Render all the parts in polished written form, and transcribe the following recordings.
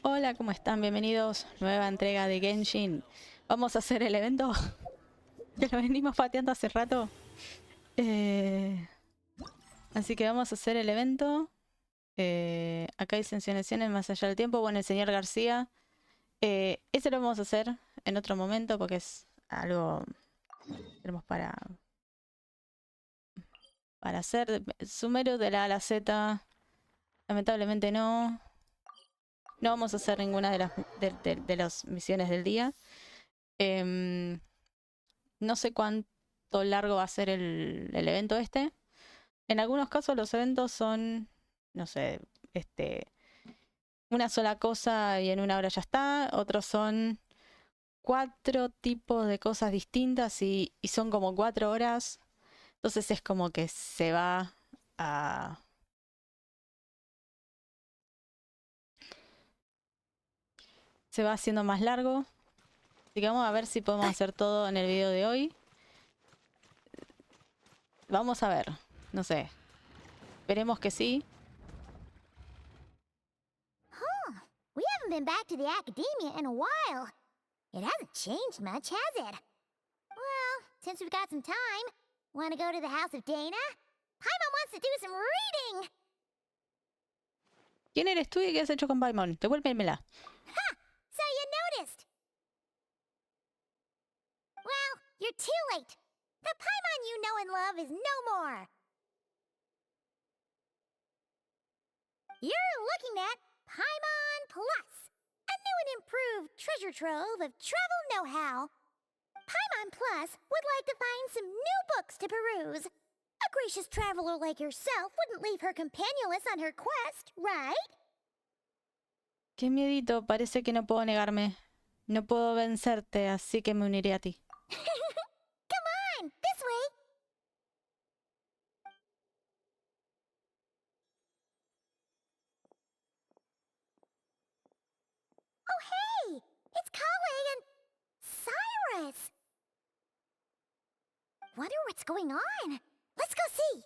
Hola, ¿cómo están? Bienvenidos. Nueva entrega de Genshin. Vamos a hacer el evento que lo venimos pateando hace rato. Así que vamos a hacer el evento. Acá hay sancionaciones más allá del tiempo. Bueno, el señor García. Ese lo vamos a hacer en otro momento porque es algo que tenemos para hacer. Sumerio de la A a la Z. Lamentablemente no. No vamos a hacer ninguna de las misiones del día. No sé cuánto largo va a ser el evento este. En algunos casos los eventos son, no sé, una sola cosa y en una hora ya está. Otros son 4 tipos de cosas distintas y son como 4 horas. Entonces es como que a... se va haciendo más largo. Así que vamos a ver si podemos hacer todo en el video de hoy. Vamos a ver, no sé. Esperemos que sí. We haven't been back to the academia in a while. It hasn't changed much, has it? Well, since we've got some time, want to go to the house of Dana? Paimon wants to do some reading! ¿Quién eres tú y qué has hecho con Paimon? Devuélvemela. Ha! So you noticed! Well, you're too late. The Paimon you know and love is no more. You're looking at Paimon Plus, a new and improved treasure trove of travel know-how. Paimon Plus would like to find some new books to peruse. A gracious traveler like yourself wouldn't leave her companionless on her quest, right? Qué miedito, parece que no puedo negarme. No puedo vencerte, así que me uniré a ti. Come on, this way. Oh, hey! It's Kale and Cyrus! Wonder what's going on. Let's go see.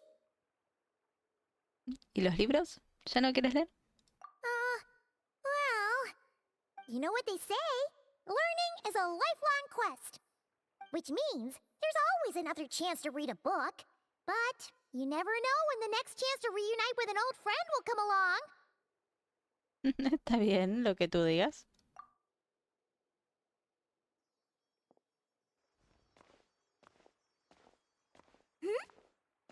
¿Y los libros? ¿Ya no quieres leer? Well, you know what they say. Learning is a lifelong quest. Which means there's always another chance to read a book. But you never know when the next chance to reunite with an old friend will come along. Está bien, lo que tú digas.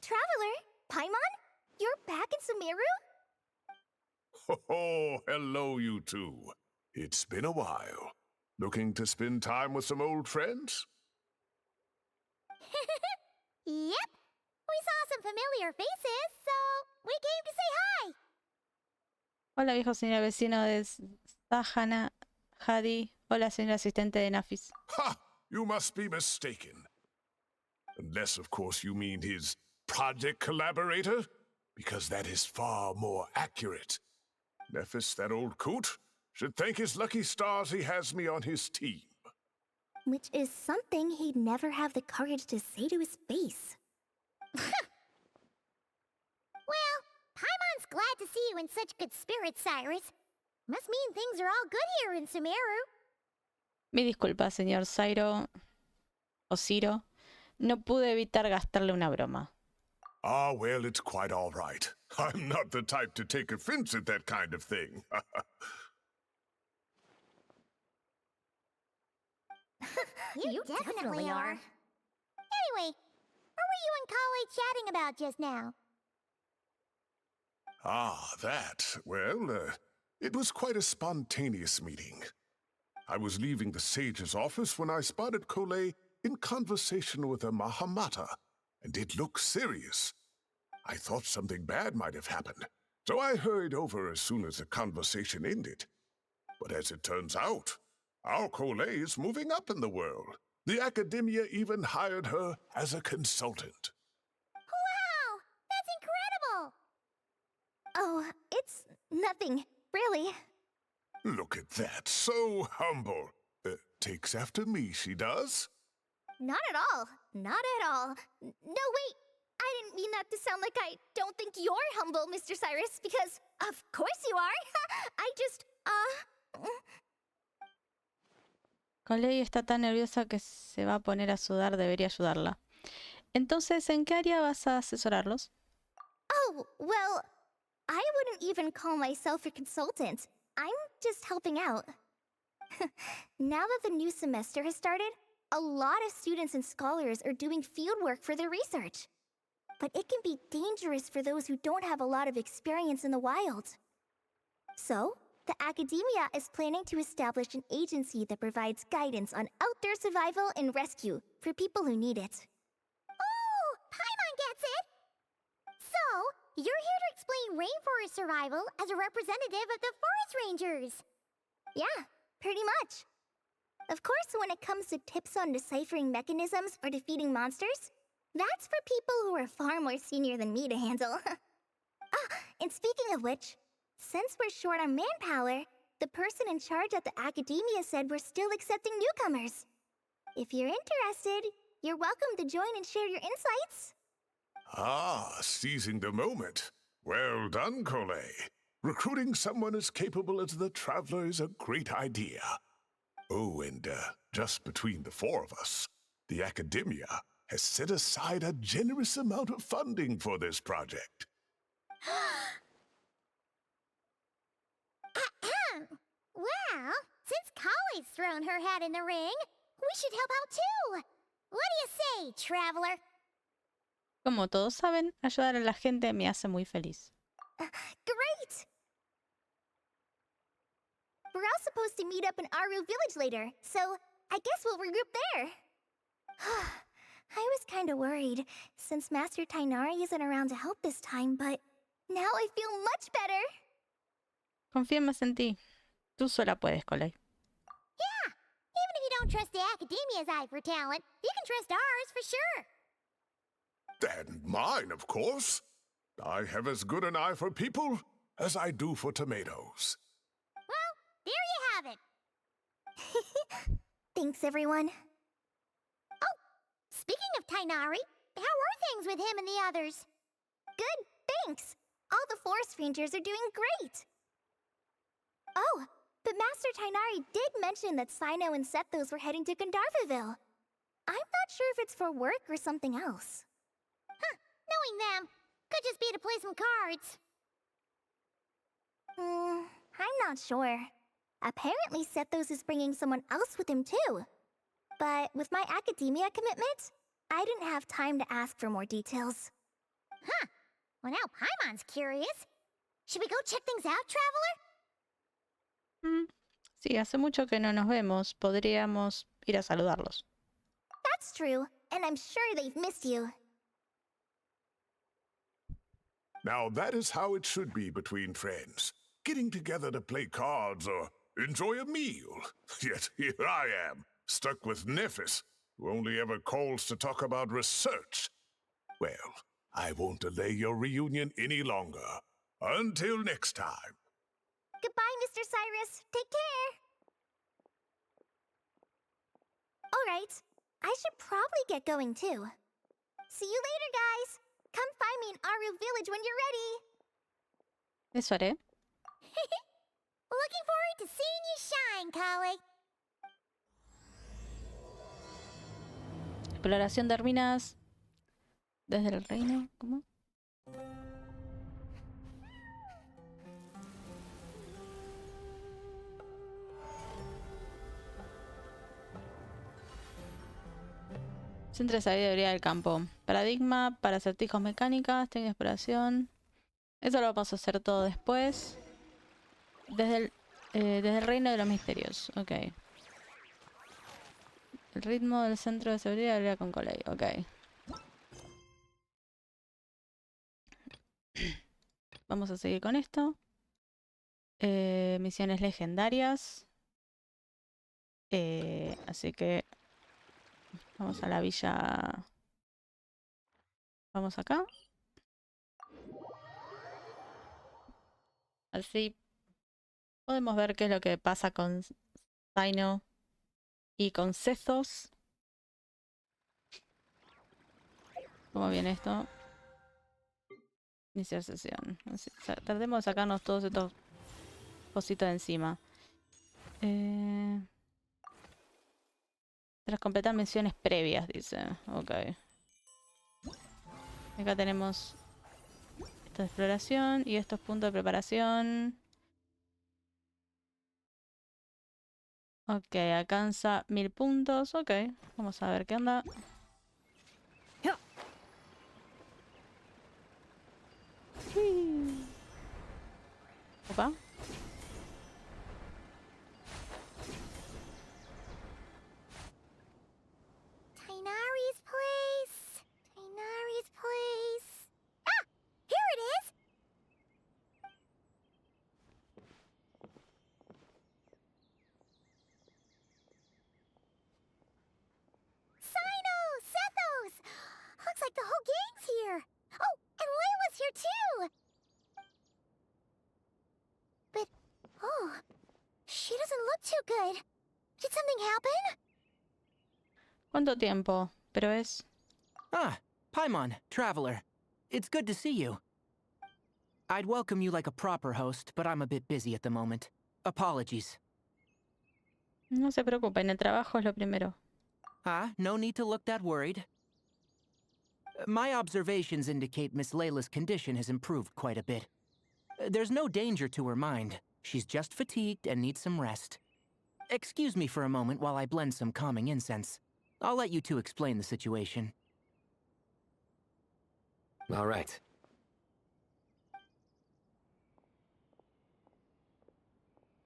Traveler, Paimon? You're back in Sumeru? Oh, hello, you two. It's been a while. Looking to spend time with some old friends? Yep. We saw some familiar faces, so we came to say hi. Hola, viejo señor vecino de Sahana, Hadi. Hola, señor asistente de Nafis. Ha! You must be mistaken. Unless, of course, you mean his project collaborator, because that is far more accurate. Nephis, that old coot, should thank his lucky stars he has me on his team. Which is something he'd never have the courage to say to his face. Well, Paimon's glad to see you in such good spirits, Cyrus. Must mean things are all good here in Sumeru. Mi disculpa, señor Ciro. O Ciro. No pude evitar gastarle una broma. Ah, well, it's quite all right. I'm not the type to take offense at that kind of thing. You definitely are. Anyway, what were you and Kale chatting about just now? Ah, that. Well, it was quite a spontaneous meeting. I was leaving the sage's office when I spotted Kole in conversation with a Mahamata, and it looked serious. I thought something bad might have happened, so I hurried over as soon as the conversation ended. But as it turns out, our Kole is moving up in the world. The academia even hired her as a consultant. Wow! That's incredible! Oh, it's nothing, really. Look at that, so humble. Takes after me, she does. Not at all. Not at all. No, wait. I didn't mean that to sound like I don't think you're humble, Mr. Cyrus, because of course you are. I just, Coley está tan nerviosa que se va a poner a sudar, debería ayudarla. Entonces, ¿en qué área vas a asesorarlos? Oh, well, I wouldn't even call myself a consultant. I'm just helping out. Now that the new semester has started, a lot of students and scholars are doing fieldwork for their research. But it can be dangerous for those who don't have a lot of experience in the wild. So, the academia is planning to establish an agency that provides guidance on outdoor survival and rescue for people who need it. Oh, Paimon gets it! So, you're here to explain rainforest survival as a representative of the forest rangers. Yeah, pretty much. Of course, when it comes to tips on deciphering mechanisms or defeating monsters, that's for people who are far more senior than me to handle. And speaking of which, since we're short on manpower, the person in charge at the academia said we're still accepting newcomers. If you're interested, you're welcome to join and share your insights. Ah, seizing the moment. Well done, Coley. Recruiting someone as capable as the Traveler is a great idea. Oh, and just between the four of us, the academia has set aside a generous amount of funding for this project. Well, since Collie's thrown her hat in the ring, we should help out too. What do you say, Traveler? Como todos saben, ayudar a la gente me hace muy feliz. Great! We're all supposed to meet up in Aru Village later, so I guess we'll regroup there. I was kinda worried, since Master Tainari isn't around to help this time, but now I feel much better. Confía más en ti. Tú sola puedes, Coley. Yeah, even if you don't trust the academia's eye for talent, you can trust ours for sure. And mine, of course. I have as good an eye for people as I do for tomatoes. Well, there you have it. Thanks, everyone. Oh, speaking of Tainari, how are things with him and the others? Good, thanks. All the forest rangers are doing great. Oh, but Master Tainari did mention that Sino and Sethos were heading to Gandharvaville. I'm not sure if it's for work or something else. Huh, knowing them, could just be to play some cards. I'm not sure. Apparently Sethos is bringing someone else with him too. But with my academia commitment, I didn't have time to ask for more details. Huh, well now Paimon's curious. Should we go check things out, Traveler? Sí, hace mucho que no nos vemos. Podríamos ir a saludarlos. That's true, and I'm sure they've missed you. Now that is how it should be between friends. Getting together to play cards or enjoy a meal. Yet here I am, stuck with Nephis, who only ever calls to talk about research. Well, I won't delay your reunion any longer. Until next time. Goodbye, Mr. Cyrus. Take care. All right, I should probably get going too. See you later, guys. Come find me in Aru Village when you're ready. Eso haré. Looking forward to seeing you shine, Collie. Exploración de ruinas desde el reino. ¿Cómo? Centro de sabiduría del campo. Paradigma para acertijos mecánicas, técnica de exploración. Eso lo vamos a hacer todo después. Desde el reino de los misterios. Ok. El ritmo del centro de seguridad habría con Coley. Ok. Vamos a seguir con esto. Misiones legendarias. Así que vamos a la villa. Vamos acá. Así podemos ver qué es lo que pasa con Sino y con Sethos. ¿Cómo viene esto? Iniciar sesión. Así, tratemos de sacarnos todos estos cositos de encima. Tras completar misiones previas, dice. Ok. Acá tenemos esta exploración y estos puntos de preparación. Ok, alcanza 1000 puntos. Ok, vamos a ver qué onda. Opa. Tainari's place. Tainari's place. Ah! Here it is! Sino! Sethos! Looks like the whole gang's here. Oh, and Layla's here too! But, oh, she doesn't look too good. Did something happen? ¿Cuánto tiempo? Pero es... Ah, Paimon, traveler. It's good to see you. I'd welcome you like a proper host, but I'm a bit busy at the moment. Apologies. No se preocupen, el trabajo es lo primero. Ah, no need to look that worried. My observations indicate Miss Layla's condition has improved quite a bit. There's no danger to her mind. She's just fatigued and needs some rest. Excuse me for a moment while I blend some calming incense. I'll let you two explain the situation. All right.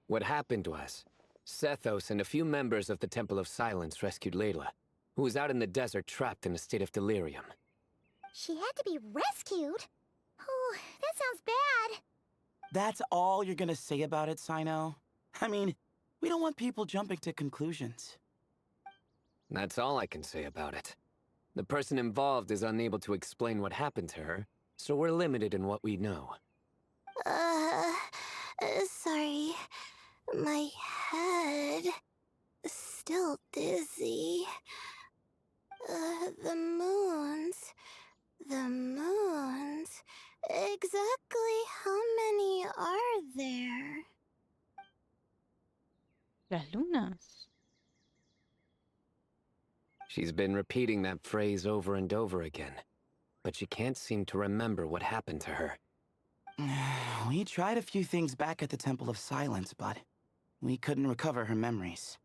What happened was, Sethos and a few members of the Temple of Silence rescued Layla, who was out in the desert trapped in a state of delirium. She had to be rescued? Oh, that sounds bad. That's all you're gonna say about it, Sino? I mean, we don't want people jumping to conclusions. That's all I can say about it. The person involved is unable to explain what happened to her, so we're limited in what we know. Sorry. My head... still dizzy. The moons... Exactly how many are there? Las lunas. She's been repeating that phrase over and over again, but she can't seem to remember what happened to her. We tried a few things back at the Temple of Silence, but we couldn't recover her memories.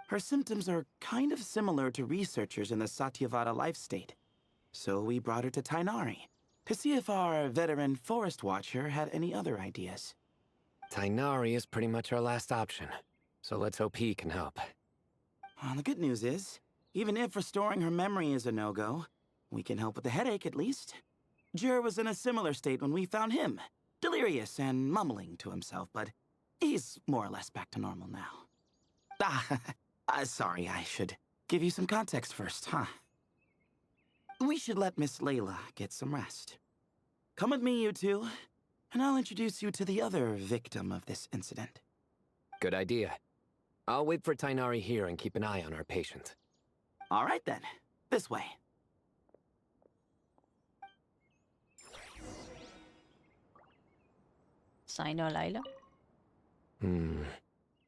Her symptoms are kind of similar to researchers in the Satyavada life state. So we brought her to Tainari to see if our veteran forest watcher had any other ideas. Tainari is pretty much our last option, so let's hope he can help. The good news is, even if restoring her memory is a no-go, we can help with the headache at least. Jer was in a similar state when we found him, delirious and mumbling to himself, but he's more or less back to normal now. Sorry, I should give you some context first, huh? We should let Miss Layla get some rest. Come with me, you two, and I'll introduce you to the other victim of this incident. Good idea. I'll wait for Tainari here and keep an eye on our patient. All right then, this way. Sino, Layla.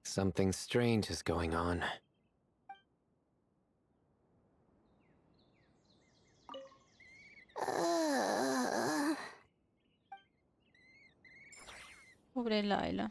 Something strange is going on. Pobre Layla.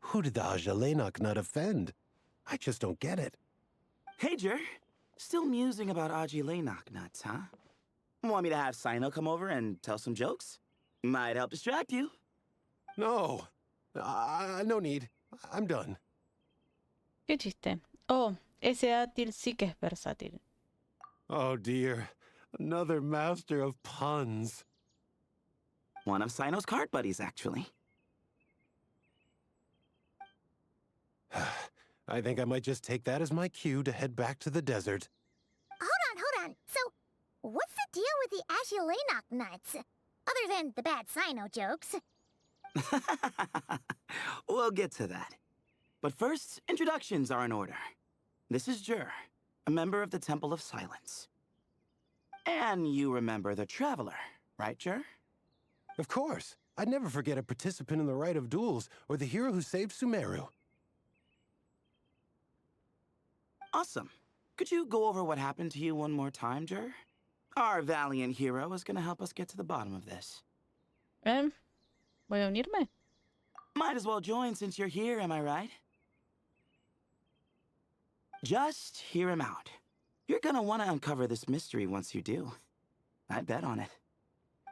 Who did the Ajalenok not offend? I just don't get it. Hey, Jer. Still musing about Aji Laynok nuts, huh? Want me to have Sino come over and tell some jokes? Might help distract you. No. No need. I'm done. ¿Qué chiste? Oh, ese dátil sí que es versátil. Oh dear. Another master of puns. One of Sino's card buddies, actually. I think I might just take that as my cue to head back to the desert. Hold on. So, what's the deal with the Ashulanok nuts? Other than the bad Sino jokes. We'll get to that. But first, introductions are in order. This is Jur, a member of the Temple of Silence. And you remember the Traveler, right, Jur? Of course. I'd never forget a participant in the Rite of Duels or the hero who saved Sumeru. Awesome. Could you go over what happened to you one more time, Jur? Our valiant hero is gonna help us get to the bottom of this. ¿Voy a unirme? Might as well join since you're here, am I right? Just hear him out. You're gonna want to uncover this mystery once you do. I bet on it.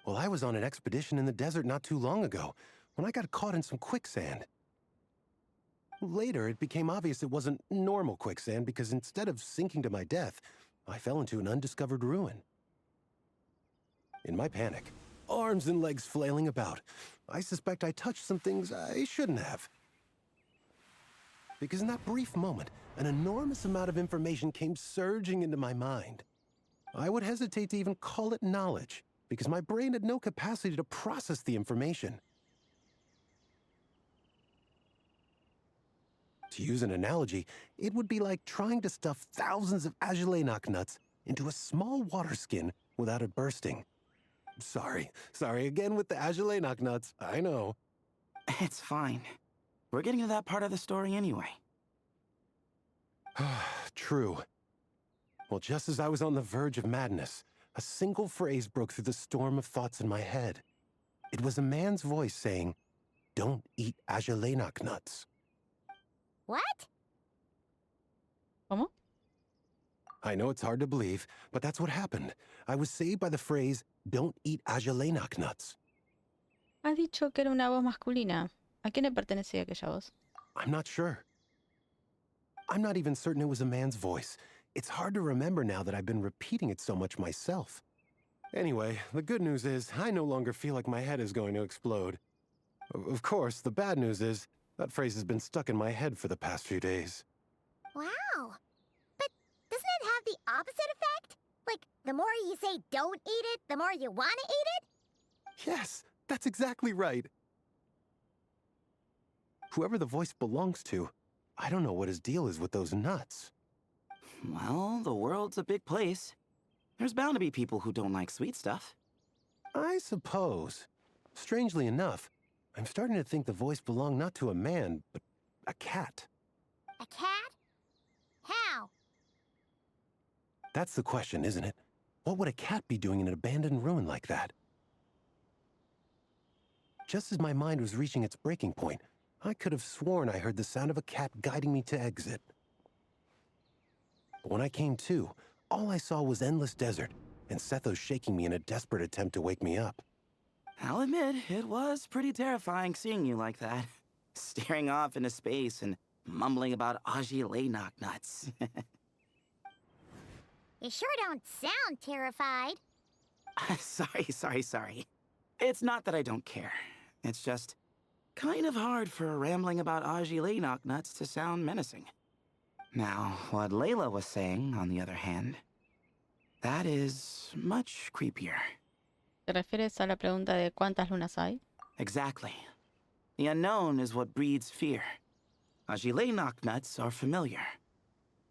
Well, I was on an expedition in the desert not too long ago, when I got caught in some quicksand. Later, it became obvious it wasn't normal quicksand because instead of sinking to my death, I fell into an undiscovered ruin. In my panic, arms and legs flailing about, I suspect I touched some things I shouldn't have. Because in that brief moment, an enormous amount of information came surging into my mind. I would hesitate to even call it knowledge, because my brain had no capacity to process the information. To use an analogy, it would be like trying to stuff thousands of Agelenok nuts into a small water skin without it bursting. Sorry again with the Agelenok nuts, I know. It's fine. We're getting to that part of the story anyway. True. Well, just as I was on the verge of madness, a single phrase broke through the storm of thoughts in my head. It was a man's voice saying, "Don't eat Agelenok nuts." What? ¿Cómo? I know it's hard to believe, but that's what happened. I was saved by the phrase, "Don't eat Agelenok nuts." Has dicho que era una voz masculina. ¿A quién le pertenecía aquella voz? I'm not sure. I'm not even certain it was a man's voice. It's hard to remember now that I've been repeating it so much myself. Anyway, the good news is I no longer feel like my head is going to explode. Of course, the bad news is that phrase has been stuck in my head for the past few days. Wow. But doesn't it have the opposite effect? Like, the more you say don't eat it, the more you want to eat it? Yes, that's exactly right. Whoever the voice belongs to, I don't know what his deal is with those nuts. Well, the world's a big place. There's bound to be people who don't like sweet stuff. I suppose. Strangely enough, I'm starting to think the voice belonged not to a man, but a cat. A cat? How? That's the question, isn't it? What would a cat be doing in an abandoned ruin like that? Just as my mind was reaching its breaking point, I could have sworn I heard the sound of a cat guiding me to exit. But when I came to, all I saw was endless desert, and Sethos shaking me in a desperate attempt to wake me up. I'll admit, it was pretty terrifying seeing you like that. Staring off into space and mumbling about Agelenok nuts. You sure don't sound terrified. Sorry. It's not that I don't care. It's just kind of hard for rambling about Agelenok nuts to sound menacing. Now, what Layla was saying, on the other hand, that is much creepier. ¿Te refieres a la pregunta de cuántas lunas hay? Exactly. The unknown is what breeds fear. Agelenok nuts are familiar.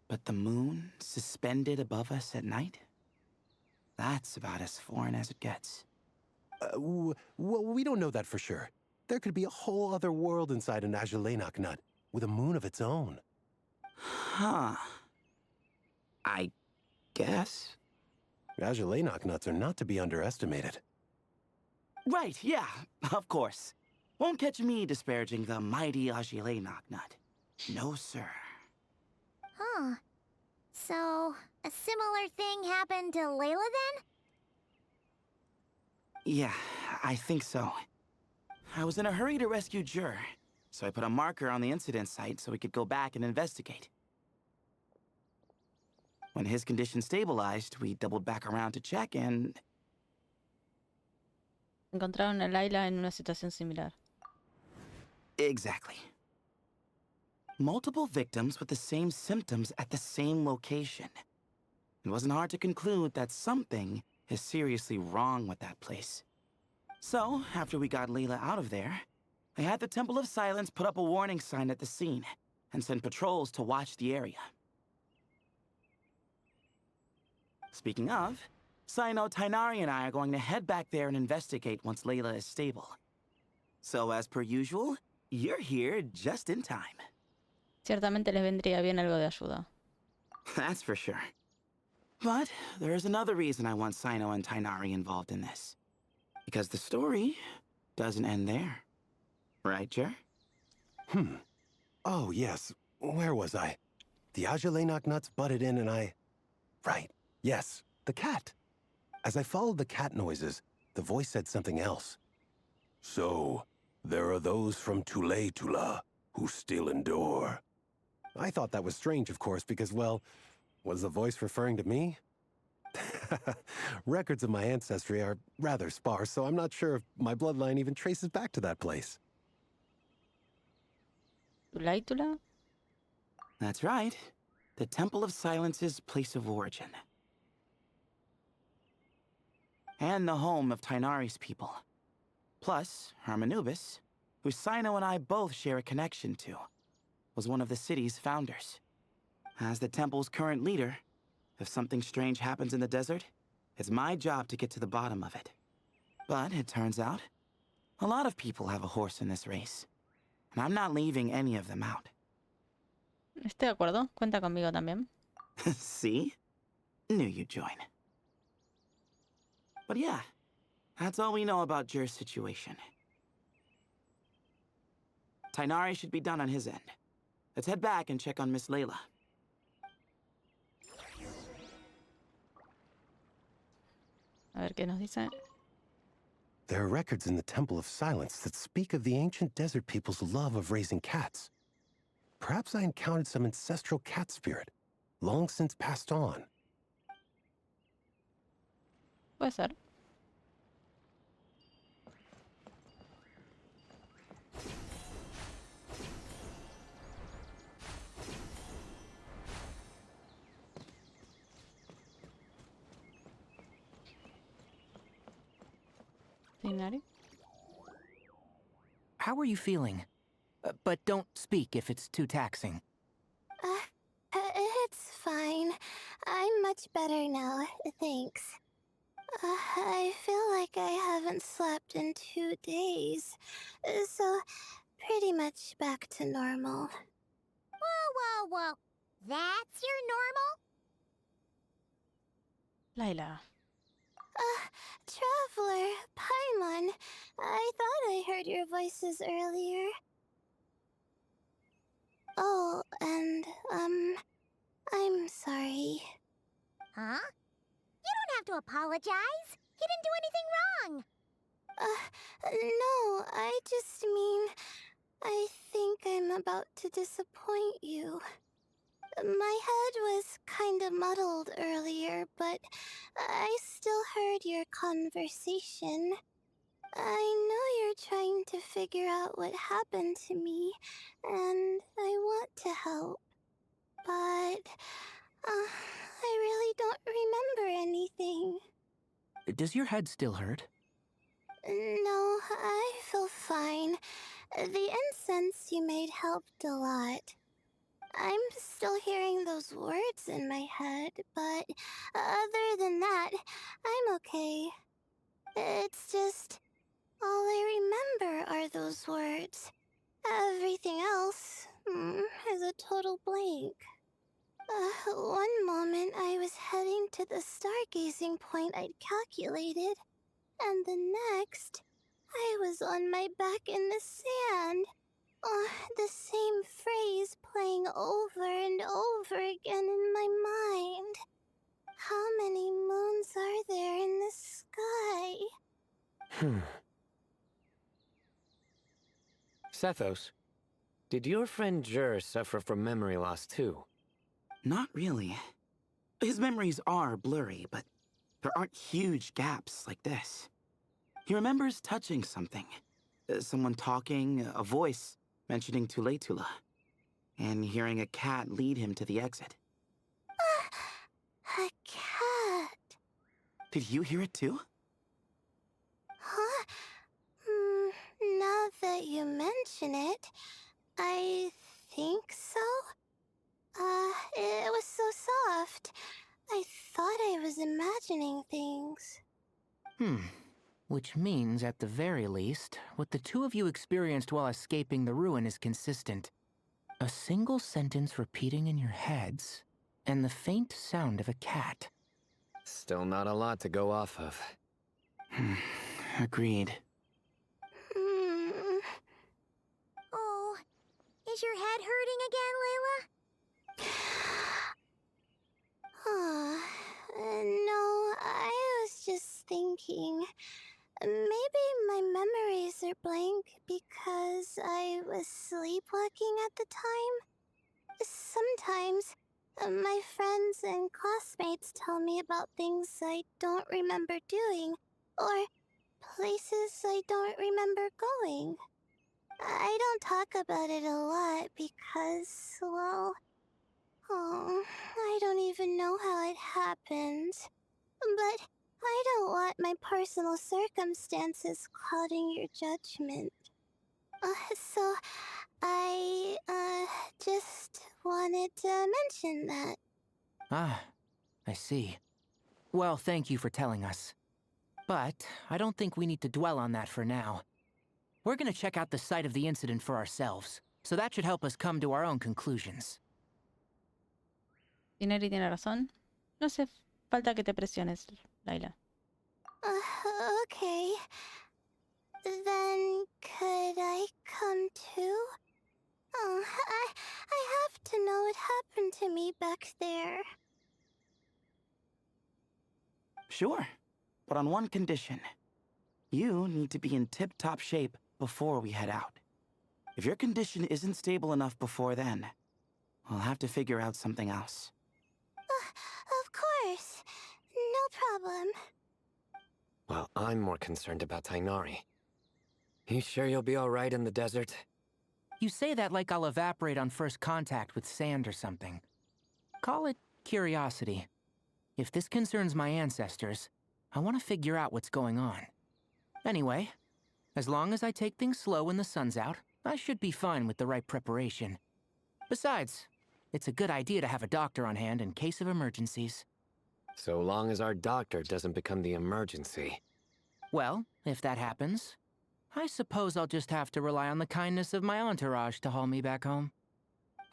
But the moon suspended above us at night? That's about as foreign as it gets. Well, we don't know that for sure. There could be a whole other world inside an Agelenok nut, with a moon of its own. Huh. I guess. Agelenok nuts are not to be underestimated. Right, yeah, of course. Won't catch me disparaging the mighty Agelenok nut. No, sir. Huh. So, a similar thing happened to Layla then? Yeah, I think so. I was in a hurry to rescue Jur, so I put a marker on the incident site so we could go back and investigate. When his condition stabilized, we doubled back around to check and... Encontraron a Layla en una situación similar. Exactly. Multiple victims with the same symptoms at the same location. It wasn't hard to conclude that something is seriously wrong with that place. So, after we got Layla out of there, I had the Temple of Silence put up a warning sign at the scene and send patrols to watch the area. Speaking of, Sino, Tainari, and I are going to head back there and investigate once Layla is stable. So, as per usual, you're here just in time. Ciertamente les vendría bien algo de ayuda. That's for sure. But there's another reason I want Sino and Tainari involved in this. Because the story doesn't end there. Right, Jer? Oh, yes. Where was I? The Ajalenoc nuts butted in and I... Right. Yes, the cat. As I followed the cat noises, the voice said something else. So, there are those from Tula who still endure. I thought that was strange, of course, because, well, was the voice referring to me? Records of my ancestry are rather sparse, so I'm not sure if my bloodline even traces back to that place. ¿Tulaitula? That's right. The Temple of Silence's place of origin. And the home of Tainari's people. Plus, Hermanubis, who Sino and I both share a connection to, was one of the city's founders. As the temple's current leader, if something strange happens in the desert, it's my job to get to the bottom of it. But it turns out, a lot of people have a horse in this race. And I'm not leaving any of them out. Estoy de acuerdo. Cuenta conmigo también. See? Knew you'd join. But yeah, that's all we know about Jer's situation. Tainari should be done on his end. Let's head back and check on Miss Layla. A ver qué nos dice. There are records in the Temple of Silence that speak of the ancient desert people's love of raising cats. Perhaps I encountered some ancestral cat spirit, long since passed on. Puede ser. Tainari? How are you feeling? But don't speak if it's too taxing. It's fine. I'm much better now, thanks. I feel like I haven't slept in 2 days, so pretty much back to normal. Whoa, whoa, whoa. That's your normal? Layla. Traveler, Paimon, I thought I heard your voices earlier. Oh, and, I'm sorry. Huh? You don't have to apologize. You didn't do anything wrong. No, I just mean, I think I'm about to disappoint you. My head was kinda muddled earlier, but I still heard your conversation. I know you're trying to figure out what happened to me, and I want to help. But, I really don't remember anything. Does your head still hurt? No, I feel fine. The incense you made helped a lot. I'm still hearing those words in my head, but other than that, I'm okay. It's just, all I remember are those words. Everything else is a total blank. One moment I was heading to the stargazing point I'd calculated, and the next, I was on my back in the sand. The same phrase playing over and over again in my mind. How many moons are there in the sky? Sethos, did your friend Jer suffer from memory loss too? Not really. His memories are blurry, but there aren't huge gaps like this. He remembers touching something. Someone talking, a voice mentioning Tula, and hearing a cat lead him to the exit. A cat. Did you hear it too? Huh? that you mention it, I think so. It was so soft. I thought I was imagining things. Which means, at the very least, what the two of you experienced while escaping the ruin is consistent. A single sentence repeating in your heads, and the faint sound of a cat. Still not a lot to go off of. Agreed. Oh, is your head hurting again, Layla? No, I was just thinking. Maybe my memories are blank because I was sleepwalking at the time. Sometimes, my friends and classmates tell me about things I don't remember doing, or places I don't remember going. I don't talk about it a lot because, well, I don't even know how it happened. But I don't want my personal circumstances clouding your judgment. So I, just wanted to mention that. Ah, I see. Well, thank you for telling us. But I don't think we need to dwell on that for now. We're gonna check out the site of the incident for ourselves, so that should help us come to our own conclusions. Tineri tiene razón. No hace falta que te presiones, Layla. Okay. Then could I come too? I have to know what happened to me back there. Sure, but on one condition. You need to be in tip-top shape before we head out. If your condition isn't stable enough before then, we'll have to figure out something else. Of course. No problem. Well, I'm more concerned about Tainari. You sure you'll be alright in the desert? You say that like I'll evaporate on first contact with sand or something. Call it curiosity. If this concerns my ancestors, I want to figure out what's going on. Anyway, as long as I take things slow when the sun's out, I should be fine with the right preparation. Besides, it's a good idea to have a doctor on hand in case of emergencies. So long as our doctor doesn't become the emergency. Well, if that happens, I suppose I'll just have to rely on the kindness of my entourage to haul me back home.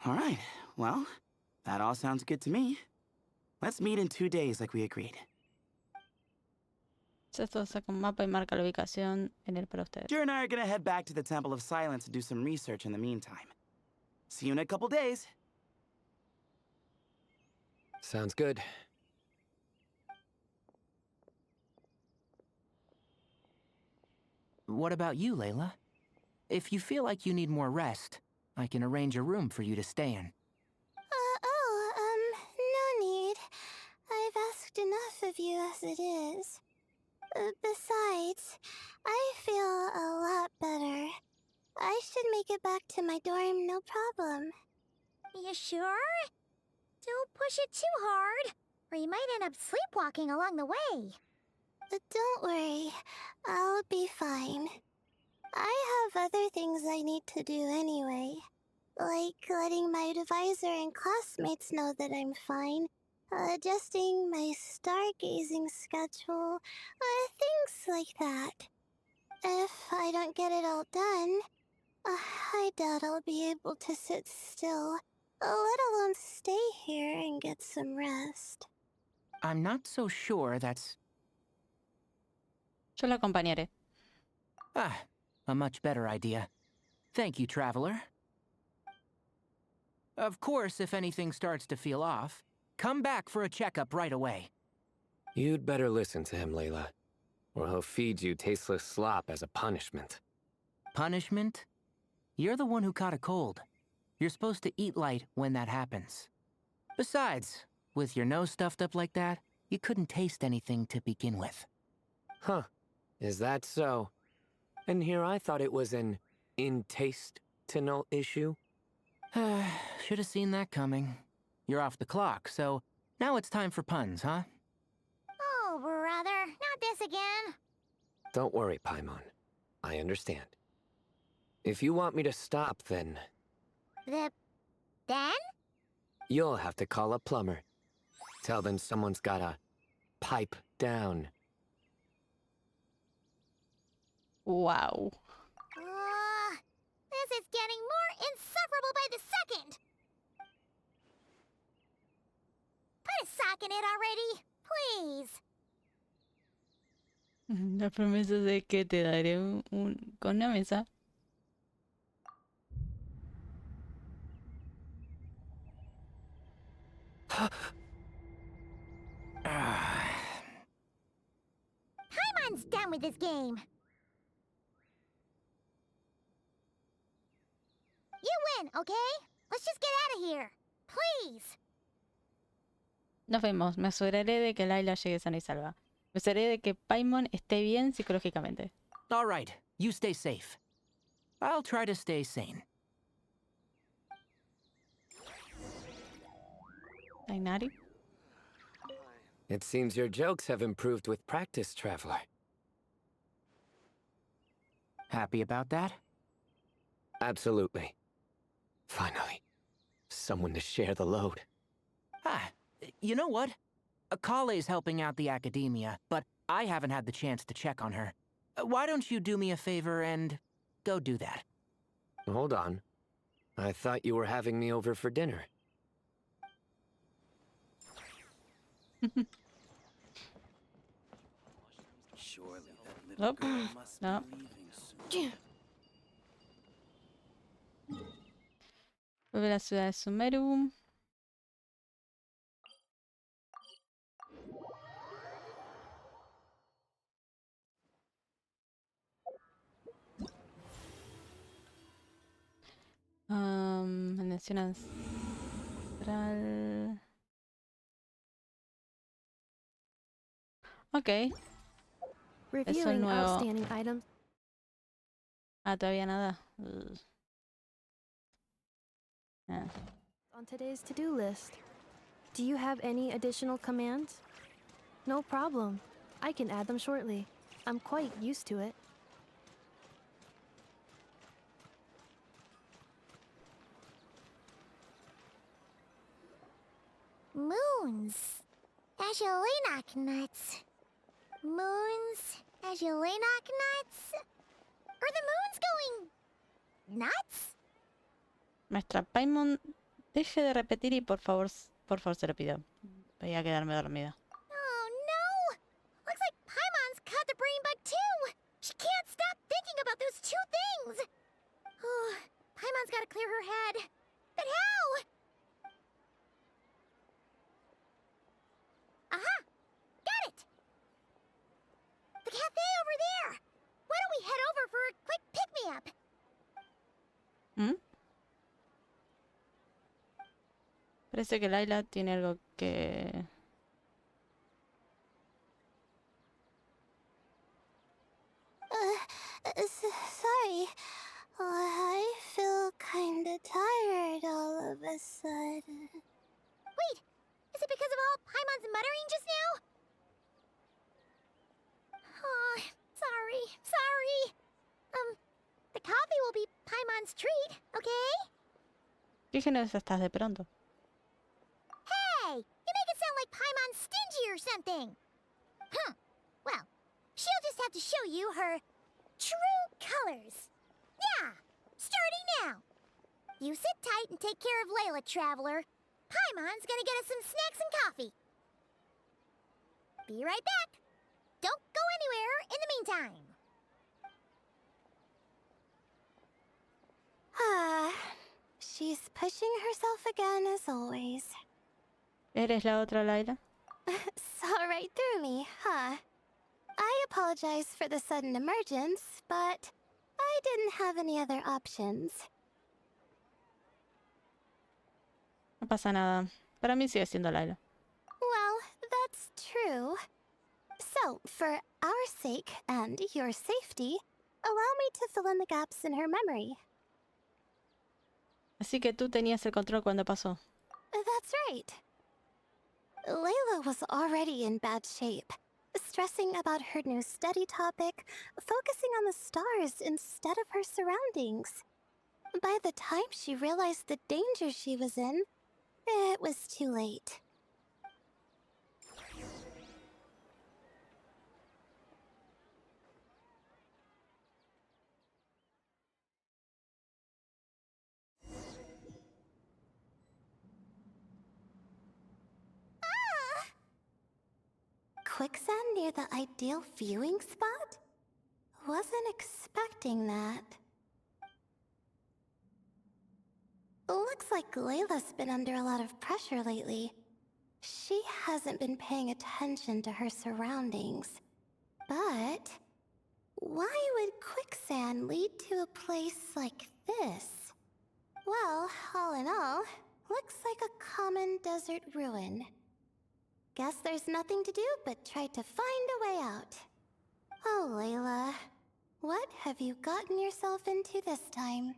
All right, well, that all sounds good to me. Let's meet in 2 days like we agreed. Esto saca un mapa y marca la ubicación en él para ustedes. Jer and I are gonna head back to the Temple of Silence to do some research in the meantime. See you in a couple days. Sounds good. What about you, Layla? If you feel like you need more rest, I can arrange a room for you to stay in. No need. I've asked enough of you as it is. Besides, I feel a lot better. I should make it back to my dorm, no problem. You sure? Don't push it too hard, or you might end up sleepwalking along the way. Don't worry, I'll be fine. I have other things I need to do anyway. Like letting my advisor and classmates know that I'm fine, adjusting my stargazing schedule, things like that. If I don't get it all done, I doubt I'll be able to sit still, let alone stay here and get some rest. I'm not so sure that's... Yo la acompañaré. Ah, a much better idea. Thank you, Traveler. Of course, if anything starts to feel off, come back for a checkup right away. You'd better listen to him, Layla, or he'll feed you tasteless slop as a punishment. Punishment? You're the one who caught a cold. You're supposed to eat light when that happens. Besides, with your nose stuffed up like that, you couldn't taste anything to begin with. Huh. Is that so? And here I thought it was an in-taste-to-know issue. Should have seen that coming. You're off the clock, so now it's time for puns, huh? Oh, brother, not this again. Don't worry, Paimon. I understand. If you want me to stop, then Then? you'll have to call a plumber. Tell them someone's gotta pipe down. Wow. This is getting more insufferable by the second. Put a sock in it already, please. La promesa de que te daré con una mesa. Paimon's done with this game. You win, okay? Let's just get out of here. Please. Nos vemos. Me aseguraré de que Layla llegue sana y salva. Me aseguraré de que Paimon esté bien psicológicamente. All right, you stay safe. I'll try to stay sane. Ainari. It seems your jokes have improved with practice, Traveler. Happy about that? Absolutely. Finally, someone to share the load. Ah, you know what? Akale's helping out the academia, but I haven't had the chance to check on her. Why don't you do me a favor and go do that? Hold on. I thought you were having me over for dinner. Oh, no. Vuelve a la ciudad de Sumeru. Mención ancestral. Ok. Reviewing nuevo. outstanding items. Ah, todavía nada. Ugh. Ah. On today's to-do list. Do you have any additional commands? No problem. I can add them shortly. I'm quite used to it. Moons. As you knock nuts. Moons. As you knock nuts. Are the moons going nuts? Maestra Paimon, deje de repetir y por favor se lo pido. Voy a quedarme dormida. Oh no! Looks like Paimon's caught the brain bug too! She can't stop thinking about those two things! Oh, Paimon's gotta clear her head. But how? Aha! Got it! The cafe over there! Why don't we head over for a quick pick-me-up? ¿Mm? Parece que Layla tiene algo que... Sorry. I feel kinda tired all of a sudden. Wait! Is it because of all Paimon's muttering just now? Oh, sorry. The coffee will be Paimon's treat, okay? ¿Qué generosa estás de pronto? Hey! You make it sound like Paimon's stingy or something! Huh. Well, she'll just have to show you her true colors. Yeah! Starting now! You sit tight and take care of Layla, Traveler. Paimon's gonna get us some snacks and coffee. Be right back. Don't go anywhere in the meantime. She's pushing herself again as always. ¿Eres la otra Layla? Saw right through me, huh? I apologize for the sudden emergence, but I didn't have any other options. No pasa nada. Para mí sigue siendo Layla. Well, that's true. So, for our sake and your safety, allow me to fill in the gaps in her memory. Así que tú tenías el control cuando pasó. That's right. Layla was already in bad shape. stressing about her new study topic, focusing on the stars instead of her surroundings. By the time she realized the danger she was in, it was too late. Quicksand near the ideal viewing spot? Wasn't expecting that. Looks like Layla's been under a lot of pressure lately. She hasn't been paying attention to her surroundings. But why would quicksand lead to a place like this? Well, all in all, looks like a common desert ruin. Guess there's nothing to do but try to find a way out. Oh, Layla, what have you gotten yourself into this time?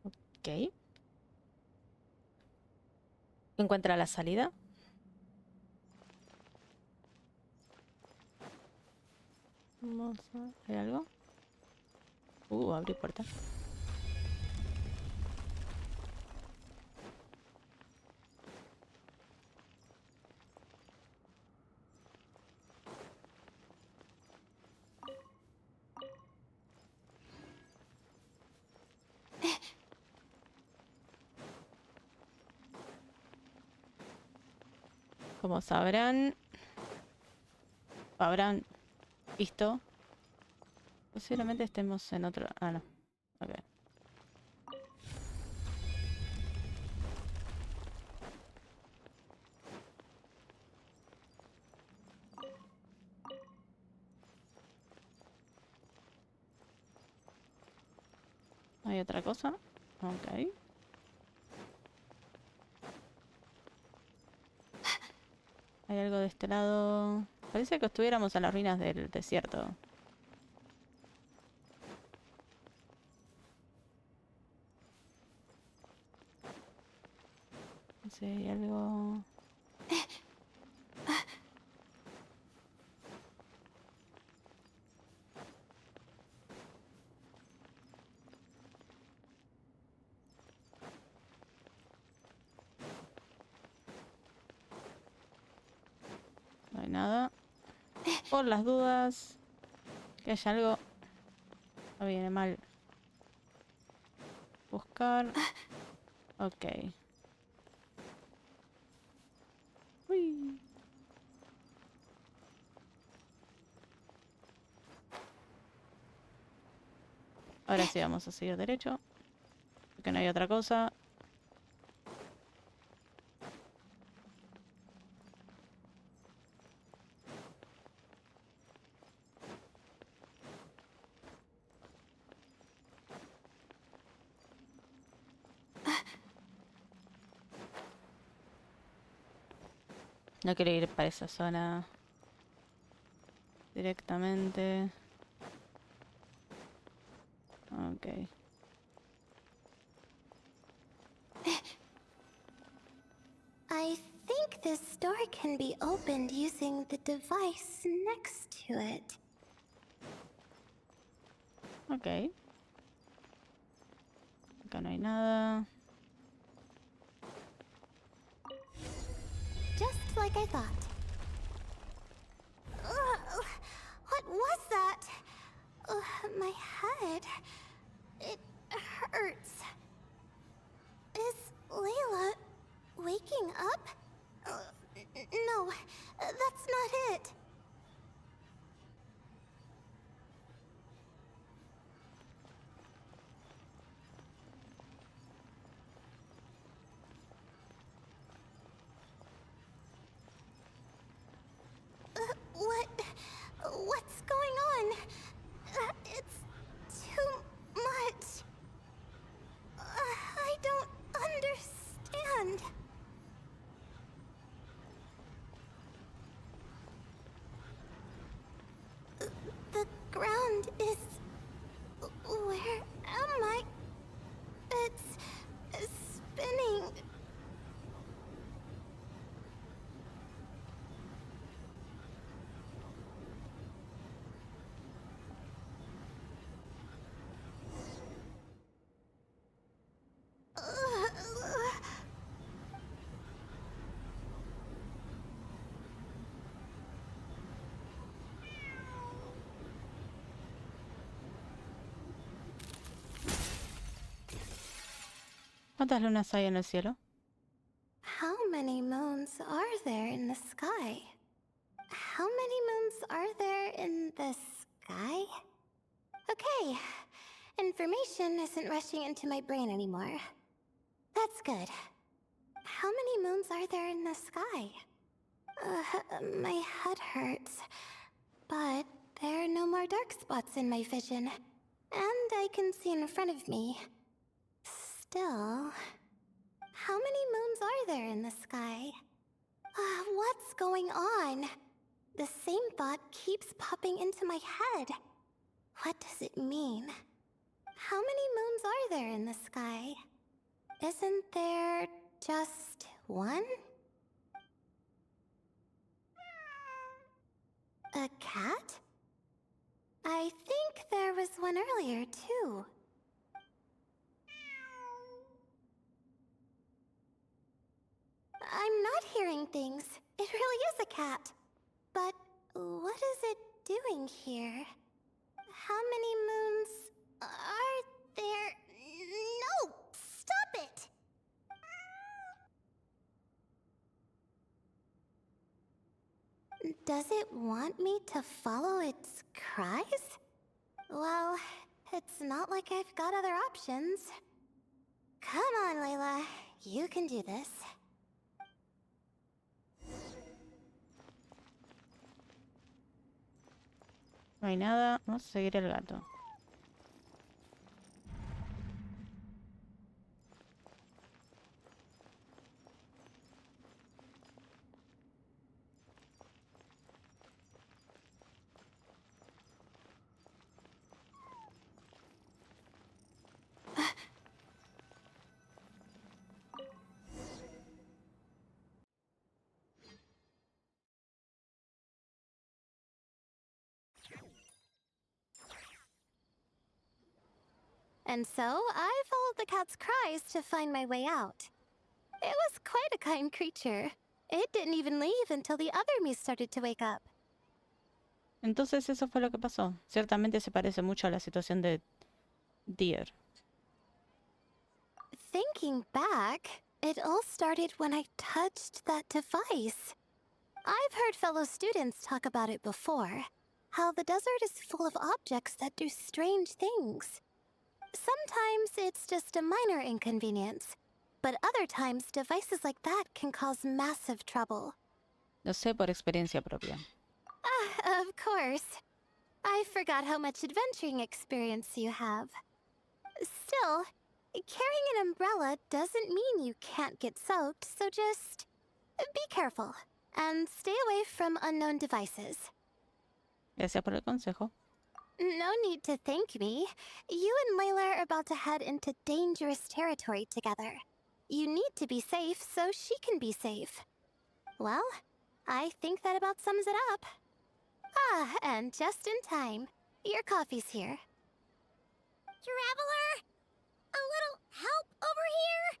Ok. Encuentra la salida. Vamos a... ¿Hay algo? Abrí puerta. Como sabrán, habrán visto, posiblemente estemos en otro... Ah, no. Ok. ¿Hay otra cosa? Ok. Hay algo de este lado. Parece que estuviéramos en las ruinas del desierto. No sé, hay algo... No hay nada. Por las dudas que haya algo. No viene mal. Buscar. Ok. Uy. Ahora sí vamos a seguir derecho. Porque no hay otra cosa. No quiero ir para esa zona directamente. Ok. I think this door can be opened using the device next to it. Ok. Acá no hay nada. Just like I thought. Ugh, what was that? My head. It hurts. Is Layla waking up? No, that's not it. What's going on? It's too ¿Cuántas lunas hay en el cielo? How many moons are there in the sky? How many moons are there in the sky? Okay, information isn't rushing into my brain anymore. That's good. How many moons are there in the sky? My head hurts. But there are no more dark spots in my vision. And I can see in front of me. Still... How many moons are there in the sky? What's going on? The same thought keeps popping into my head. What does it mean? How many moons are there in the sky? Isn't there just one? A cat? I think there was one earlier, too. I'm not hearing things. It really is a cat. But what is it doing here? How many moons are there? No! Stop it! Does it want me to follow its cries? Well, it's not like I've got other options. Come on, Layla. You can do this. No hay nada. Vamos a seguir el gato. And so, I followed the cat's cries to find my way out. It was quite a kind creature. It didn't even leave until the other me started to wake up. Entonces eso fue lo que pasó. Ciertamente se parece mucho a la situación de Deer. Thinking back, it all started when I touched that device. I've heard fellow students talk about it before. How the desert is full of objects that do strange things. Sometimes it's just a minor inconvenience, but other times devices like that can cause massive trouble. Lo sé por experiencia propia. Of course. I forgot how much adventuring experience you have. Still, carrying an umbrella doesn't mean you can't get soaked, so just be careful and stay away from unknown devices. Gracias por el consejo. No need to thank me. You and Layla are about to head into dangerous territory together. You need to be safe so she can be safe. Well, I think that about sums it up. And just in time. Your coffee's here. Traveler! A little help over here?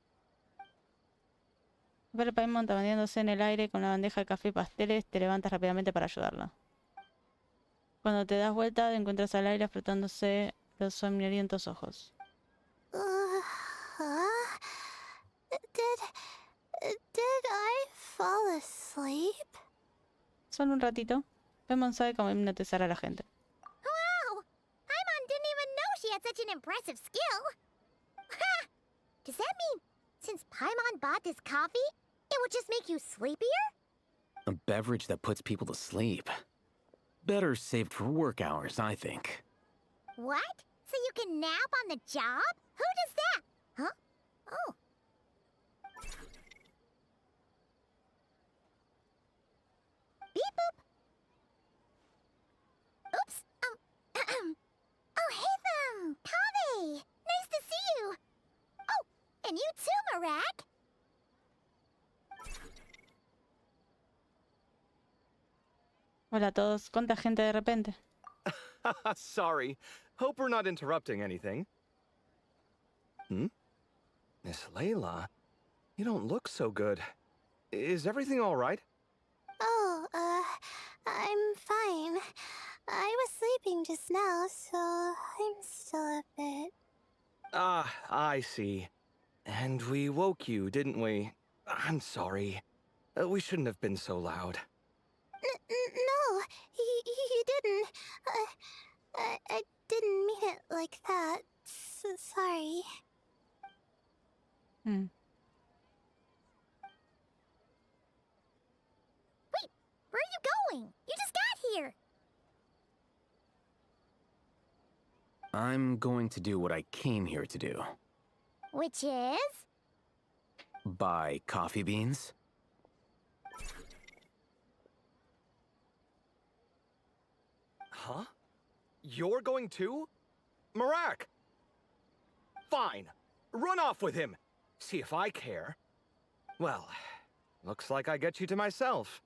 Ver a Paimon tambaleándose en el aire con la bandeja de café y pasteles, te levantas rápidamente para ayudarla. Cuando te das vuelta, encuentras al aire frotándose los somnolientos ojos. Did I fall asleep? Solo un ratito. Paimon sabe cómo hipnotizar a la gente. Wow! Paimon didn't even know she had such an impressive skill. Ha! Does that mean since Paimon bought this coffee, it would just make you sleepier? A beverage that puts people to sleep. Better saved for work hours, I think. What? So you can nap on the job? Who does that? Huh? Oh. Beep boop. Oops. Oh, hey them! Kave! Nice to see you! Oh, and you too, Marak! Hola a todos. ¿Cuánta gente de repente? Sorry. Hope we're not interrupting anything. Miss Layla, you don't look so good. Is everything all right? Oh, I'm fine. I was sleeping just now, so I'm still a bit... Ah, I see. And we woke you, didn't we? I'm sorry. We shouldn't have been so loud. No, you didn't. I didn't mean it like that. Sorry. Mm. Wait, where are you going? You just got here. I'm going to do what I came here to do. Which is? Buy coffee beans. Huh? You're going too? Marak! Fine. Run off with him. See if I care. Well, looks like I get you to myself.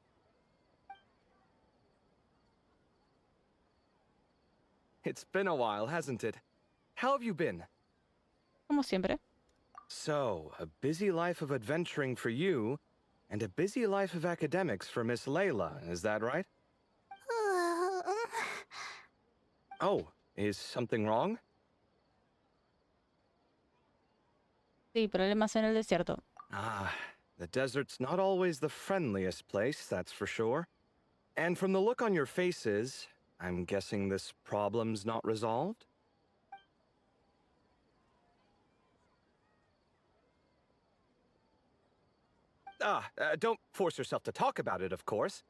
It's been a while, hasn't it? How have you been? Como siempre. So, a busy life of adventuring for you, and a busy life of academics for Miss Layla, is that right? Oh, is something wrong? Sí, problemas en el desierto. Ah, the desert's not always the friendliest place, that's for sure. And from the look on your faces, I'm guessing this problem's not resolved? Don't force yourself to talk about it, of course.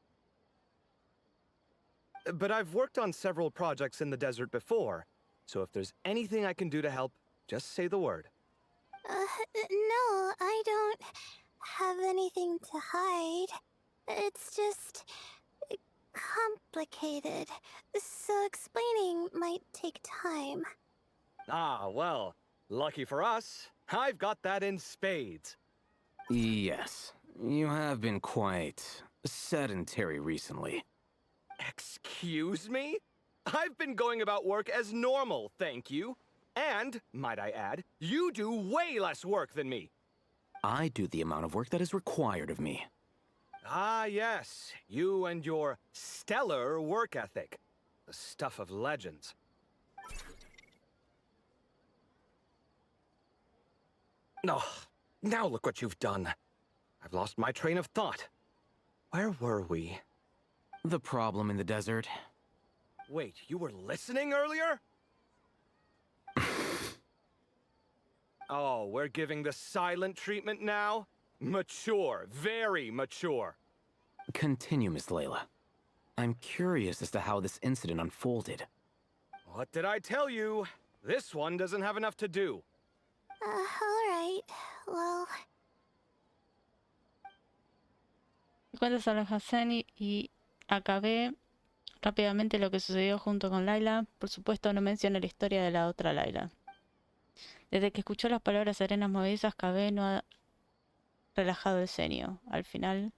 But I've worked on several projects in the desert before, so if there's anything I can do to help, just say the word. No, I don't have anything to hide. It's just complicated, so explaining might take time. Ah, well, lucky for us, I've got that in spades. Yes, you have been quite sedentary recently. Excuse me? I've been going about work as normal, thank you. And, might I add, you do way less work than me. I do the amount of work that is required of me. Ah, yes, you and your stellar work ethic. The stuff of legends. Oh, now look what you've done. I've lost my train of thought. Where were we? The problem in the desert. Wait, you were listening earlier? Oh, we're giving the silent treatment now? Mature, very mature. Continue, Miss Layla. I'm curious as to how this incident unfolded. What did I tell you? This one doesn't have enough to do. Alright, well... Cuentas a la Hassani y acabé rápidamente lo que sucedió junto con Layla. Por supuesto, no menciono la historia de la otra Layla. Desde que escuchó las palabras serenas movedizas, Cabé no ha relajado el ceño. Al final...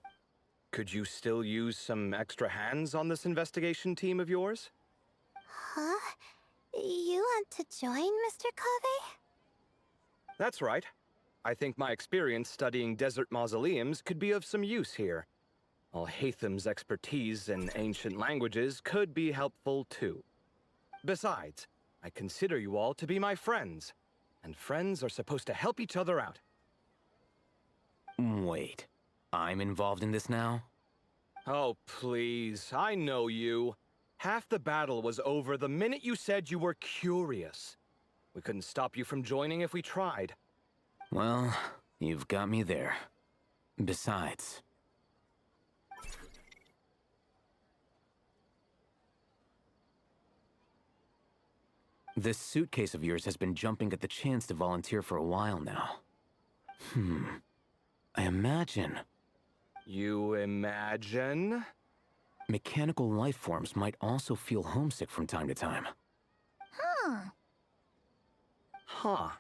Could you still use some extra hands on this investigation team of yours? Huh? You want to join, Mr. Cave? That's right. I think my experience studying desert mausoleums could be of some use here. Al-Haytham's expertise in ancient languages could be helpful too. Besides, I consider you all to be my friends, and friends are supposed to help each other out. Wait, I'm involved in this now? Oh, please, I know you. Half the battle was over the minute you said you were curious. We couldn't stop you from joining if we tried. Well, you've got me there. Besides... This suitcase of yours has been jumping at the chance to volunteer for a while now. I imagine... You imagine? Mechanical life forms might also feel homesick from time to time. Huh.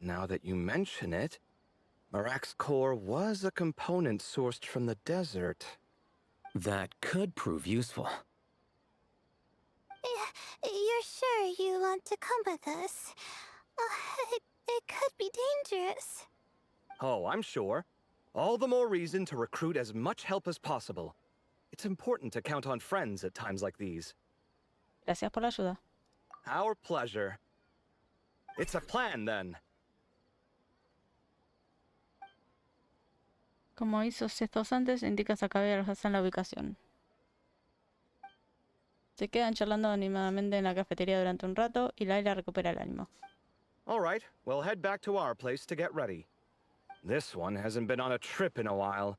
Now that you mention it, Marak's core was a component sourced from the desert. That could prove useful. You're sure you want to come with us? It could be dangerous. Oh, I'm sure. All the more reason to recruit as much help as possible. It's important to count on friends at times like these. Gracias por la ayuda. Our pleasure. It's a plan, then. Como hizo estos antes, indicas a cada en la ubicación. Se quedan charlando animadamente en la cafetería durante un rato y Layla recupera el ánimo. All right, we'll head back to our place to get ready. This one hasn't been on a trip in a while.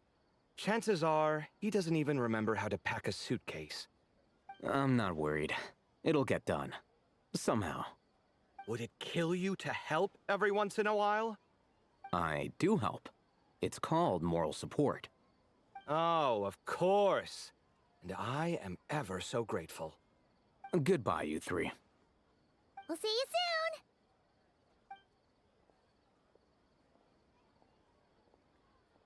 Chances are, he doesn't even remember how to pack a suitcase. I'm not worried. It'll get done. Somehow. Would it kill you to help every once in a while? I do help. It's called moral support. Oh, of course. And I am ever so grateful. Goodbye, you three. We'll see you soon!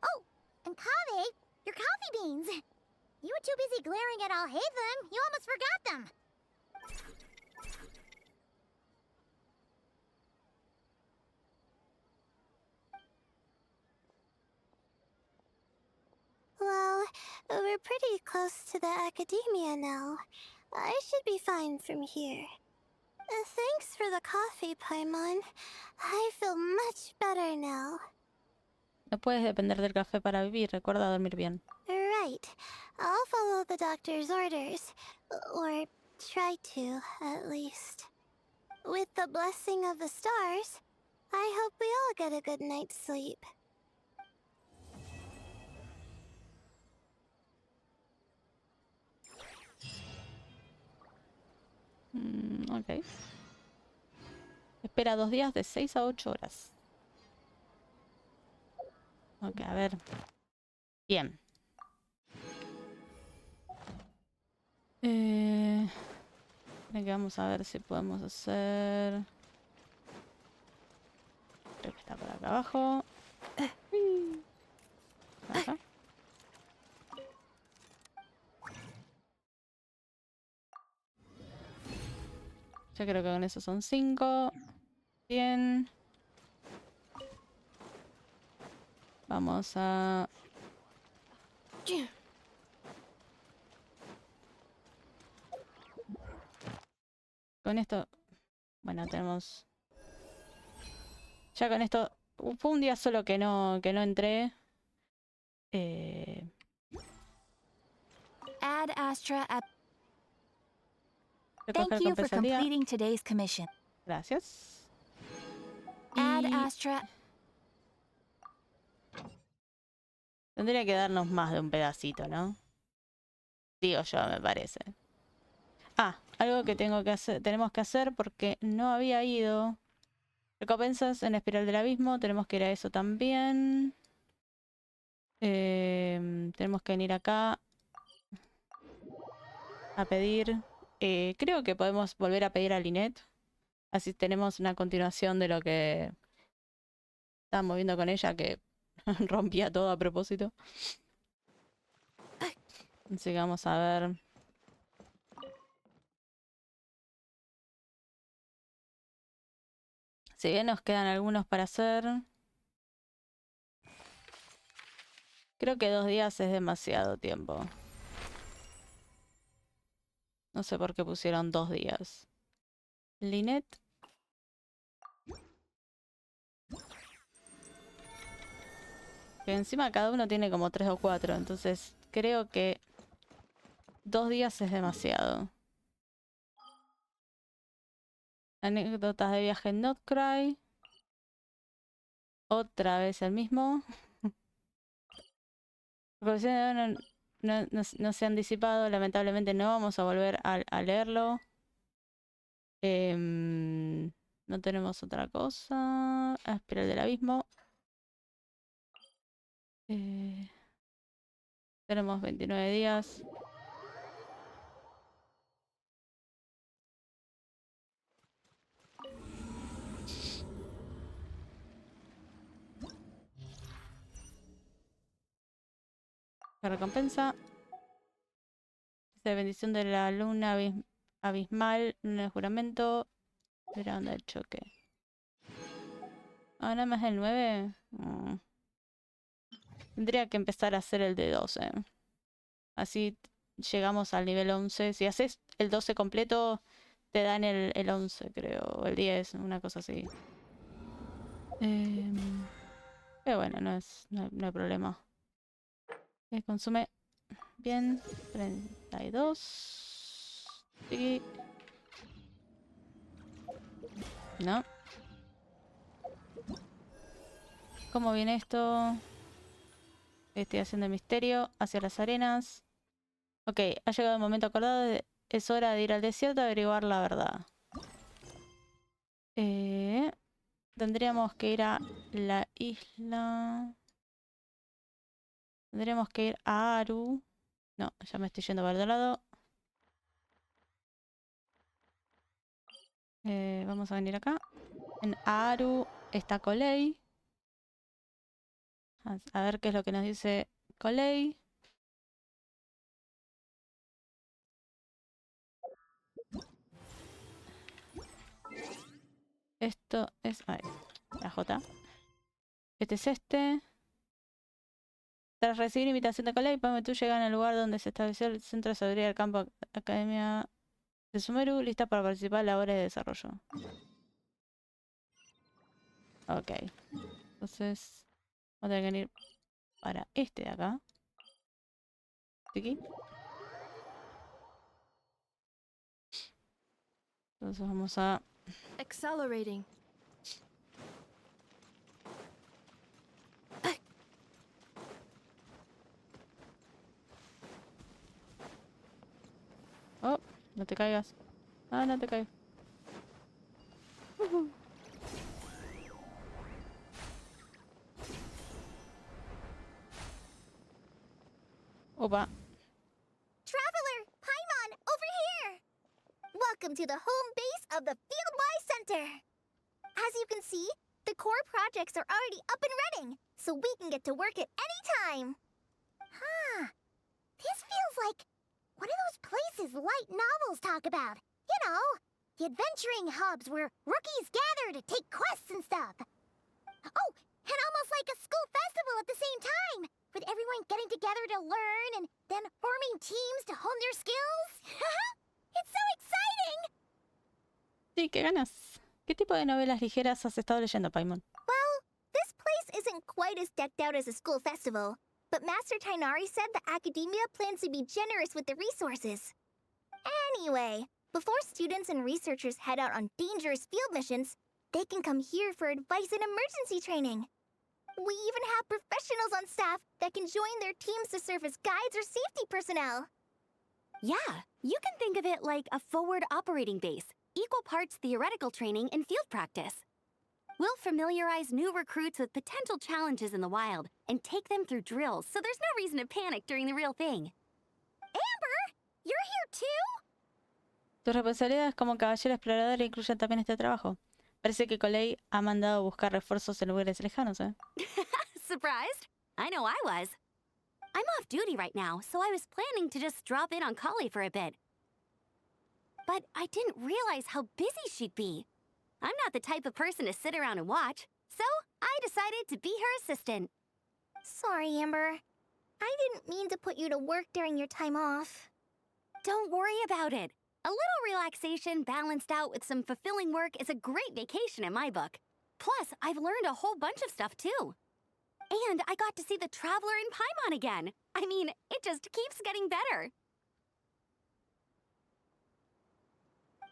Oh, and Kaveh, your coffee beans! You were too busy glaring at Alhaitham, you almost forgot them! Well, we're pretty close to the academia now. I should be fine from here. Thanks for the coffee, Paimon. I feel much better now. No puedes depender del café para vivir. Recuerda dormir bien. Right. I'll follow the doctor's orders. Or try to, at least. With the blessing of the stars, I hope we all get a good night's sleep. Ok. Espera 2 días de 6 a 8 horas. Ok, a ver. Bien. Vamos a ver si podemos hacer... Creo que está por acá abajo. Acá. Yo creo que con eso son 5. Bien. Vamos a... Con esto... Bueno, tenemos... Ya con esto... Fue un día solo que no entré. Add Astra at... Recoger Thank you for recompensa al día. completing today's commission. Gracias. Add Y Astra... tendría que darnos más de un pedacito, ¿no? Digo yo, me parece. Ah, algo que tenemos que hacer porque no había ido. Recompensas en espiral del abismo. Tenemos que ir a eso también. Tenemos que venir acá a pedir. Creo que podemos volver a pedir a Lynette. Así tenemos una continuación de lo que estábamos viendo con ella, que rompía todo a propósito. Así que vamos a ver. Si bien nos quedan algunos para hacer. Creo que 2 días es demasiado tiempo. No sé por qué pusieron 2 días. Lynette. Que encima cada uno tiene como 3 o 4. Entonces creo que 2 días es demasiado. Anécdotas de viaje en Not Cry. Otra vez el mismo. No se han disipado. Lamentablemente no vamos a volver a leerlo. No tenemos otra cosa. Espiral del abismo. Tenemos 29 días. La recompensa. De bendición de la luna abismal. Luna de juramento. Era onda de choque. Ah, nada más el 9. Tendría que empezar a hacer el de 12. Así llegamos al nivel 11. Si haces el 12 completo, te dan el 11, creo. O el 10, una cosa así. Pero bueno, no hay problema. Consume bien 32. Sí. No. ¿Cómo viene esto? Estoy haciendo el misterio hacia las arenas. Ok, ha llegado el momento acordado. Es hora de ir al desierto a averiguar la verdad. Tendríamos que ir a la isla. Tendríamos que ir a Aru. No, ya me estoy yendo para el otro lado. Vamos a venir acá. En Aru está Colei. A ver qué es lo que nos dice Colei. Esto es... Ay, la J. Este es este. Tras recibir invitación de Colei, Pame tú llegan al lugar donde se estableció el centro de sabiduría del campo Academia de Sumeru, lista para participar en la labores de desarrollo. Ok. Entonces, vamos a tener que venir para este de acá. Aquí. Entonces vamos a... Accelerating. Oh, no te caigas. Ah, no te caigas. Opa. Traveler, Paimon, over here! Welcome to the home base of the Fieldwise Center. As you can see, the core projects are already up and running, so we can get to work at any time. Huh. This feels like one of those places light novels talk about. You know, the adventuring hubs where rookies gather to take quests and stuff. Oh, and almost like a school festival at the same time, with everyone getting together to learn and then forming teams to hone their skills. It's so exciting! Sí, qué ganas. ¿Qué tipo de novelas ligeras has estado leyendo, Paimon? Well, this place isn't quite as decked out as a school festival, but Master Tainari said the academia plans to be generous with the resources. Anyway, before students and researchers head out on dangerous field missions, they can come here for advice and emergency training. We even have professionals on staff that can join their teams to serve as guides or safety personnel. Yeah, you can think of it like a forward operating base, equal parts theoretical training and field practice. We'll familiarize new recruits with potential challenges in the wild and take them through drills, so there's no reason to panic during the real thing. Amber, you're here too? Tus responsabilidades como caballero explorador incluyen también este trabajo. Parece que Colei ha mandado buscar refuerzos en lugares lejanos, ¿eh? Surprised? I know I was. I'm off duty right now, so I was planning to just drop in on Kali for a bit. But I didn't realize how busy she'd be. I'm not the type of person to sit around and watch, so I decided to be her assistant. Sorry, Amber. I didn't mean to put you to work during your time off. Don't worry about it. A little relaxation balanced out with some fulfilling work is a great vacation in my book. Plus, I've learned a whole bunch of stuff too. And I got to see the Traveler in Paimon again. I mean, it just keeps getting better.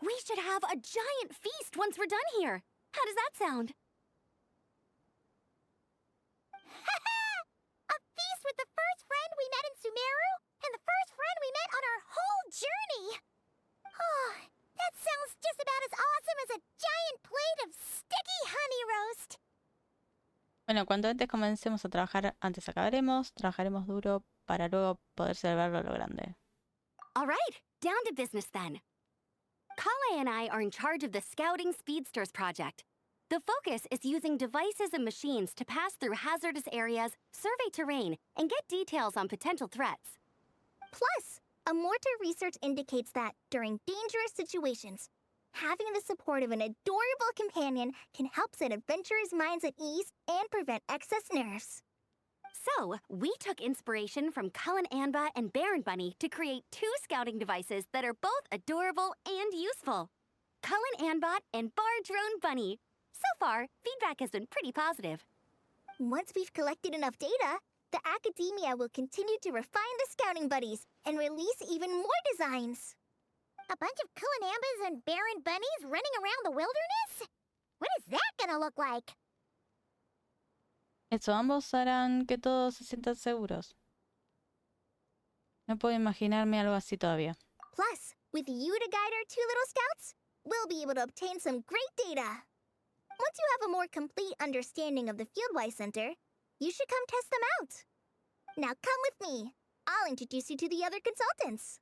We should have a giant feast once we're done here. How does that sound? A feast with the first friend we met in Sumeru, and the first friend we met on our whole journey! Oh, that sounds just about as awesome as a giant plate of sticky honey roast! Bueno, cuanto antes comencemos a trabajar, antes acabaremos. Trabajaremos duro para luego poder celebrarlo a lo grande. All right, down to business then. Kale and I are in charge of the Scouting Speedsters project. The focus is using devices and machines to pass through hazardous areas, survey terrain, and get details on potential threats. Plus, Amorta research indicates that, during dangerous situations, having the support of an adorable companion can help set adventurers' minds at ease and prevent excess nerves. So, we took inspiration from Cullen Anba and Baron Bunny to create 2 scouting devices that are both adorable and useful. Cullen Anbot and Bar Drone Bunny. So far, feedback has been pretty positive. Once we've collected enough data, the the academia will continue to refine the scouting buddies and release even more designs. A bunch of Kulanambas and barren bunnies running around the wilderness? What is that gonna look like? Eso, ambos harán que todos se sientan seguros. No puedo imaginarme algo así todavía. Plus, with you to guide our two little scouts, we'll be able to obtain some great data. Once you have a more complete understanding of the Fieldwise Center, you should come test them out. Now come with me. I'll introduce you to the other consultants.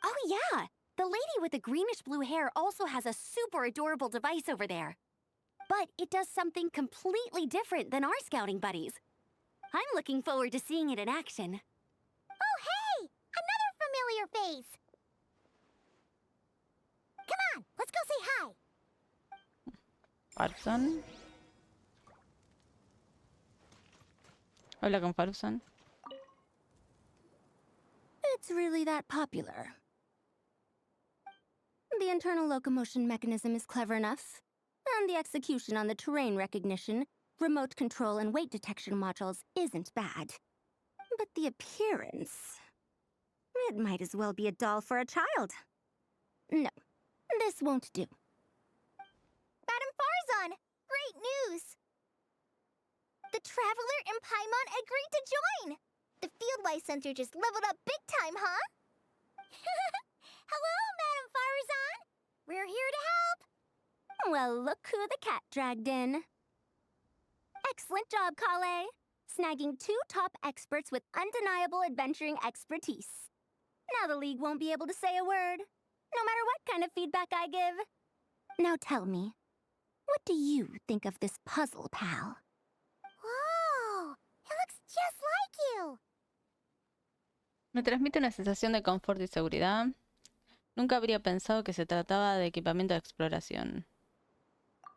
Oh yeah! The lady with the greenish-blue hair also has a super adorable device over there. But it does something completely different than our scouting buddies. I'm looking forward to seeing it in action. Oh, hey! Another familiar face! Come on, let's go say hi! Faruzan. Hola con Faruzan. It's really that popular. The internal locomotion mechanism is clever enough, and the execution on the terrain recognition, remote control, and weight detection modules isn't bad. But the appearance... it might as well be a doll for a child. No, this won't do. Madam Farzan, great news! The Traveler and Paimon agreed to join! The Fieldwise Center just leveled up big time, huh? Hello, Madam Farzan! We're here to help! Well, look who the cat dragged in. Excellent job, Kale. Snagging 2 top experts with undeniable adventuring expertise. Now the League won't be able to say a word, no matter what kind of feedback I give. Now tell me, what do you think of this puzzle, pal? Whoa! It looks just like you! Me transmite una sensación de confort y seguridad. Nunca habría pensado que se trataba de equipamiento de exploración.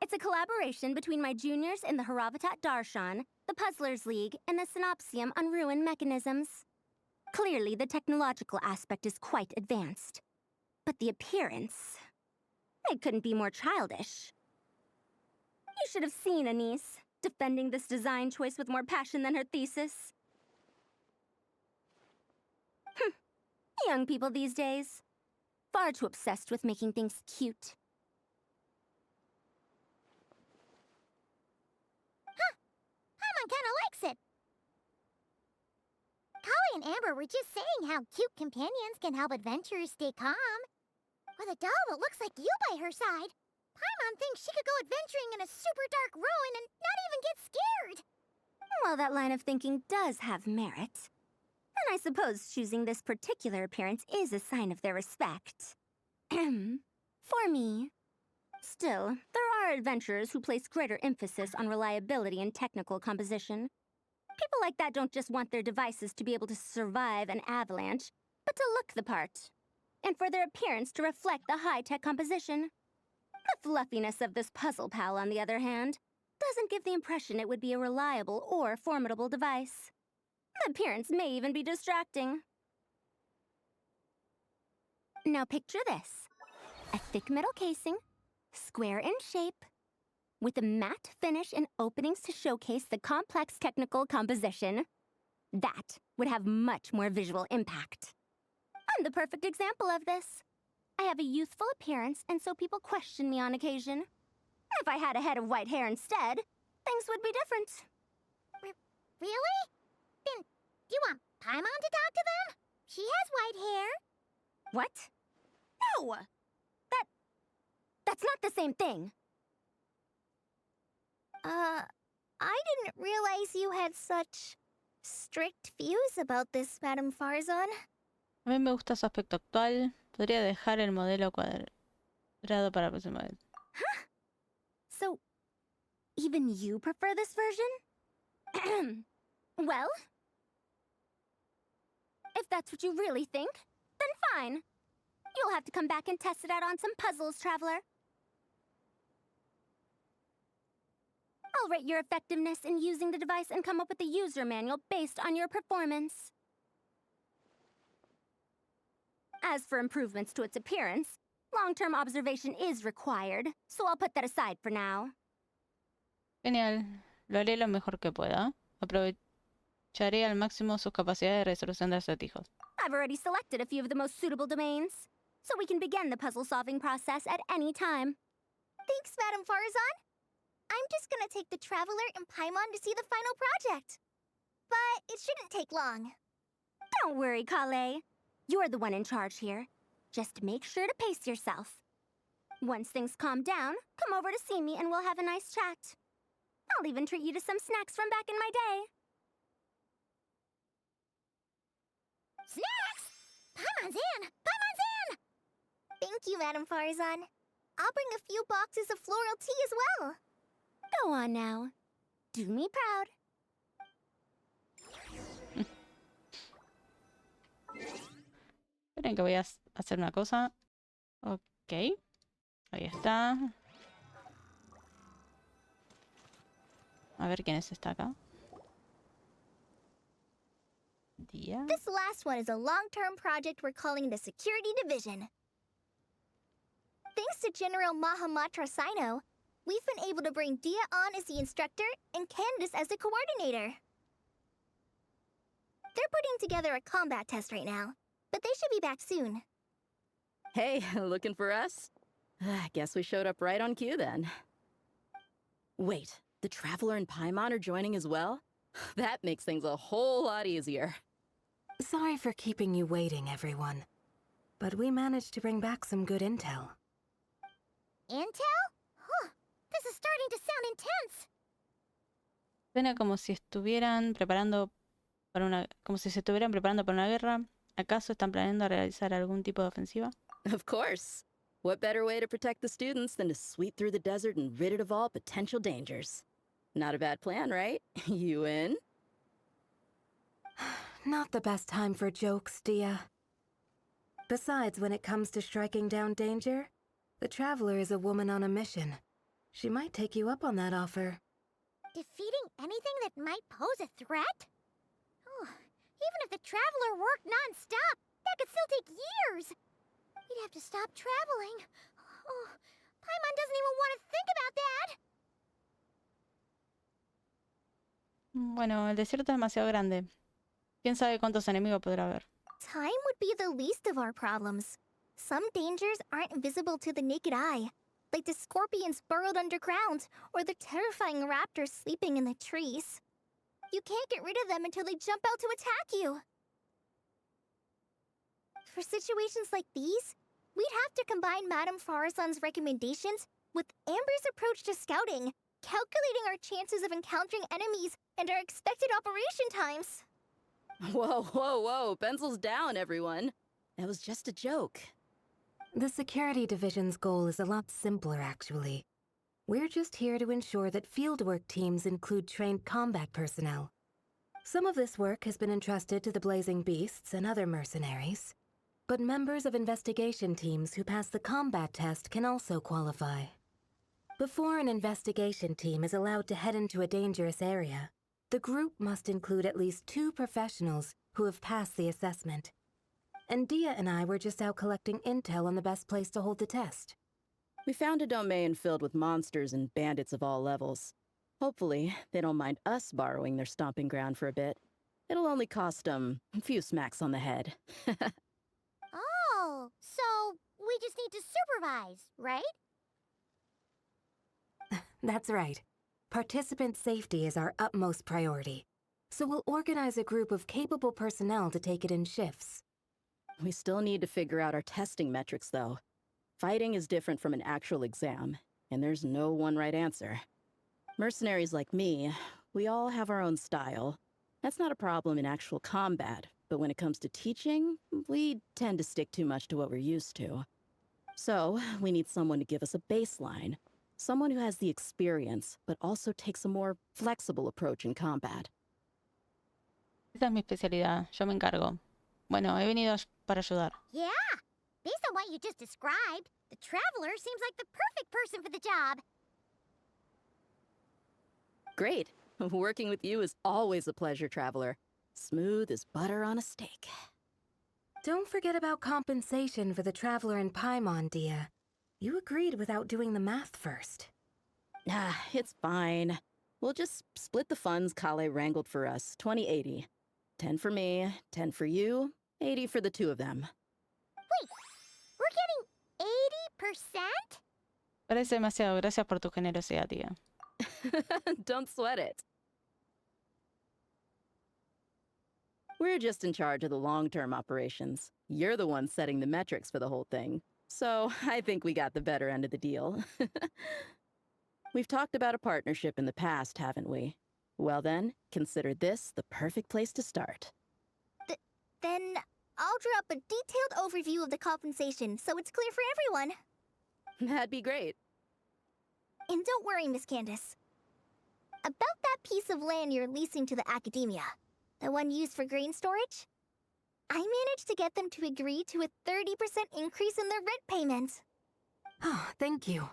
It's a collaboration between my juniors in the Haravatat Darshan, the Puzzlers League, and the Synopsium on Ruin Mechanisms. Clearly, the technological aspect is quite advanced. But the appearance... it couldn't be more childish. You should have seen Anise, defending this design choice with more passion than her thesis. Young people these days. Far too obsessed with making things cute. Paimon kinda likes it! Kali and Amber were just saying how cute companions can help adventurers stay calm. With a doll that looks like you by her side, Paimon thinks she could go adventuring in a super dark ruin and not even get scared! Well, that line of thinking does have merit. And I suppose choosing this particular appearance is a sign of their respect. For me. Still, there are adventurers who place greater emphasis on reliability and technical composition. People like that don't just want their devices to be able to survive an avalanche, but to look the part. And for their appearance to reflect the high-tech composition. The fluffiness of this puzzle pal, on the other hand, doesn't give the impression it would be a reliable or formidable device. The appearance may even be distracting. Now picture this. A thick metal casing, square in shape, with a matte finish and openings to showcase the complex technical composition. That would have much more visual impact. I'm the perfect example of this. I have a youthful appearance, and so people question me on occasion. If I had a head of white hair instead, things would be different. Really? Then, do you want Paimon to talk to them? She has white hair. What? No! That's not the same thing. I didn't realize you had such strict views about this, Madam Farzan. A mí me gusta su aspecto actual. Podría dejar el modelo cuadrado para la próxima vez. Huh? So, even you prefer this version? Well, if that's what you really think, then fine. You'll have to come back and test it out on some puzzles, Traveler. I'll rate your effectiveness in using the device and come up with a user manual based on your performance. As for improvements to its appearance, long-term observation is required, so I'll put that aside for now. Genial. Lo haré lo mejor que pueda. Aprovecharé al máximo sus capacidades de resolución de acertijos. I've already selected a few of the most suitable domains, so we can begin the puzzle-solving process at any time. Thanks, Madam Farazan. I'm just gonna take the Traveler and Paimon to see the final project. But it shouldn't take long. Don't worry, Kale. You're the one in charge here. Just make sure to pace yourself. Once things calm down, come over to see me and we'll have a nice chat. I'll even treat you to some snacks from back in my day. Snacks! Paimon's in! Paimon's in! Thank you, Madam Farazan. I'll bring a few boxes of floral tea as well. Go on now. Do me proud. Esperen que voy a hacer una cosa. Ok. Ahí está. A ver quién es esta acá. Dia. This last one is a long-term project we're calling the Security Division. Thanks to General Mahamatra Sino, we've been able to bring Dia on as the instructor and Candace as the coordinator. They're putting together a combat test right now, but they should be back soon. Hey, looking for us? I guess we showed up right on cue then. Wait, the Traveler and Paimon are joining as well? That makes things a whole lot easier. Sorry for keeping you waiting, everyone. But we managed to bring back some good intel. Intel? Huh, this is starting to sound intense. Suena como si estuvieran preparando para una, como si se estuvieran preparando para una guerra. ¿Acaso están planeando realizar algún tipo de ofensiva? Of course. What better way to protect the students than to sweep through the desert and rid it of all potential dangers? Not a bad plan, right? You in? Not the best time for jokes, Dia. Besides, when it comes to striking down danger, the Traveler is a woman on a mission. She might take you up on that offer. Defeating anything that might pose a threat? Oh, even if the Traveler worked non-stop, that could still take years. We'd have to stop traveling. Oh, Paimon doesn't even want to think about that. Bueno, el desierto es demasiado grande. ¿Quién sabe cuántos enemigos podrá haber? Time would be the least of our problems. Some dangers aren't visible to the naked eye, like the scorpions burrowed underground, or the terrifying raptors sleeping in the trees. You can't get rid of them until they jump out to attack you. For situations like these, we'd have to combine Madame Farazan's recommendations with Amber's approach to scouting, calculating our chances of encountering enemies and our expected operation times. Whoa, whoa, whoa, pencils down, everyone. That was just a joke. The Security Division's goal is a lot simpler, actually. We're just here to ensure that fieldwork teams include trained combat personnel. Some of this work has been entrusted to the Blazing Beasts and other mercenaries, but members of investigation teams who pass the combat test can also qualify. Before an investigation team is allowed to head into a dangerous area, the group must include at least 2 professionals who have passed the assessment. And Dia and I were just out collecting intel on the best place to hold the test. We found a domain filled with monsters and bandits of all levels. Hopefully, they don't mind us borrowing their stomping ground for a bit. It'll only cost them a few smacks on the head. Oh, so we just need to supervise, right? That's right. Participant safety is our utmost priority. So we'll organize a group of capable personnel to take it in shifts. We still need to figure out our testing metrics, though. Fighting is different from an actual exam, and there's no one right answer. Mercenaries like me, we all have our own style. That's not a problem in actual combat, but when it comes to teaching, we tend to stick too much to what we're used to. So, we need someone to give us a baseline. Someone who has the experience, but also takes a more flexible approach in combat. Esa es mi especialidad, yo me encargo. Bueno, he venido para ayudar. Yeah, based on what you just described, the Traveler seems like the perfect person for the job. Great. Working with you is always a pleasure, Traveler. Smooth as butter on a steak. Don't forget about compensation for the Traveler and Paimon, Dia. You agreed without doing the math first. It's fine. We'll just split the funds Kale wrangled for us, 20-80. 10 for me, 10 for you, 80 for the two of them. Wait, we're getting 80%? Parece demasiado. Gracias por tu generosidad, tía. Don't sweat it. We're just in charge of the long-term operations. You're the one setting the metrics for the whole thing. So I think we got the better end of the deal. We've talked about a partnership in the past, haven't we? Well then, consider this the perfect place to start. Then I'll draw up a detailed overview of the compensation so it's clear for everyone. That'd be great. And don't worry, Miss Candace. About that piece of land you're leasing to the academia, the one used for grain storage, I managed to get them to agree to a 30% increase in their rent payments. Oh, thank you.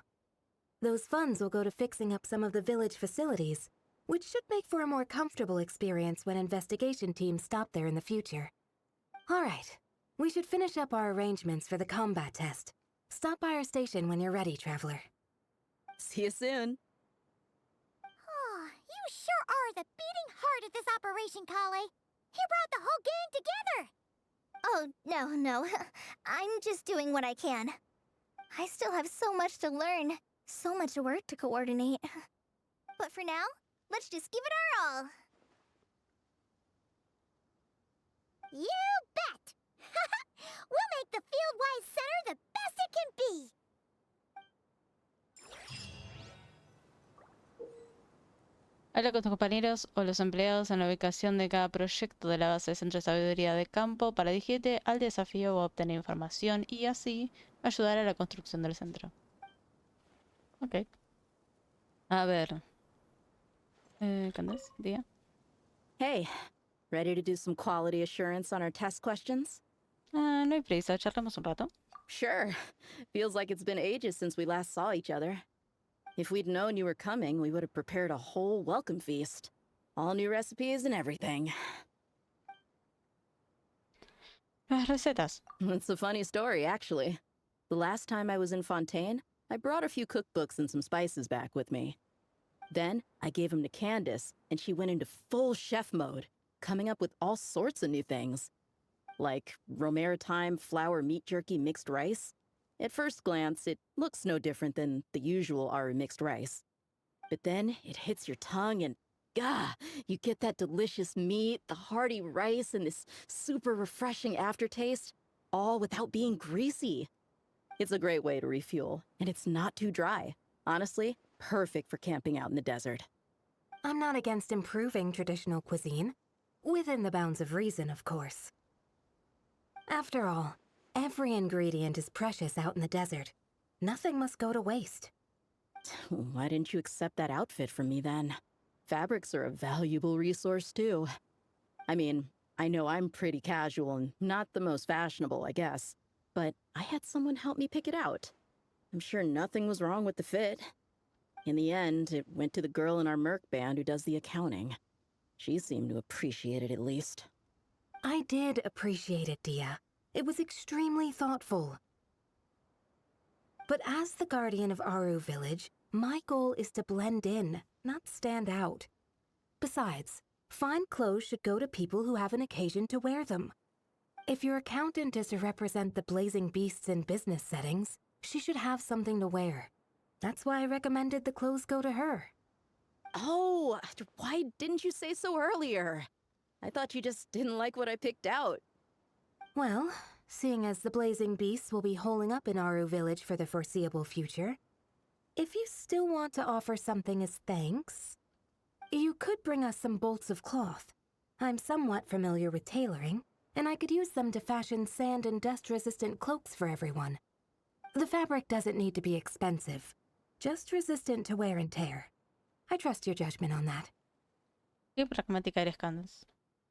Those funds will go to fixing up some of the village facilities, which should make for a more comfortable experience when investigation teams stop there in the future. All right, we should finish up our arrangements for the combat test. Stop by our station when you're ready, Traveler. See you soon. Oh, you sure are the beating heart of this operation, Kale. You brought the whole gang together. Oh, no. I'm just doing what I can. I still have so much to learn, so much work to coordinate. But for now, let's just give it our all. You bet! We'll make the Fieldwise Center the best it can be! Habla con tus compañeros o los empleados en la ubicación de cada proyecto de la base de centro de sabiduría de campo para dirigirte al desafío o obtener información y así ayudar a la construcción del centro. Ok. A ver. Candace, Dia. Hey, ready to do some quality assurance on our test questions? No hay prisa, charlemos un rato. Sure. Feels like it's been ages since we last saw each other. If we'd known you were coming, we would have prepared a whole welcome feast. All new recipes and everything. Las recetas. It's a funny story, actually. The last time I was in Fontaine, I brought a few cookbooks and some spices back with me. Then, I gave them to Candace, and she went into full chef mode, coming up with all sorts of new things. Like Romaritime flour meat jerky mixed rice. At first glance, it looks no different than the usual Aru mixed rice. But then it hits your tongue and, you get that delicious meat, the hearty rice, and this super refreshing aftertaste, all without being greasy. It's a great way to refuel, and it's not too dry. Honestly, perfect for camping out in the desert. I'm not against improving traditional cuisine. Within the bounds of reason, of course. After all, every ingredient is precious out in the desert. Nothing must go to waste. Why didn't you accept that outfit from me then? Fabrics are a valuable resource too. I mean, I know I'm pretty casual and not the most fashionable, I guess. But I had someone help me pick it out. I'm sure nothing was wrong with the fit. In the end, it went to the girl in our Merc band who does the accounting. She seemed to appreciate it at least. I did appreciate it, Dia. It was extremely thoughtful. But as the guardian of Aru Village, my goal is to blend in, not stand out. Besides, fine clothes should go to people who have an occasion to wear them. If your accountant is to represent the blazing beasts in business settings, she should have something to wear. That's why I recommended the clothes go to her. Oh, why didn't you say so earlier? I thought you just didn't like what I picked out. Well, seeing as the blazing beasts will be holing up in Aru Village for the foreseeable future, if you still want to offer something as thanks, you could bring us some bolts of cloth. I'm somewhat familiar with tailoring, and I could use them to fashion sand and dust-resistant cloaks for everyone. The fabric doesn't need to be expensive, just resistant to wear and tear. I trust your judgment on that. Qué pragmática eres, Candace.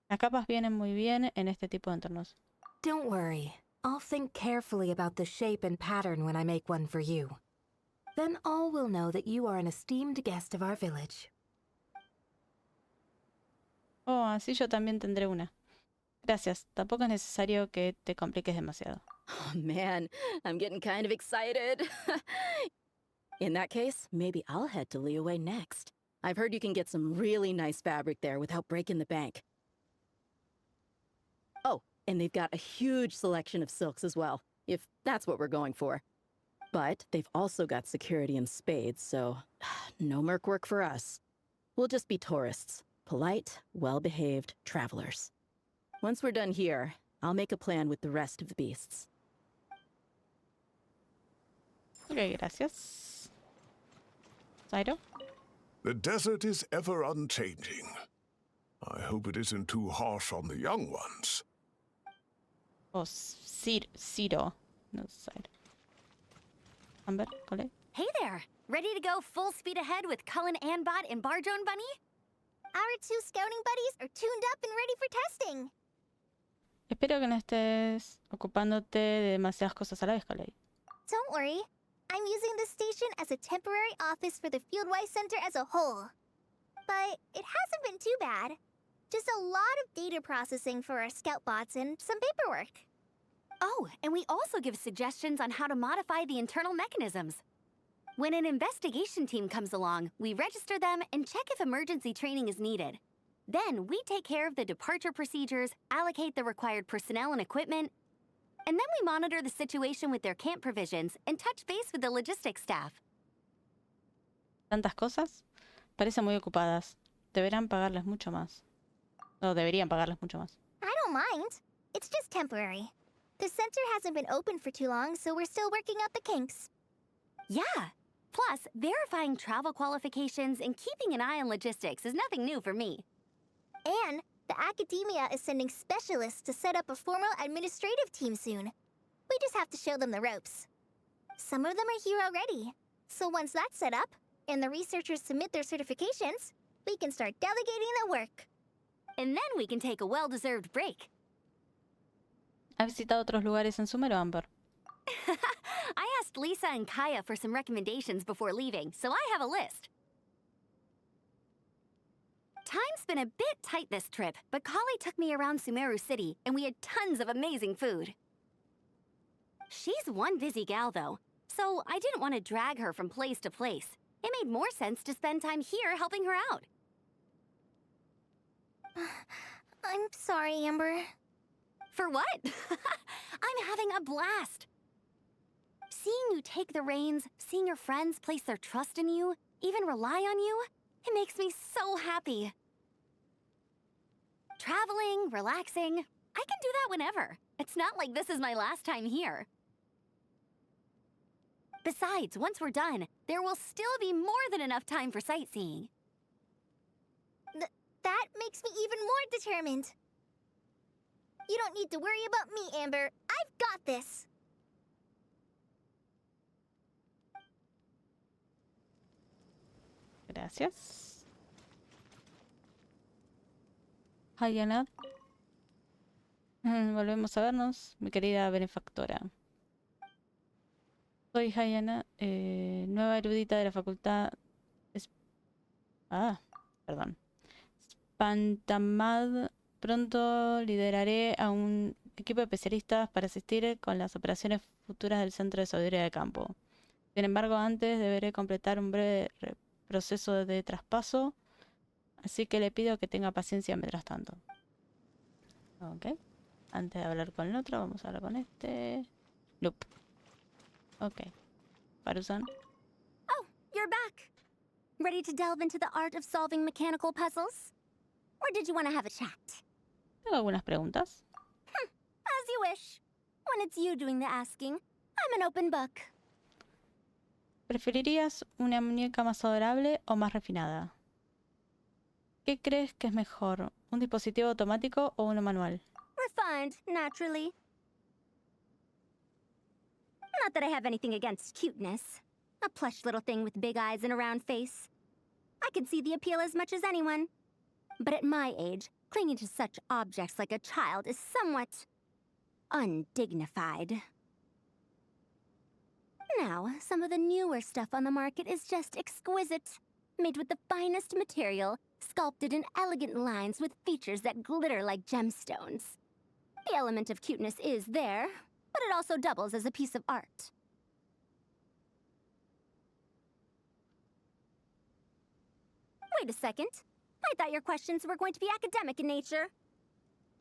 Las capas vienen muy bien en este tipo de entornos. Don't worry. I'll think carefully about the shape and pattern when I make one for you. Then all will know that you are an esteemed guest of our village. Oh, así yo también tendré una. Gracias. Tampoco es necesario que te compliques demasiado. Oh man, I'm getting kind of excited. In that case, maybe I'll head to Liyue next. I've heard you can get some really nice fabric there without breaking the bank. Oh, and they've got a huge selection of silks as well, if that's what we're going for. But they've also got security in spades, so no merc work for us. We'll just be tourists, polite, well-behaved travelers. Once we're done here, I'll make a plan with the rest of the beasts. Ok, gracias. Zairo? The desert is ever unchanging. I hope it isn't too harsh on the young ones. O Ciro. No, Zairo. Amber, Cole? Hey there! Ready to go full speed ahead with Cullen Anbot and Barjone Bunny? Our 2 scouting buddies are tuned up and ready for testing. Espero que no estés ocupándote de demasiadas cosas a la vez, Cole. Don't worry. I'm using this station as a temporary office for the Fieldwise Center as a whole. But it hasn't been too bad. Just a lot of data processing for our scout bots and some paperwork. Oh, and we also give suggestions on how to modify the internal mechanisms. When an investigation team comes along, we register them and check if emergency training is needed. Then we take care of the departure procedures, allocate the required personnel and equipment, and then we monitor the situation with their camp provisions and touch base with the logistics staff. ¿Tantas cosas? Parecen muy ocupadas. Deberán pagarles mucho más. No, deberían pagarles mucho más. I don't mind. It's just temporary. The center hasn't been open for too long, so we're still working out the kinks. Yeah. Plus, verifying travel qualifications and keeping an eye on logistics is nothing new for me. And the academia is sending specialists to set up a formal administrative team soon. We just have to show them the ropes. Some of them are here already. So once that's set up, and the researchers submit their certifications, we can start delegating the work. And then we can take a well-deserved break. ¿Ha visitado otros lugares en Sumer o Amber? I asked Lisa and Kaya for some recommendations before leaving, so I have a list. Time's been a bit tight this trip, but Kali took me around Sumeru City, and we had tons of amazing food. She's one busy gal, though, so I didn't want to drag her from place to place. It made more sense to spend time here helping her out. I'm sorry, Amber. For what? I'm having a blast. Seeing you take the reins, seeing your friends place their trust in you, even rely on you, it makes me so happy. Traveling, relaxing, I can do that whenever. It's not like this is my last time here. Besides, once we're done, there will still be more than enough time for sightseeing. That makes me even more determined. You don't need to worry about me, Amber. I've got this. Gracias. Hayanat. Volvemos a vernos, mi querida benefactora. Soy Hayanat, nueva erudita de la facultad... perdón. Pantamad. Pronto lideraré a un equipo de especialistas para asistir con las operaciones futuras del Centro de Sabiduría de Campo. Sin embargo, antes deberé completar un breve proceso de traspaso, así que le pido que tenga paciencia mientras tanto. Ok. Antes de hablar con el otro, vamos a hablar con este. Loop. Ok. Parusan. Oh, you're back. Ready to delve into the art of solving mechanical puzzles? Or did you want to have a chat? Tengo algunas preguntas. As you wish. When it's you doing the asking, I'm an open book. ¿Preferirías una muñeca más adorable o más refinada? ¿Qué crees que es mejor? ¿Un dispositivo automático o uno manual? Refined, naturally. Not that I have anything against cuteness. A plush little thing with big eyes and a round face. I could see the appeal as much as anyone. But at my age, clinging to such objects like a child is somewhat undignified. Now, some of the newer stuff on the market is just exquisite. Made with the finest material, sculpted in elegant lines with features that glitter like gemstones. The element of cuteness is there, but it also doubles as a piece of art. Wait a second. I thought your questions were going to be academic in nature.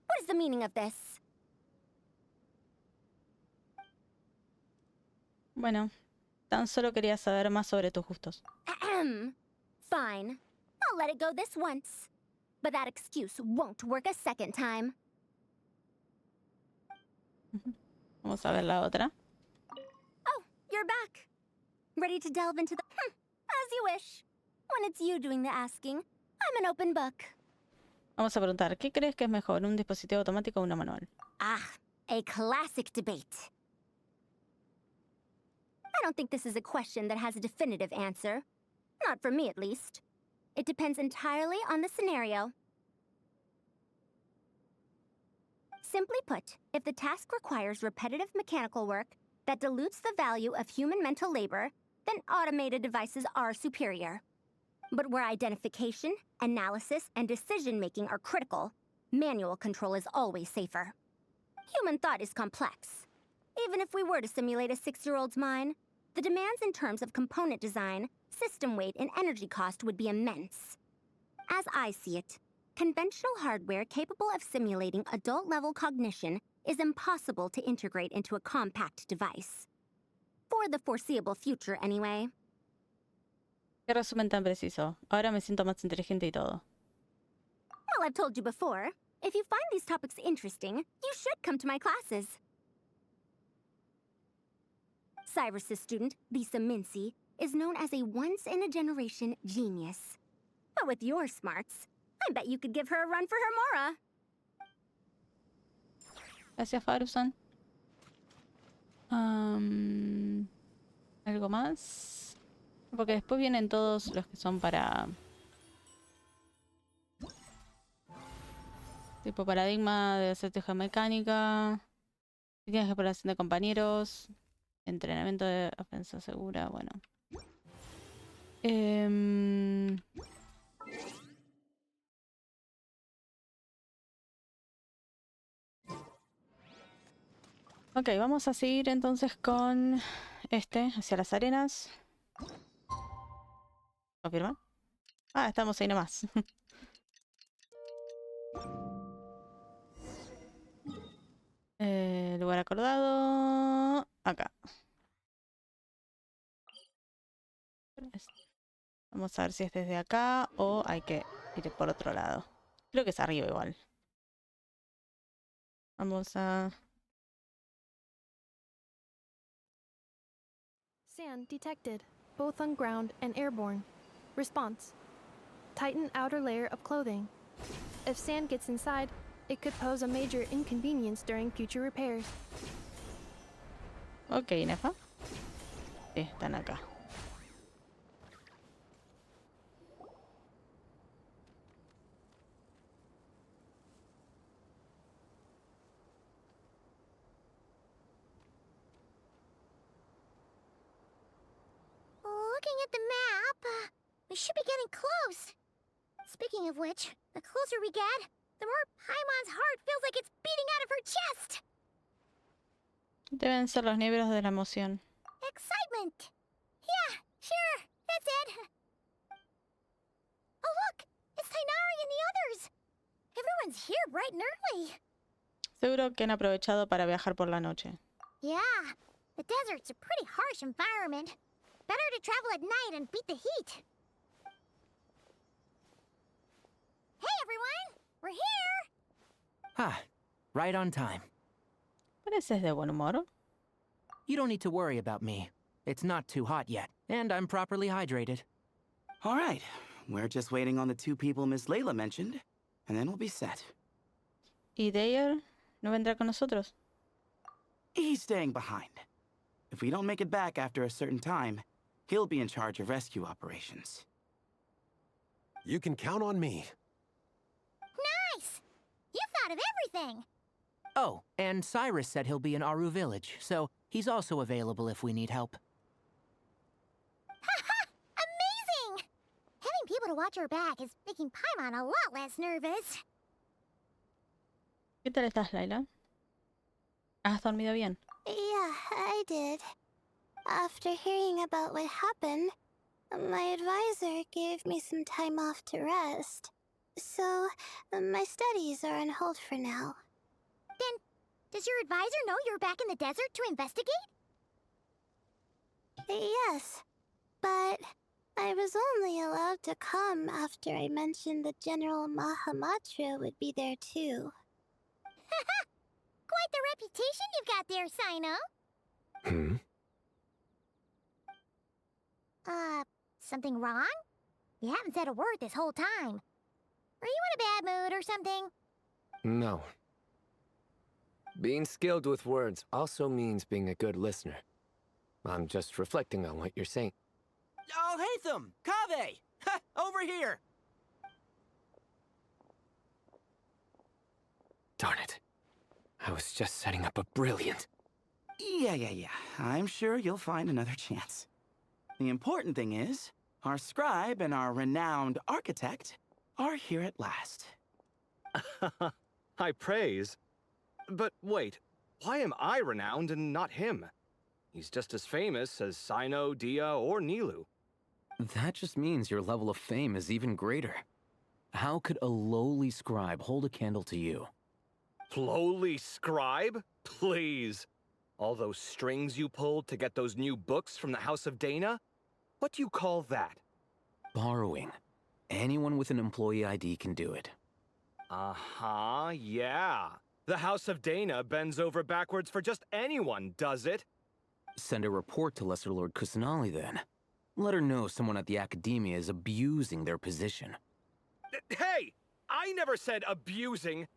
What is the meaning of this? Bueno, tan solo quería saber más sobre tus gustos. Ahem. Fine. I'll let it go this once. But that excuse won't work a second time. Vamos a ver la otra. Oh, you're back. Ready to delve into the... as you wish. When it's you doing the asking, I'm an open book. Vamos a preguntar, ¿qué crees que es mejor, un dispositivo automático o una manual? Ah, a classic debate. I don't think this is a question that has a definitive answer. Not for me, at least. It depends entirely on the scenario. Simply put, if the task requires repetitive mechanical work that dilutes the value of human mental labor, then automated devices are superior. But where identification, analysis, and decision-making are critical, manual control is always safer. Human thought is complex. Even if we were to simulate a 6-year-old's mind, the demands in terms of component design, system weight, and energy cost would be immense. As I see it, conventional hardware capable of simulating adult-level cognition is impossible to integrate into a compact device. For the foreseeable future, anyway. Qué resumen tan preciso. Ahora me siento más inteligente y todo. Well, I've told you before, if you find these topics interesting, you should come to my classes. Cyrus's student, Lisa Mincy, is known as a once-in-a-generation genius. But with your smarts, I bet you could give her a run for her Mora. Gracias, Farusan. ¿Algo más? Porque después vienen todos los que son para... tipo paradigma de estrategia mecánica, técnicas de exploración de compañeros, entrenamiento de ofensa segura, bueno. Ok, vamos a seguir entonces con este, hacia las arenas. ¿Confirma? Ah, estamos ahí nomás. Lugar acordado. Acá. Vamos a ver si es desde acá o hay que ir por otro lado. Creo que es arriba igual. Vamos a... Sand detected, both on ground and airborne. Response: tighten outer layer of clothing. If sand gets inside, it could pose a major inconvenience during future repairs. Ok, Nefa. Sí, están acá. Looking at the map, we should be getting close. Speaking of which, the closer we get, the more Paimon's heart feels like it's beating out of her chest. Deben ser los niveles de la emoción. Excitement. Yeah, sure, that's it. Oh look, it's Tainari and the others. Everyone's here bright and early. Seguro que han aprovechado para viajar por la noche. Yeah, the desert's a pretty harsh environment. Better to travel at night and beat the heat. Hey everyone, we're here! Ah, right on time. ¿Pareces de buen humor? You don't need to worry about me. It's not too hot yet, and I'm properly hydrated. All right, we're just waiting on the 2 people Miss Layla mentioned, and then we'll be set. ¿Y Dyer no vendrá con nosotros? He's staying behind. If we don't make it back after a certain time, he'll be in charge of rescue operations. You can count on me. Nice! You thought of everything! Oh, and Cyrus said he'll be in Aru Village, so he's also available if we need help. Haha! Amazing! Having people to watch our back is making Paimon a lot less nervous. ¿Qué tal estás, Layla? ¿Has dormido bien? Yeah, I did. After hearing about what happened, My advisor gave me some time off to rest. So, my studies are on hold for now. Then, does your advisor know you're back in the desert to investigate? Yes, but I was only allowed to come after I mentioned that General Mahamatra would be there too. Quite the reputation you've got there, Sino. Something wrong? You haven't said a word this whole time. Are you in a bad mood or something? No. Being skilled with words also means being a good listener. I'm just reflecting on what you're saying. Oh, Hatham! Kaveh! Ha! Over here! Darn it. I was just setting up a brilliant... Yeah. I'm sure you'll find another chance. The important thing is, our scribe and our renowned architect are here at last. High praise. But wait, why am I renowned and not him? He's just as famous as Sino, Dia, or Nilu. That just means your level of fame is even greater. How could a lowly scribe hold a candle to you? Lowly scribe? Please. All those strings you pulled to get those new books from the House of Dana? What do you call that? Borrowing. Anyone with an employee ID can do it. Uh-huh, yeah. The House of Dana bends over backwards for just anyone, does it? Send a report to Lesser Lord Kusanali, then. Let her know someone at the Academia is abusing their position. Hey! I never said abusing!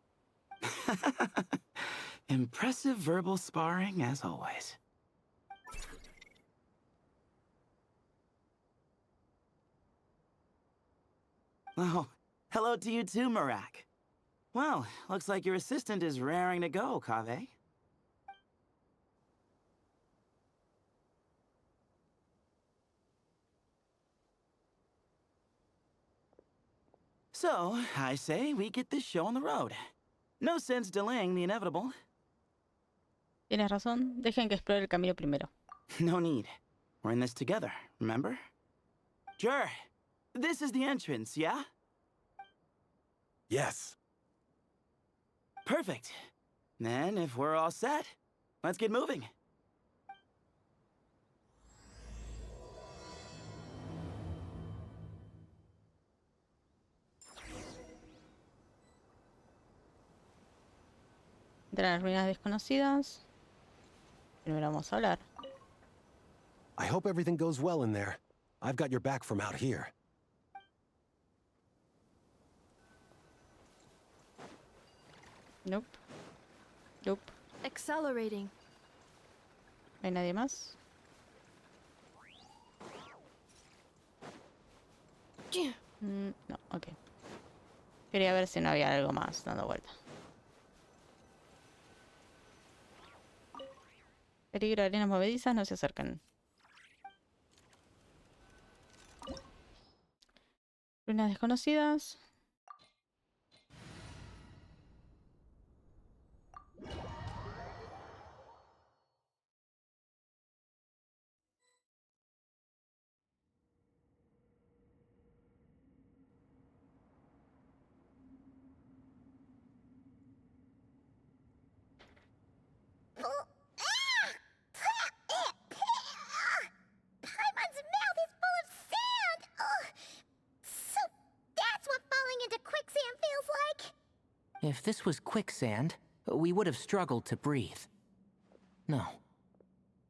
Impressive verbal sparring, as always. Oh, hello to you too, Marak. Well, looks like your assistant is raring to go, Kaveh. So, I say we get this show on the road. No sense delaying the inevitable. Tienes razón, dejen que explore el camino primero. No need. We're in this together, remember? Sure. This is the entrance, yeah? Yes. Perfect. Then, if we're all set, let's get moving. Entre las ruinas desconocidas. Primero vamos a hablar. I hope everything goes well in there. I've got your back from out here. Nope. Nope. Accelerating. ¿No hay nadie más? No, ok. Quería ver si no había algo más dando vuelta. Peligro de arenas movedizas, no se acercan. Ruinas desconocidas. Paimon's mouth is full of sand! So that's what falling into quicksand feels like? If this was quicksand, we would have struggled to breathe. No.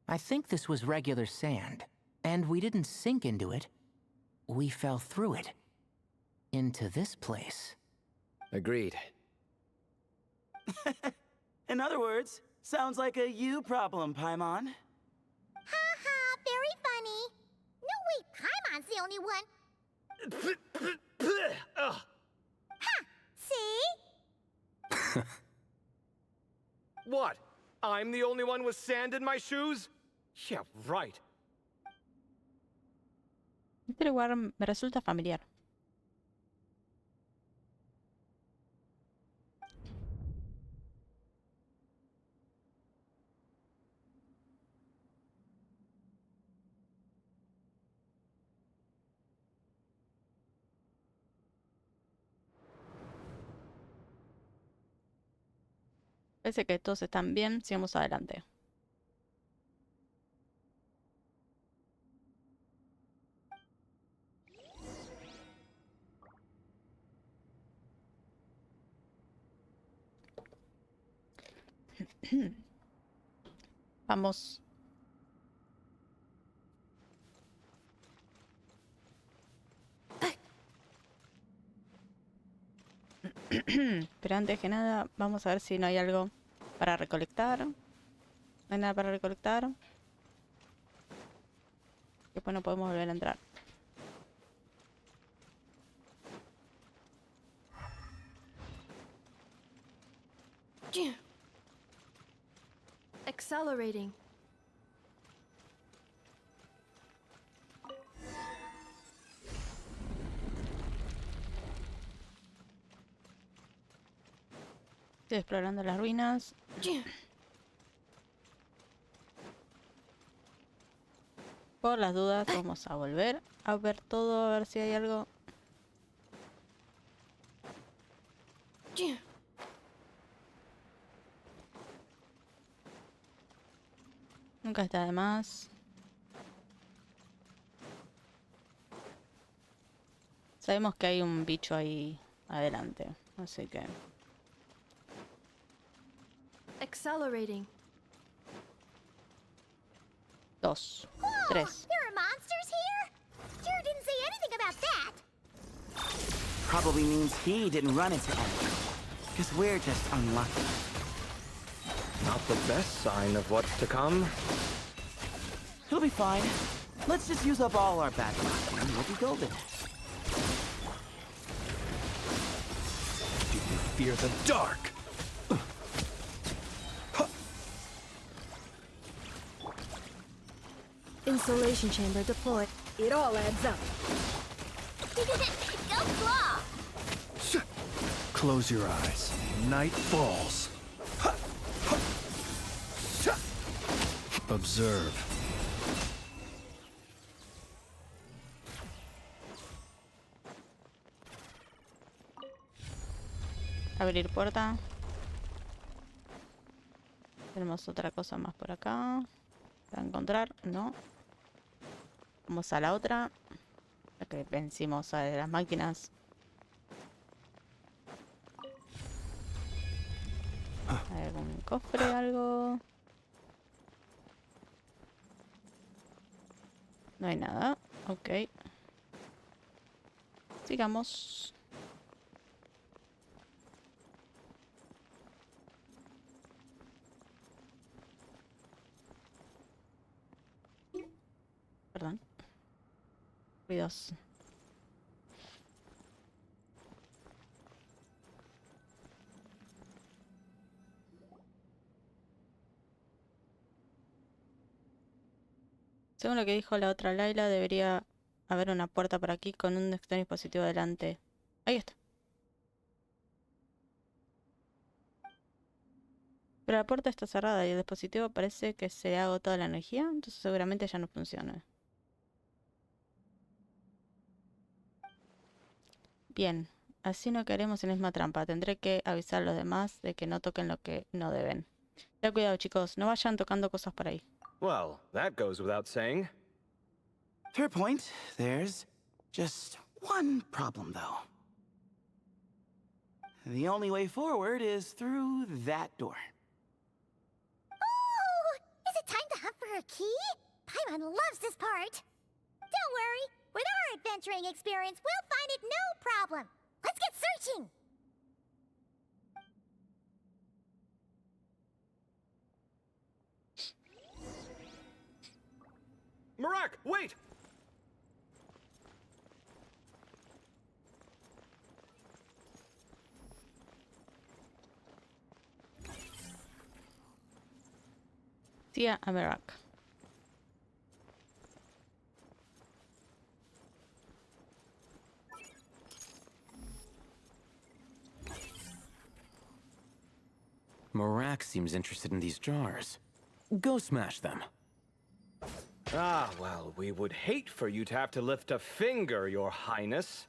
I think this was regular sand, and we didn't sink into it. We fell through it. Into this place. Agreed. In other words, sounds like a you problem, Paimon. Ha, very funny. No, wait, Paimon's the only one. Ugh. Ha! See? What? I'm the only one with sand in my shoes? Yeah, right. Este lugar me resulta familiar. Parece que todos están bien, sigamos adelante. Vamos. Pero antes que nada, vamos a ver si no hay algo para recolectar. No hay nada para recolectar. Después no podemos volver a entrar. Accelerating. Estoy explorando las ruinas. Por las dudas, vamos a volver a ver todo, a ver si hay algo. Nunca está de más. Sabemos que hay un bicho ahí adelante, así que... Accelerating. 2, Whoa! 3. There are monsters here? Jared didn't say anything about that. Probably means he didn't run into anything. Because we're just unlucky. Not the best sign of what's to come. It'll be fine. Let's just use up all our bad luck and we'll be golden. Do you fear the dark? Insulation chamber deployed. It all adds up. Go claw! Close your eyes. Night falls. Observe. Abrir puerta. Tenemos otra cosa más por acá. Para encontrar, no. Vamos a la otra. La que vencimos a las máquinas. ¿Hay algún cofre, algo? No hay nada. Ok. Sigamos. Perdón. Ruidos. Según lo que dijo la otra Laila, debería haber una puerta por aquí con un extraño dispositivo delante. Ahí está. Pero la puerta está cerrada y el dispositivo parece que se ha agotado la energía, entonces seguramente ya no funciona. Bien, así no caeremos en la misma trampa. Tendré que avisar a los demás de que no toquen lo que no deben. Ten cuidado, chicos, no vayan tocando cosas por ahí. Well, that goes without saying. Fair point. There's just one problem, though. The only way forward is through that door. Oh! Is it time to hunt for a key? Paimon loves this part. Don't worry. With our adventuring experience, we'll find it no problem. Let's get searching! Marak, wait! Tía Amerik. Marak seems interested in these jars. Go smash them. Ah, well, we would hate for you to have to lift a finger, Your Highness.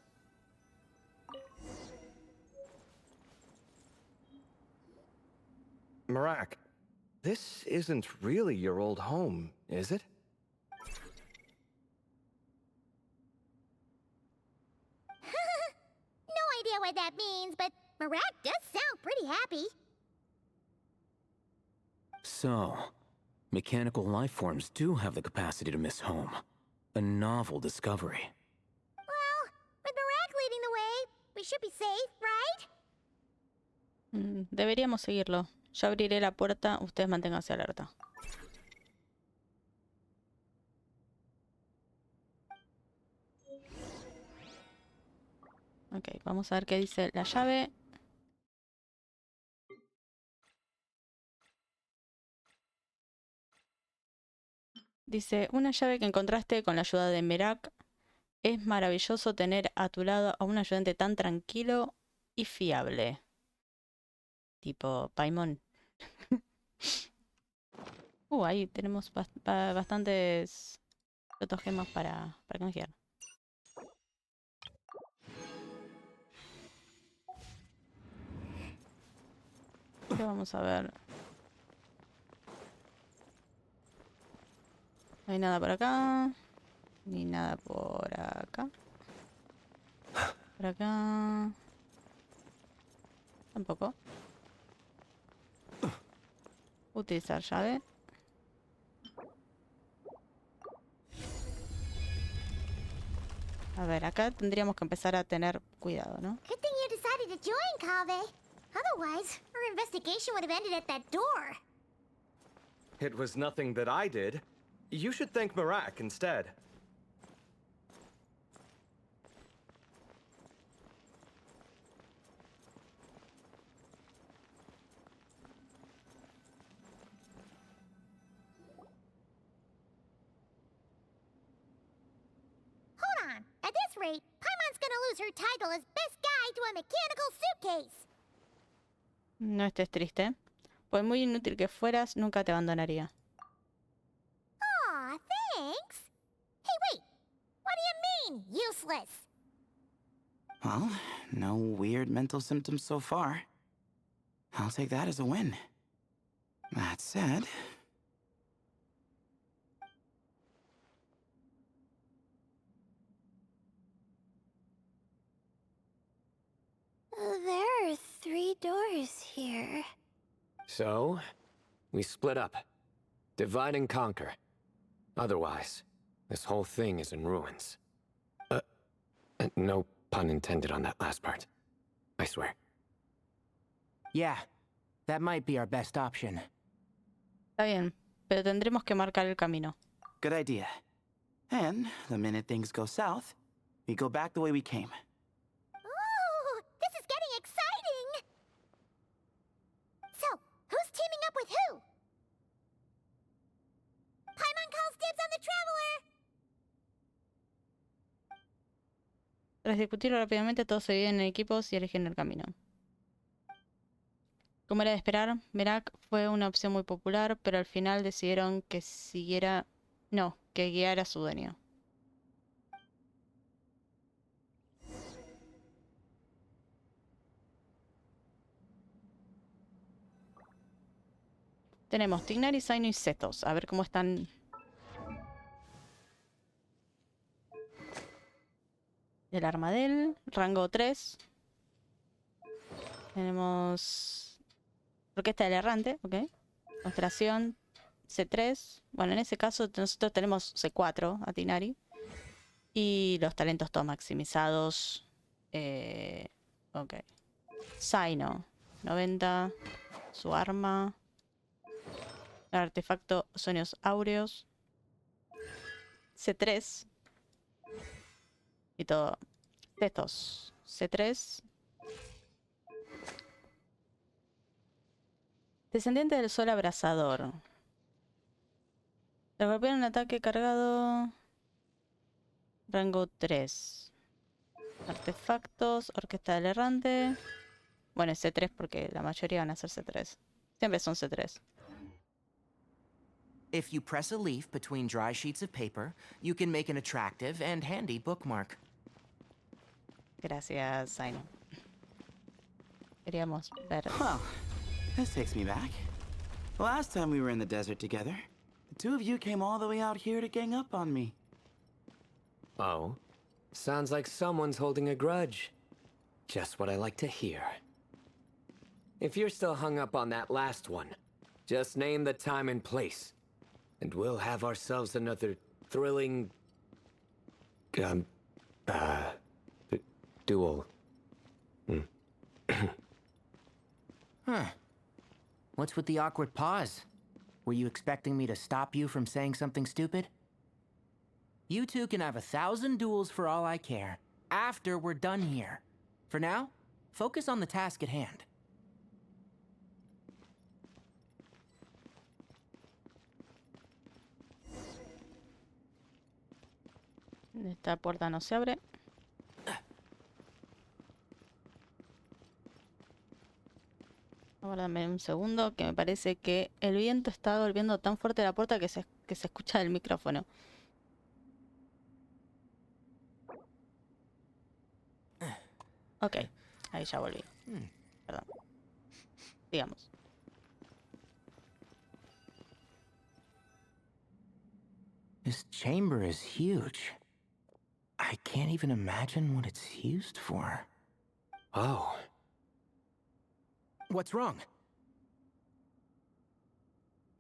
Marak, this isn't really your old home, is it? No idea what that means, but Marak does sound pretty happy. So, mechanical life forms do have the capacity to miss home. A novel discovery. Well, with Marak leading the way, we should be safe, right? Deberíamos seguirlo. Yo abriré la puerta, ustedes manténganse alerta. Ok, vamos a ver qué dice la llave. Dice, una llave que encontraste con la ayuda de Merak. Es maravilloso tener a tu lado a un ayudante tan tranquilo y fiable. Tipo, Paimon. Ahí tenemos bastantes protogemas para canjear. ¿Qué vamos a ver? No hay nada por acá. Ni nada por acá. Por acá. Tampoco. Utilizar llave. A ver, acá tendríamos que empezar a tener cuidado, ¿no? Good thing you decided to join, Kaveh. Otherwise, our investigation would have ended at that door. It was nothing that I did. You should thank Marak instead. Hold on. At this rate, Paimon's gonna lose her title as best guide to a mechanical suitcase. No estés triste. Por muy inútil que fueras, nunca te abandonaría. Aw, thanks. Hey, wait. What do you mean, useless? Well, no weird mental symptoms so far. I'll take that as a win. That said... There are 3 doors here. So, we split up. Divide and conquer. Otherwise, this whole thing is in ruins. No pun intended on that last part. I swear. Yeah, that might be our best option. Está bien, pero tendremos que marcar el camino. Good idea. And the minute things go south, we go back the way we came. Oh, this is getting exciting! So, who's teaming up with who? Paimon calls dibs on the Traveler! Tras discutirlo rápidamente, todos se dividen en equipos y eligen el camino. Como era de esperar, Merak fue una opción muy popular, pero al final decidieron que que guiara a su dueño. Tenemos Tignari, Zaino y Setos. A ver cómo están. El Armadel, rango 3. Tenemos Orquesta del Errante, ok. Constelación, C3. Bueno, en ese caso nosotros tenemos C4 a Tignari. Y los talentos todos maximizados. Ok. Zaino, 90. Su arma. El artefacto Sueños Áureos. C3. Y todo. Estos. C3. Descendiente del Sol Abrasador. Al golpear un ataque cargado. Rango 3. Artefactos. Orquesta del Errante. Bueno, es C3 porque la mayoría van a ser C3. Siempre son C3. If you press a leaf between dry sheets of paper, you can make an attractive and handy bookmark. Gracias, Zaino. Queríamos ver. Well, this takes me back. Last time we were in the desert together, the two of you came all the way out here to gang up on me. Oh? Sounds like someone's holding a grudge. Just what I like to hear. If you're still hung up on that last one, just name the time and place, and we'll have ourselves another thrilling... duel. Huh. What's with the awkward pause? Were you expecting me to stop you from saying something stupid? You two can have 1,000 duels for all I care, after we're done here. For now, focus on the task at hand. Esta puerta no se abre. Aguárdame un segundo, que me parece que el viento está golpeando tan fuerte la puerta que se escucha del micrófono. Ok, ahí ya volví. Perdón. Digamos. This chamber is huge. I can't even imagine what it's used for. Oh. What's wrong?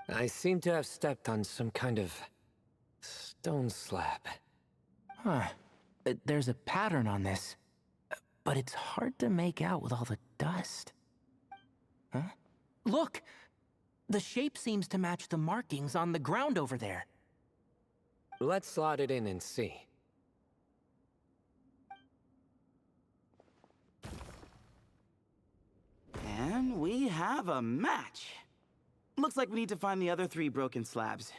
I seem to have stepped on some kind of stone slab. Huh. There's a pattern on this, but it's hard to make out with all the dust. Huh? Look! The shape seems to match the markings on the ground over there. Let's slot it in and see. And we have a match. Looks like we need to find the other 3 broken slabs.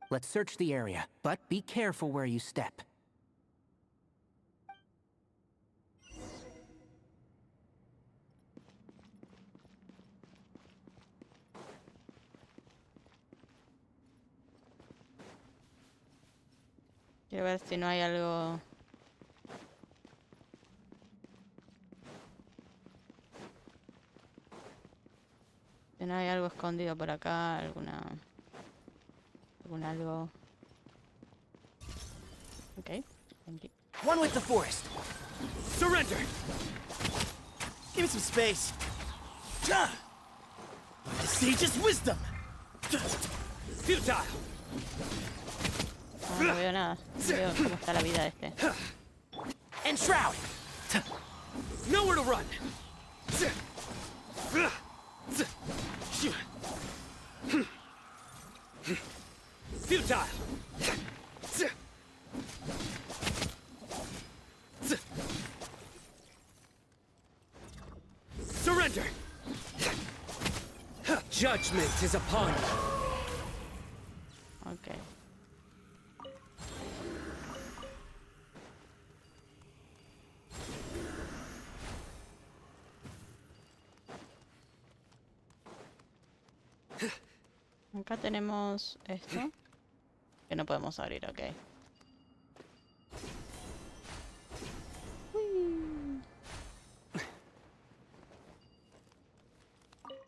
Let's search the area, but be careful where you step. Quiero ver si no hay algo... Si no hay algo escondido por acá, algún algo... Ok, thank you. One with the forest! Surrender! Give me some space. The sage's wisdom! Futile! No veo nada. No veo cómo está la vida de este. Enshroud! Nowhere to run! Futile! Surrender! Judgment is upon you. Ok. Acá tenemos esto. Que no podemos abrir, ok.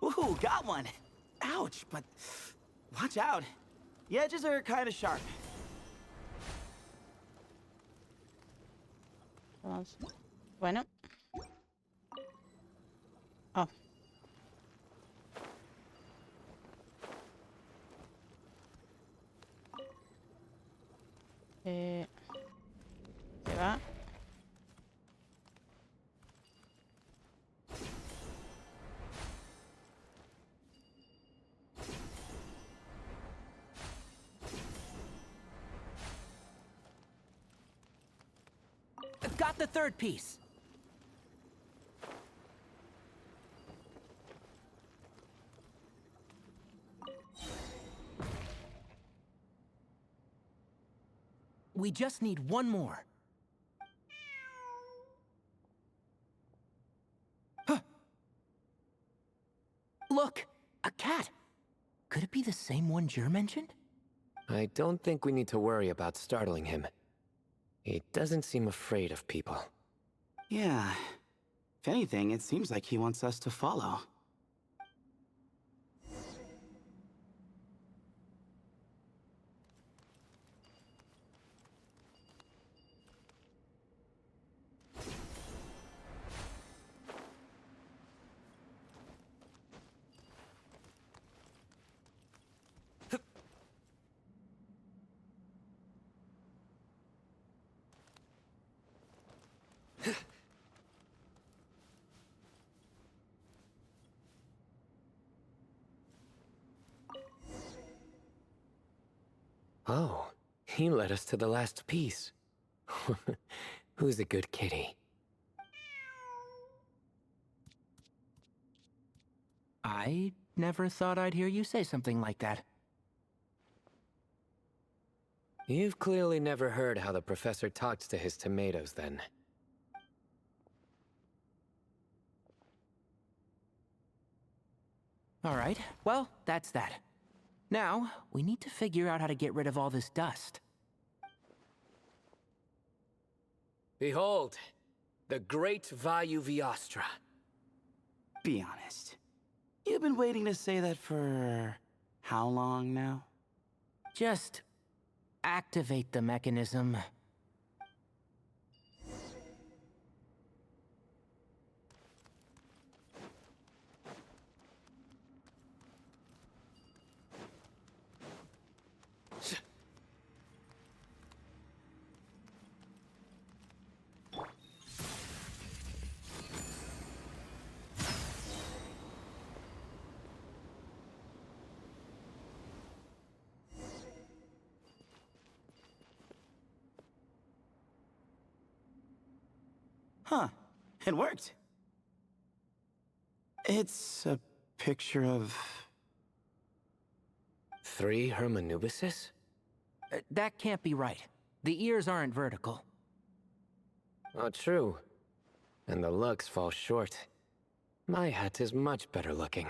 Ooh, got one. Ouch, but watch out. The edges are kind of sharp. Vamos. Bueno. Oh. Se va. Got the third piece. We just need one more. Huh. Look, a cat. Could it be the same one Jer mentioned? I don't think we need to worry about startling him. He doesn't seem afraid of people. Yeah. If anything, it seems like he wants us to follow. Oh, he led us to the last piece. Who's a good kitty? I never thought I'd hear you say something like that. You've clearly never heard how the professor talks to his tomatoes, then. All right, well, that's that. Now, we need to figure out how to get rid of all this dust. Behold, the great Vayu Viastra. Be honest. You've been waiting to say that for how long now? Just activate the mechanism. Huh. It worked. It's a picture of... 3 Hermanubises? That can't be right. The ears aren't vertical. Oh, true. And the looks fall short. My hat is much better looking.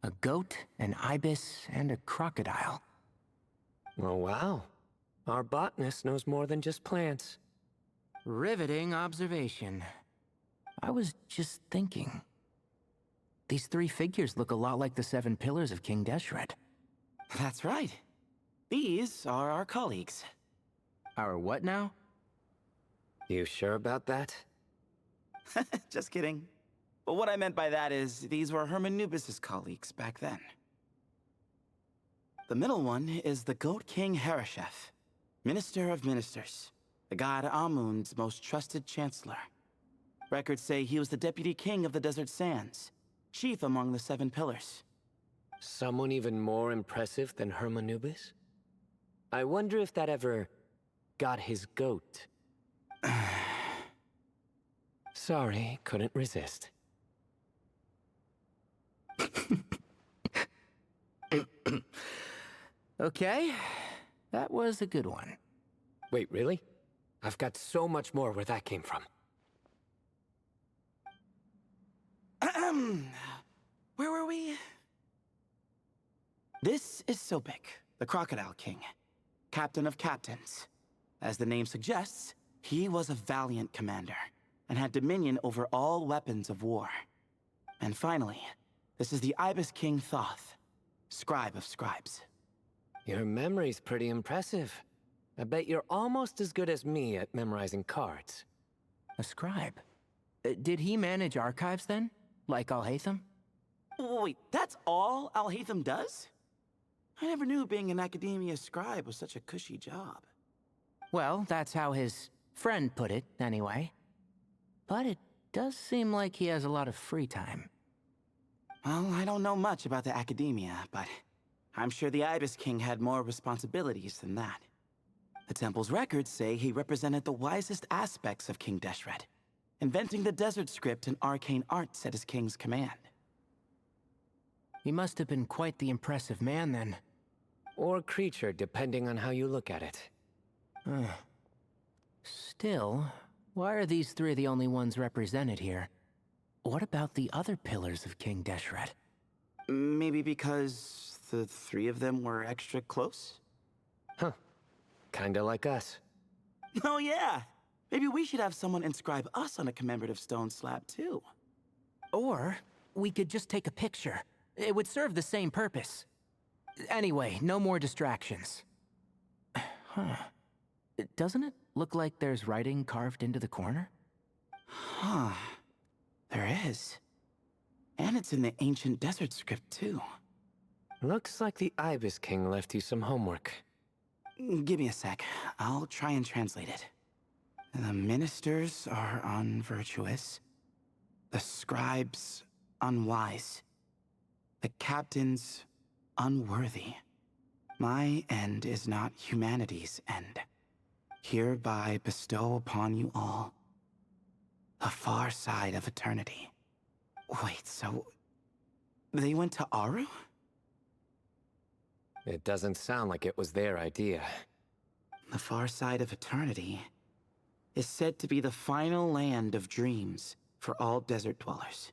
A goat, an ibis, and a crocodile. Oh, wow. Our botanist knows more than just plants. Riveting observation. I was just thinking. These 3 figures look a lot like the 7 pillars of King Deshret. That's right. These are our colleagues. Our what now? You sure about that? Just kidding. But what I meant by that is, these were Hermanubis' colleagues back then. The middle one is the Goat King Harashef, Minister of Ministers, the god Amun's most trusted chancellor. Records say he was the deputy king of the Desert Sands, chief among the 7 pillars. Someone even more impressive than Hermanubis? I wonder if that ever got his goat. Sorry, couldn't resist. Okay, that was a good one. Wait, really? I've got so much more where that came from. Where were we? This is Sobek, the Crocodile King, captain of captains. As the name suggests, he was a valiant commander and had dominion over all weapons of war. And finally, this is the Ibis King Thoth, scribe of scribes. Your memory's pretty impressive. I bet you're almost as good as me at memorizing cards. A scribe? Did he manage archives then? Like Alhaitham? Wait, that's all Alhaitham does? I never knew being an academia scribe was such a cushy job. Well, that's how his friend put it, anyway. But it does seem like he has a lot of free time. Well, I don't know much about the academia, but I'm sure the Ibis King had more responsibilities than that. The temple's records say he represented the wisest aspects of King Deshret, inventing the desert script and arcane arts at his king's command. He must have been quite the impressive man, then. Or creature, depending on how you look at it. Still, why are these 3 the only ones represented here? What about the other pillars of King Deshret? Maybe because the 3 of them were extra close? Huh. Kinda like us. Oh yeah! Maybe we should have someone inscribe us on a commemorative stone slab, too. Or we could just take a picture. It would serve the same purpose. Anyway, no more distractions. Huh. Doesn't it look like there's writing carved into the corner? Huh. There is. And it's in the ancient desert script, too. Looks like the Ibis King left you some homework. Give me a sec. I'll try and translate it. The ministers are unvirtuous. The scribes unwise. The captains unworthy. My end is not humanity's end. Hereby bestow upon you all the far side of eternity. Wait, so they went to Aru? It doesn't sound like it was their idea. The far side of eternity is said to be the final land of dreams for all desert dwellers.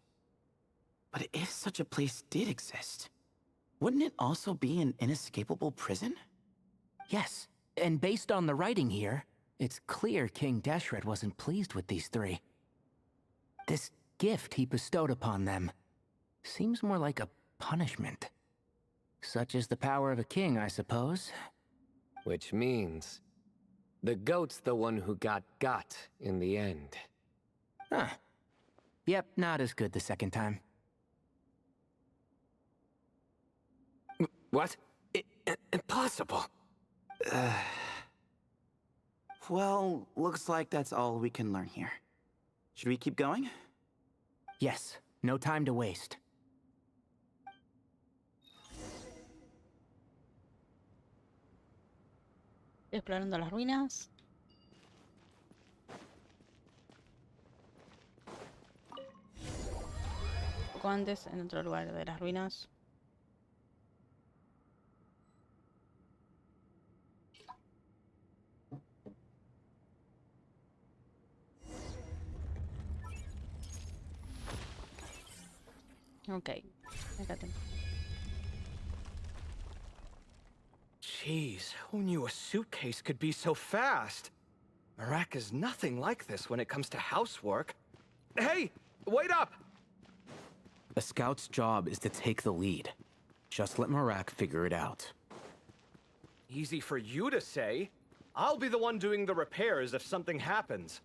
But if such a place did exist, wouldn't it also be an inescapable prison? Yes, and based on the writing here, it's clear King Deshret wasn't pleased with these three. This gift he bestowed upon them seems more like a punishment. Such is the power of a king, I suppose. Which means the goat's the one who got in the end. Huh. Yep, not as good the second time. What? Impossible. Well, looks like that's all we can learn here. Should we keep going? Yes, no time to waste. Explorando las ruinas. Un poco antes, en otro lugar de las ruinas. Ok, acá tengo. Jeez, who knew a suitcase could be so fast? Marak is nothing like this when it comes to housework. Hey, wait up! A scout's job is to take the lead. Just let Marak figure it out. Easy for you to say. I'll be the one doing the repairs if something happens.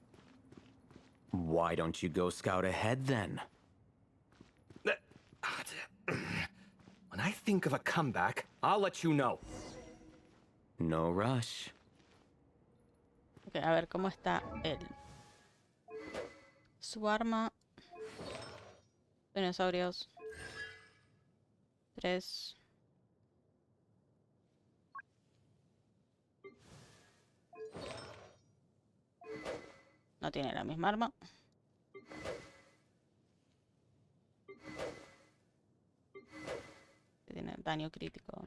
Why don't you go scout ahead then? When I think of a comeback, I'll let you know. No rush. Ok, a ver cómo está él. Su arma. Dinosaurios. 3. No tiene la misma arma. Tiene daño crítico.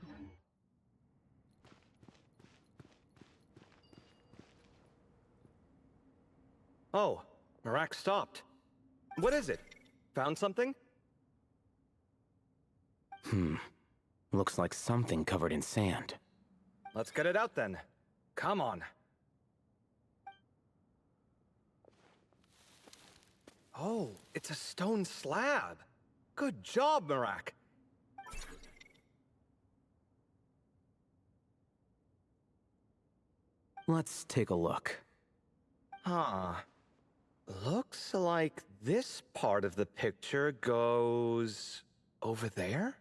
Oh, Marak stopped. What is it? Found something? Looks like something covered in sand. Let's get it out then. Come on. Oh, it's a stone slab. Good job, Marak. Let's take a look. Huh. Looks like this part of the picture goes over there?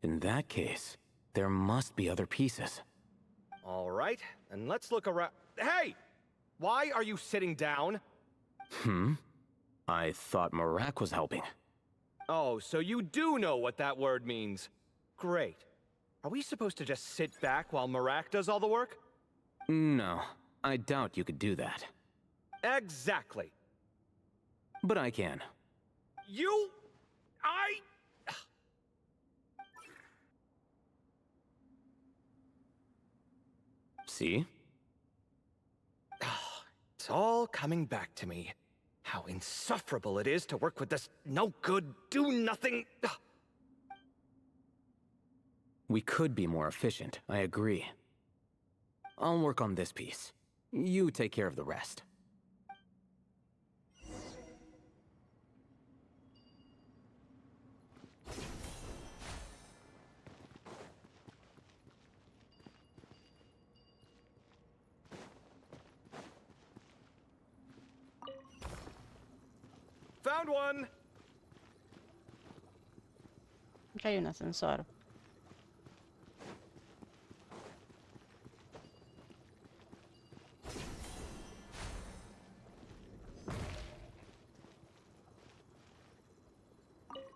In that case, there must be other pieces. All right, and let's look around. Hey! Why are you sitting down? I thought Marak was helping. Oh, so you do know what that word means. Great. Are we supposed to just sit back while Marak does all the work? No, I doubt you could do that. Exactly. But I can. See? It's all coming back to me. How insufferable it is to work with this no-good, do-nothing... We could be more efficient, I agree. I'll work on this piece. You take care of the rest. found one! Acá hay un ascensor.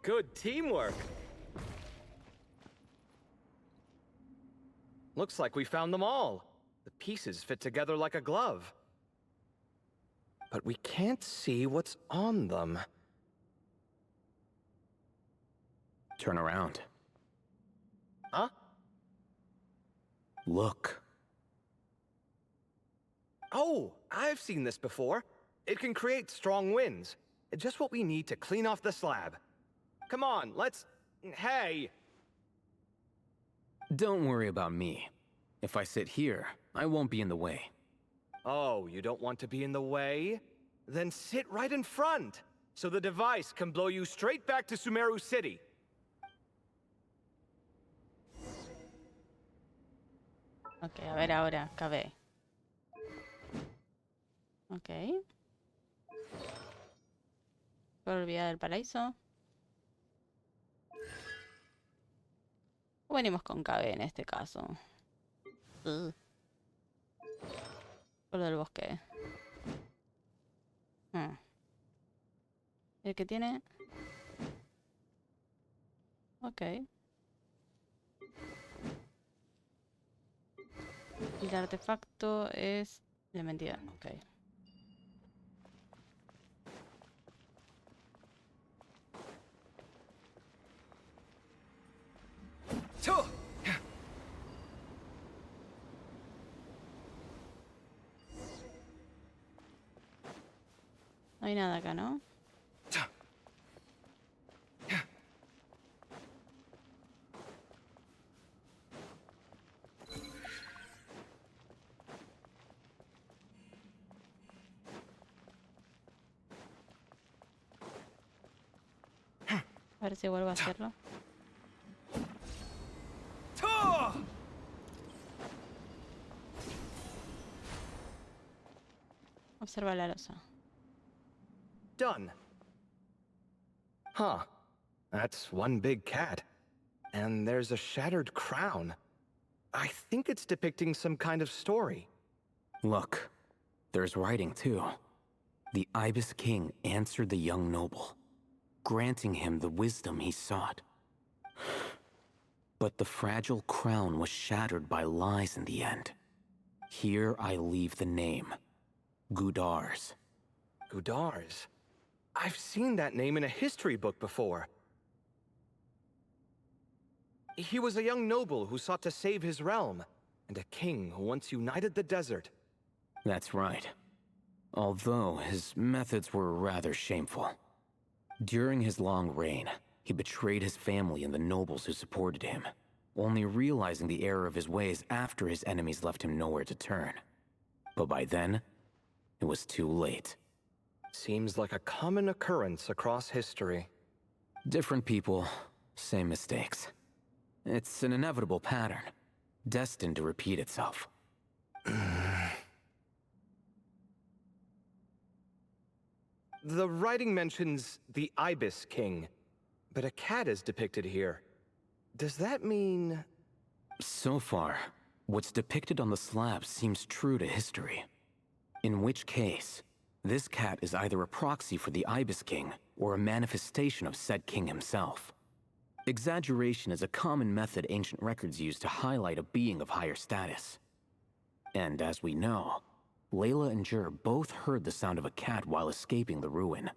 Good teamwork! Looks like we found them all. The pieces fit together like a glove. But we can't see what's on them. Turn around. Huh? Look. Oh, I've seen this before. It can create strong winds. Just what we need to clean off the slab. Come on, let's... Hey! Don't worry about me. If I sit here, I won't be in the way. Oh, you don't want to be in the way? Then sit right in front, so the device can blow you straight back to Sumeru City. Ok, a ver ahora, KB. Ok. Por olvidar del paraíso. O venimos con KB en este caso. Por lo del bosque. El que tiene... Ok. Y el artefacto es de mentira. Ok. No hay nada acá, ¿no? A ver si vuelvo a hacerlo. Observa la losa. Done. Huh. That's one big cat. And there's a shattered crown. I think it's depicting some kind of story. Look, there's writing too. The Ibis King answered the young noble, granting him the wisdom he sought. But the fragile crown was shattered by lies in the end. Here I leave the name, Gudars. Gudars? I've seen that name in a history book before. He was a young noble who sought to save his realm, and a king who once united the desert. That's right. Although his methods were rather shameful. During his long reign, he betrayed his family and the nobles who supported him, only realizing the error of his ways after his enemies left him nowhere to turn. But by then, it was too late. Seems like a common occurrence across history. Different people, same mistakes. It's an inevitable pattern, destined to repeat itself. The writing mentions the Ibis King, but a cat is depicted here. Does that mean... So far, what's depicted on the slab seems true to history. In which case, this cat is either a proxy for the Ibis King or a manifestation of said king himself. Exaggeration is a common method ancient records use to highlight a being of higher status. And as we know, Layla and Jur both heard the sound of a cat while escaping the ruin.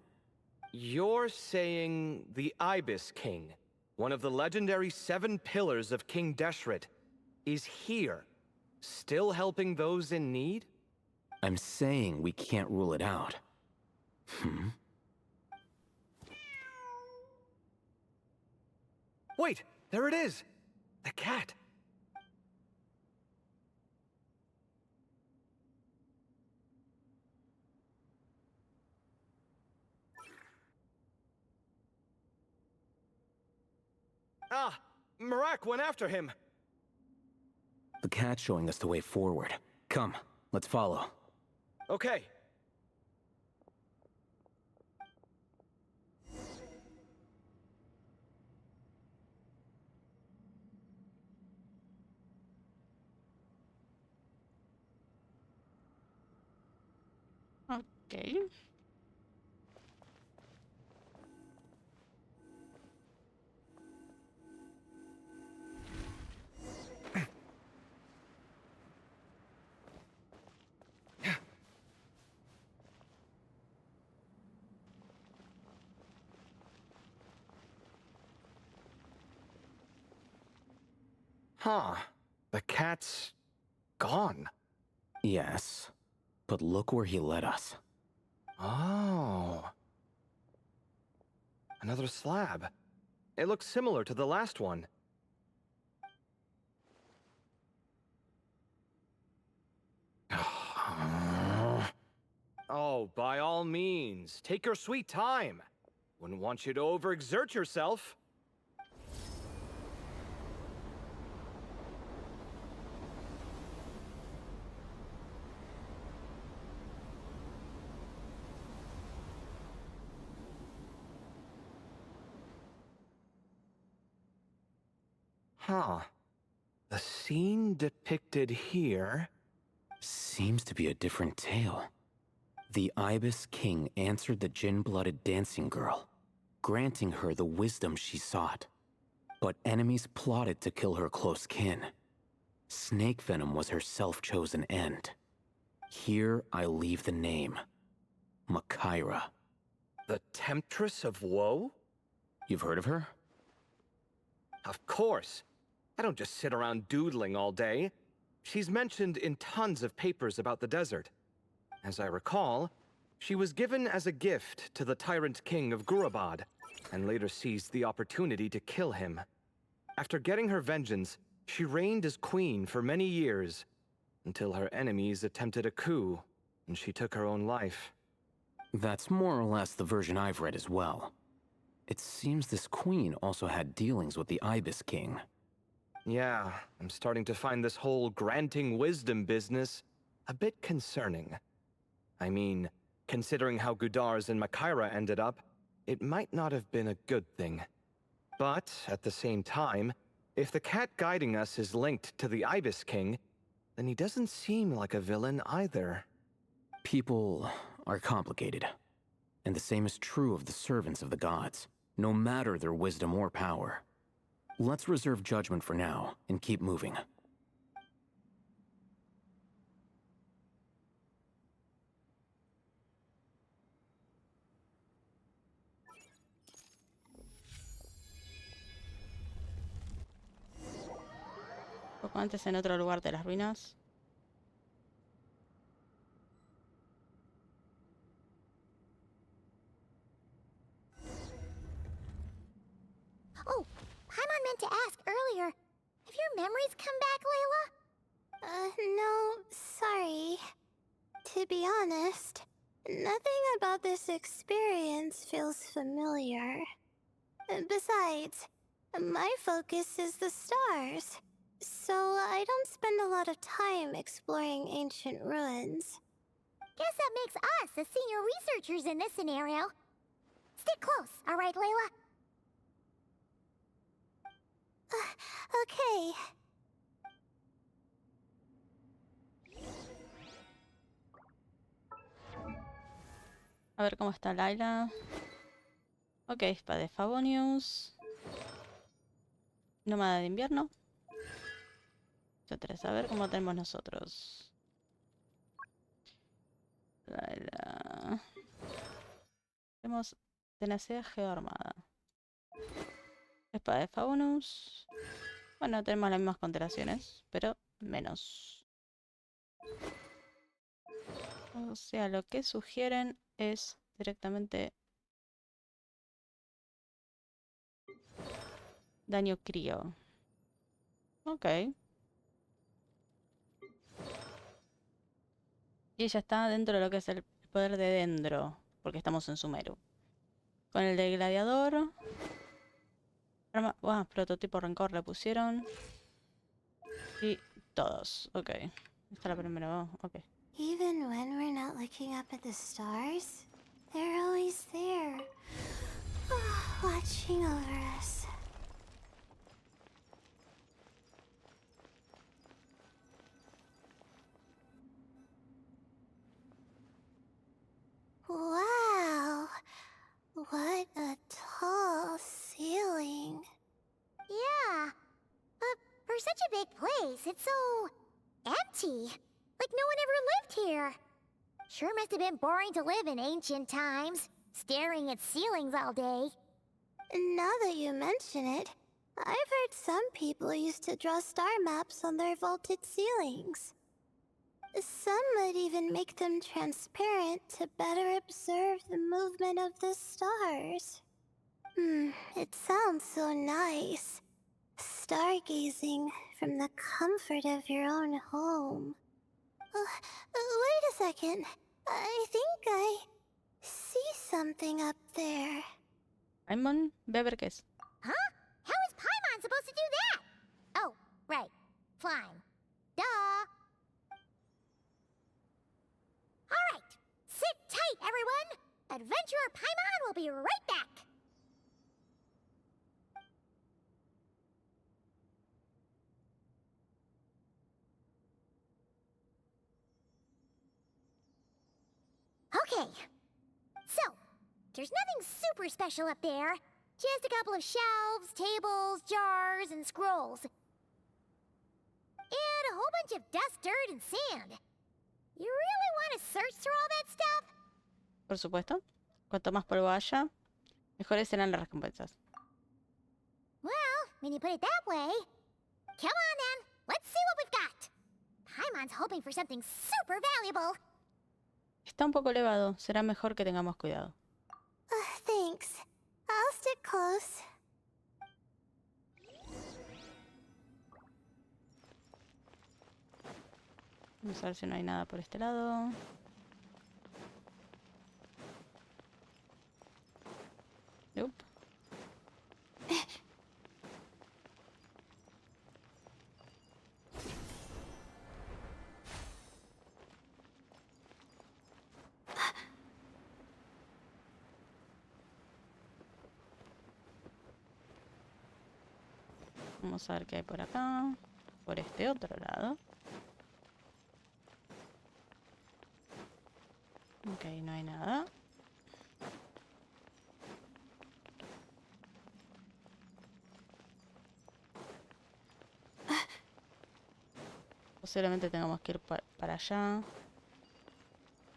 You're saying the Ibis King, one of the legendary 7 pillars of King Deshret, is here, still helping those in need? I'm saying we can't rule it out. Wait, there it is! The cat! Ah! Marak went after him! The cat's showing us the way forward. Come, let's follow. Okay. Ok. Huh. The cat's gone. Yes, but look where he led us. Oh. Another slab. It looks similar to the last one. Oh, by all means, take your sweet time. Wouldn't want you to overexert yourself. Huh. The scene depicted here seems to be a different tale. The Ibis King answered the gin-blooded dancing girl, granting her the wisdom she sought. But enemies plotted to kill her close kin. Snake venom was her self-chosen end. Here I leave the name. Makaira. The Temptress of Woe? You've heard of her? Of course. I don't just sit around doodling all day. She's mentioned in tons of papers about the desert. As I recall, she was given as a gift to the tyrant king of Gurabad, and later seized the opportunity to kill him. After getting her vengeance, she reigned as queen for many years, until her enemies attempted a coup, and she took her own life. That's more or less the version I've read as well. It seems this queen also had dealings with the Ibis King. Yeah, I'm starting to find this whole granting wisdom business a bit concerning. I mean, considering how Gudar's and Makaira ended up, it might not have been a good thing. But, at the same time, if the cat guiding us is linked to the Ibis King, then he doesn't seem like a villain either. People are complicated. And the same is true of the servants of the gods, no matter their wisdom or power. Let's reserve judgment for now, and keep moving. Poco antes en otro lugar de las ruinas. Oh, Paimon meant to ask earlier. Have your memories come back, Layla? No, sorry. To be honest, nothing about this experience feels familiar. Besides, my focus is the stars, so I don't spend a lot of time exploring ancient ruins. Guess that makes us the senior researchers in this scenario. Stick close, all right, Layla? Okay. A ver cómo está Layla. Ok, espada de Favonius. Nómada de invierno. A ver cómo tenemos nosotros. Layla. Tenemos tenacidad geoarmada. Espada de Favonius. Bueno, tenemos las mismas constelaciones, pero menos. O sea, lo que sugieren es directamente daño crío. Ok. Y ella está dentro de lo que es el poder de Dendro, porque estamos en Sumeru. Con el de gladiador. Prototipo rencor le pusieron. Y todos. Ok. Esta es la primera. Ok. Even when we're not looking up at the stars, they're always there, watching over us. For such a big place, it's so empty. Like no one ever lived here. Sure must have been boring to live in ancient times, staring at ceilings all day. Now that you mention it, I've heard some people used to draw star maps on their vaulted ceilings. Some might even make them transparent to better observe the movement of the stars. It sounds so nice. Stargazing from the comfort of your own home. Wait a second. I think I see something up there. Paimon, ve a ver qué es. Huh? How is Paimon supposed to do that? Oh, right. Flying. Duh. Alright. Sit tight, everyone. Adventurer Paimon will be right back. Okay. So, there's nothing super special up there. Just a couple of shelves, tables, jars, and scrolls. And a whole bunch of dust, dirt, and sand. You really want to search through all that stuff? Por supuesto. Cuanto más polvo haya, mejores serán las recompensas. Well, when you put it that way... Come on then, let's see what we've got. Paimon's hoping for something super valuable. Está un poco elevado. Será mejor que tengamos cuidado. Thanks. I'll stick close. Vamos a ver si no hay nada por este lado. Nope. Vamos a ver qué hay por acá. Por este otro lado. Ok, no hay nada. Posiblemente tengamos que ir para allá.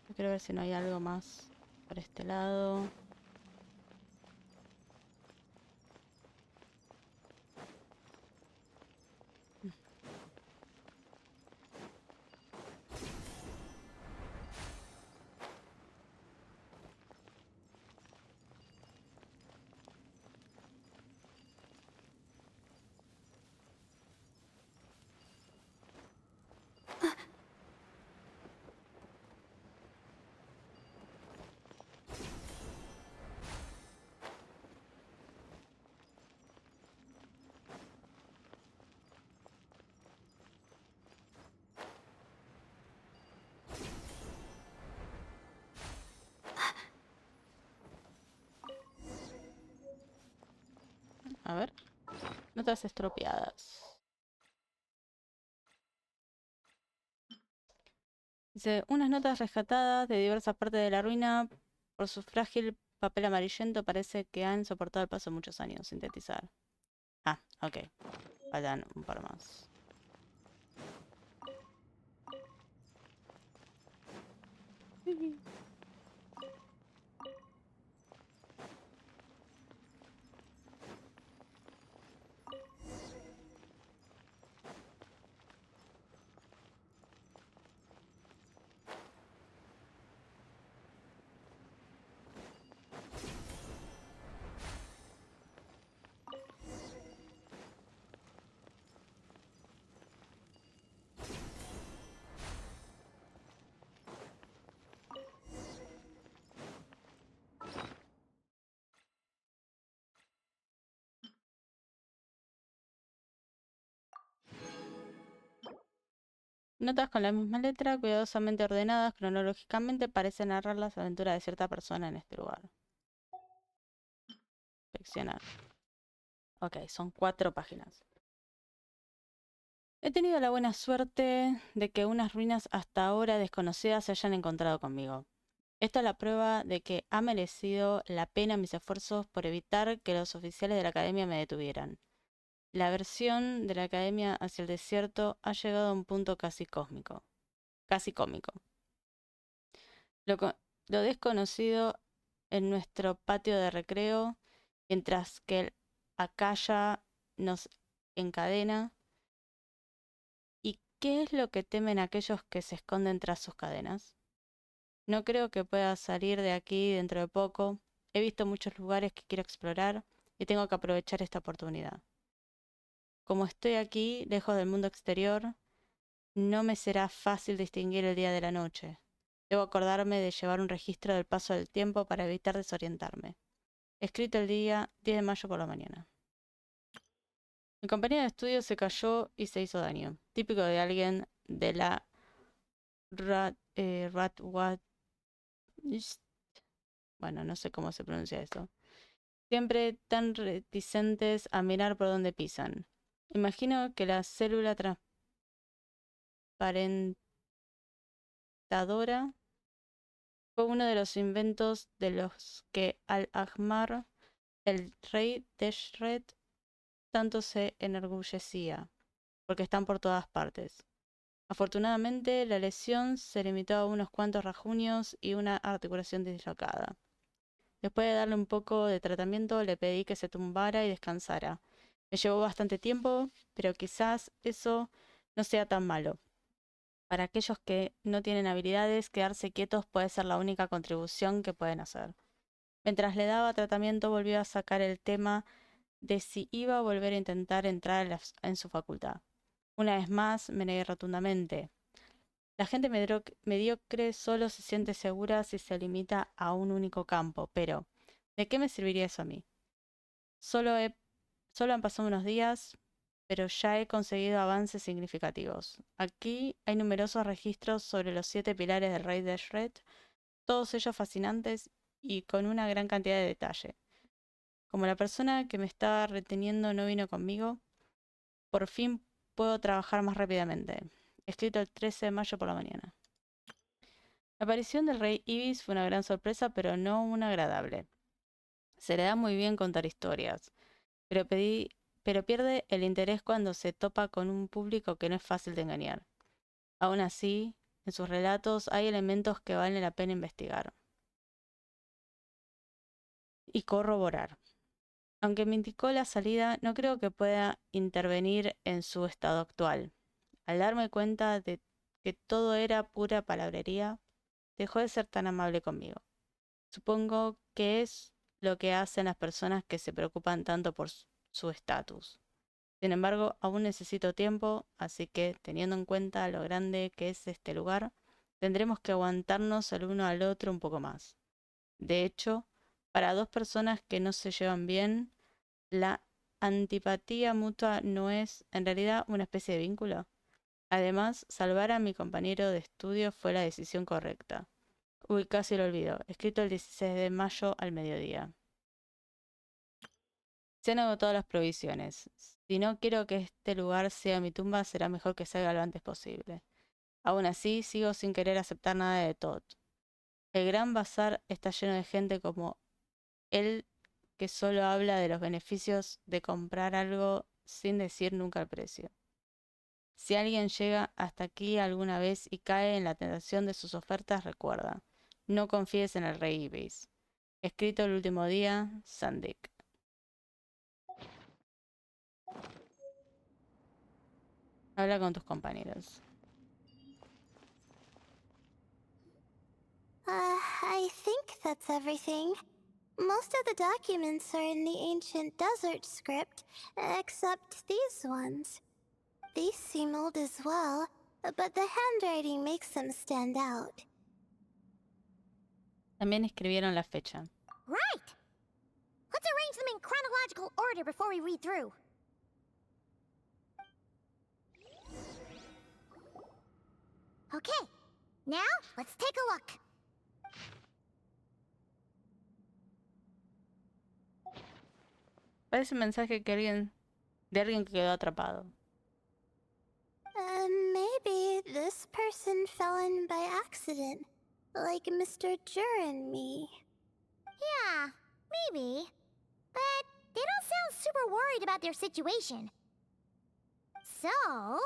Yo quiero ver si no hay algo más por este lado. A ver. Notas estropeadas. Dice, unas notas rescatadas de diversas partes de la ruina por su frágil papel amarillento parece que han soportado el paso de muchos años. Sintetizar. Ah, ok. Faltan un par más. Notas con la misma letra, cuidadosamente ordenadas cronológicamente, parecen narrar las aventuras de cierta persona en este lugar. Inspeccionar. Ok, son 4 páginas. He tenido la buena suerte de que unas ruinas hasta ahora desconocidas se hayan encontrado conmigo. Esta es la prueba de que ha merecido la pena mis esfuerzos por evitar que los oficiales de la academia me detuvieran. la versión de la academia hacia el desierto ha llegado a un punto casi cósmico. Casi cómico. Lo desconocido en nuestro patio de recreo, mientras que el acalla nos encadena. ¿Y qué es lo que temen aquellos que se esconden tras sus cadenas? No creo que pueda salir de aquí dentro de poco. He visto muchos lugares que quiero explorar y tengo que aprovechar esta oportunidad. Como estoy aquí, lejos del mundo exterior, no me será fácil distinguir el día de la noche. Debo acordarme de llevar un registro del paso del tiempo para evitar desorientarme. Escrito el día 10 de mayo por la mañana. Mi compañero de estudio se cayó y se hizo daño. Típico de alguien de la bueno, no sé cómo se pronuncia eso. Siempre tan reticentes a mirar por donde pisan. Imagino que la célula transparentadora fue uno de los inventos de los que Al-Ahmar, el rey de Shred, tanto se enorgullecía, porque están por todas partes. Afortunadamente, la lesión se limitó a unos cuantos rasguños y una articulación dislocada. Después de darle un poco de tratamiento, le pedí que se tumbara y descansara. Me llevó bastante tiempo, pero quizás eso no sea tan malo. Para aquellos que no tienen habilidades, quedarse quietos puede ser la única contribución que pueden hacer. Mientras le daba tratamiento, volvió a sacar el tema de si iba a volver a intentar entrar en su facultad. Una vez más, me negué rotundamente. La gente mediocre solo se siente segura si se limita a un único campo, pero ¿de qué me serviría eso a mí? Solo han pasado unos días, pero ya he conseguido avances significativos. Aquí hay numerosos registros sobre los 7 pilares del rey de Shred, todos ellos fascinantes y con una gran cantidad de detalle. Como la persona que me estaba reteniendo no vino conmigo, por fin puedo trabajar más rápidamente. Escrito el 13 de mayo por la mañana. La aparición del rey Ibis fue una gran sorpresa, pero no una agradable. Se le da muy bien contar historias, pero pierde el interés cuando se topa con un público que no es fácil de engañar. Aún así, en sus relatos hay elementos que vale la pena investigar y corroborar. Aunque me indicó la salida, no creo que pueda intervenir en su estado actual. Al darme cuenta de que todo era pura palabrería, dejó de ser tan amable conmigo. Supongo que es lo que hacen las personas que se preocupan tanto por su estatus. Sin embargo, aún necesito tiempo, así que, teniendo en cuenta lo grande que es este lugar, tendremos que aguantarnos el uno al otro un poco más. De hecho, para dos personas que no se llevan bien, la antipatía mutua no es, en realidad, una especie de vínculo. Además, salvar a mi compañero de estudio fue la decisión correcta. Uy, casi lo olvido. Escrito el 16 de mayo al mediodía. Se han agotado las provisiones. Si no quiero que este lugar sea mi tumba, será mejor que salga lo antes posible. Aún así, sigo sin querer aceptar nada de Todd. El gran bazar está lleno de gente como él que solo habla de los beneficios de comprar algo sin decir nunca el precio. Si alguien llega hasta aquí alguna vez y cae en la tentación de sus ofertas, recuerda, no confíes en el rey Ibis. Escrito el último día, Sandik. Habla con tus compañeros. I think that's everything. Most of the documents are in the ancient desert script, except these ones. These seem old as well, but the handwriting makes them stand out. También escribieron la fecha. Right! Let's arrange them in chronological order before we read through. Okay, now let's take a look. Parece un mensaje de alguien que quedó atrapado. Maybe this person fell in by accident, like Mr. Jur and me. Yeah, maybe. But they don't sound super worried about their situation. So,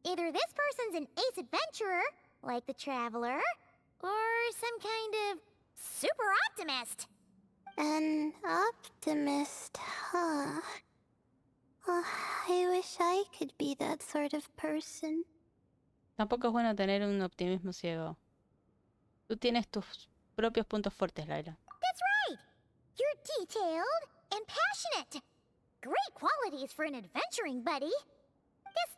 either this person's an ace adventurer, like the Traveler, or some kind of super optimist. An optimist, huh? Oh, I wish I could be that sort of person. Tampoco es bueno tener un optimismo ciego. Tú tienes tus propios puntos fuertes, Layla. That's right! You're detailed and passionate. Great qualities for an adventuring buddy. This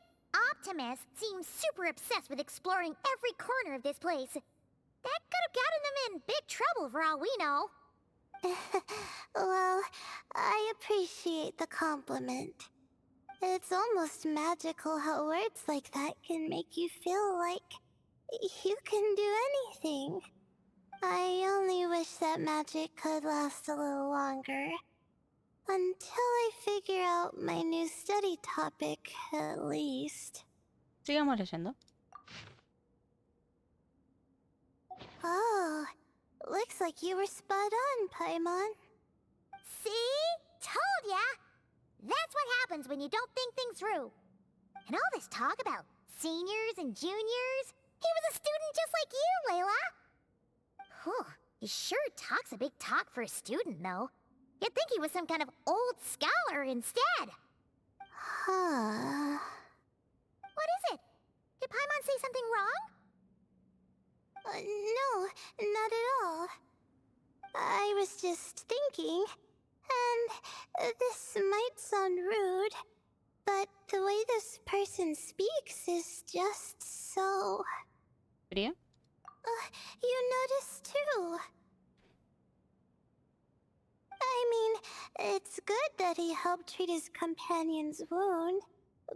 optimist seems super obsessed with exploring every corner of this place. That could have gotten them in big trouble for all we know. Well, I appreciate the compliment. It's almost magical how words like that can make you feel like you can do anything. I only wish that magic could last a little longer. Until I figure out my new study topic, at least. Sigamos leyendo. Oh, looks like you were spot on, Paimon. See? Told ya! That's what happens when you don't think things through. And all this talk about seniors and juniors, he was a student just like you, Layla. Whew, he sure talks a big talk for a student, though. You'd think he was some kind of old scholar instead. Huh. What is it? Did Paimon say something wrong? No, not at all. I was just thinking, and this might sound rude, but the way this person speaks is just so... ¿Fría? You noticed too. I mean, it's good that he helped treat his companion's wound,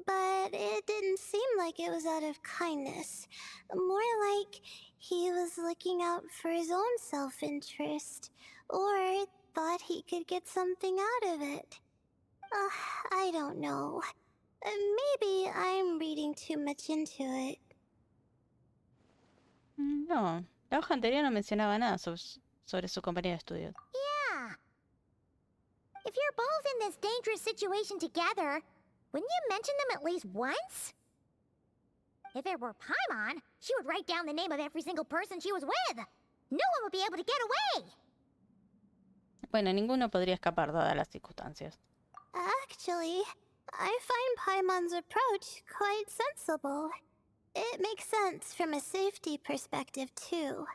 but it didn't seem like it was out of kindness. More like he was looking out for his own self-interest, or thought he could get something out of it. I don't know. Maybe I'm reading too much into it. No, la hoja anterior no mencionaba nada sobre su compañía de estudios. Yeah. If you're both in this dangerous situation together, wouldn't you mention them at least once? If it were Paimon, she would write down the name of every single person she was with. No one would be able to get away. Bueno, ninguno podría escapar dadas las circunstancias. Actually, I find Paimon's approach quite sensible. It makes sense from a safety perspective, too.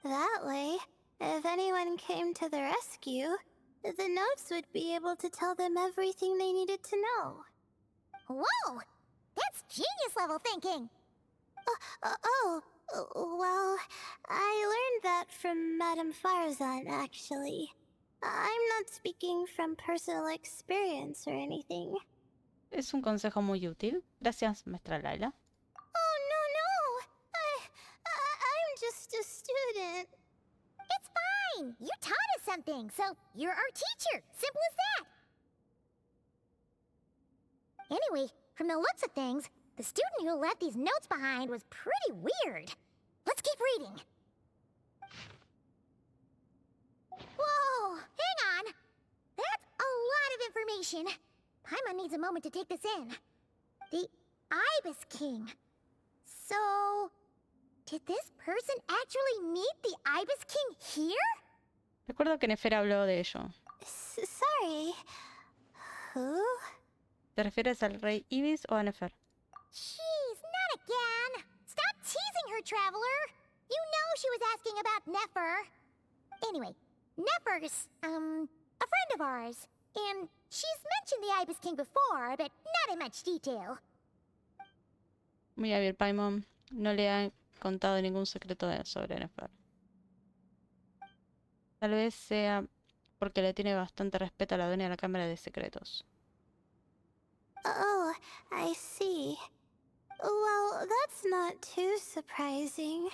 That way, if anyone came to the rescue, the notes would be able to tell them everything they needed to know. Whoa! That's genius-level thinking! Well, I learned that from Madame Farzan, actually. I'm not speaking from personal experience or anything. Es un consejo muy útil. Gracias, maestra Layla. Oh, no! I'm just a student. It's fine! You taught us something, so you're our teacher. Simple as that. Anyway, from the looks of things, the student who left these notes behind was pretty weird. Let's keep reading. Whoa! Hang on! That's a lot of information. Paimon needs a moment to take this in. The Ibis King. So... did this person actually meet the Ibis King here? Recuerdo que Nefer habló de ello. Sorry. Who? ¿Te refieres al rey Ibis o a Nefer? Jeez, not again! Stop teasing her, Traveler! You know she was asking about Nefer. Anyway, Nefer's, a friend of ours. And she's mentioned the Ibis King before, but not in much detail. Muy bien, Paimon. No le ha contado ningún secreto sobre Nefer. Tal vez sea porque le tiene bastante respeto a la dueña de la Cámara de Secretos. Oh, I see. Well, that's not too surprising.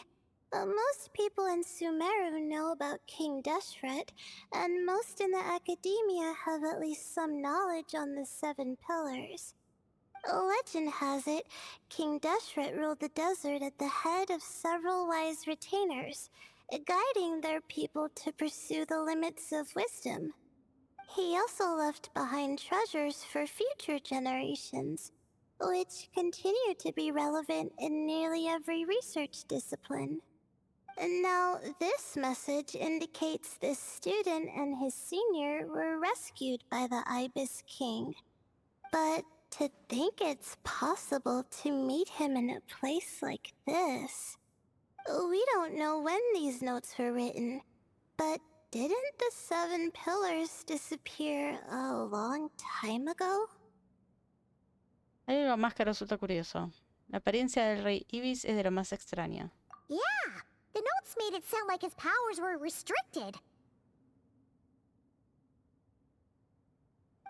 Most people in Sumeru know about King Deshret, and most in the academia have at least some knowledge on the Seven Pillars. Legend has it, King Deshret ruled the desert at the head of several wise retainers, guiding their people to pursue the limits of wisdom. He also left behind treasures for future generations, which continue to be relevant in nearly every research discipline. And now, this message indicates this student and his senior were rescued by the Ibis King. But to think it's possible to meet him in a place like this. We don't know when these notes were written, but didn't the 7 pillars disappear a long time ago? Hay algo más que resulta curioso. La apariencia del rey Ibis es de lo más extraña. Yeah, the notes made it sound like his powers were restricted.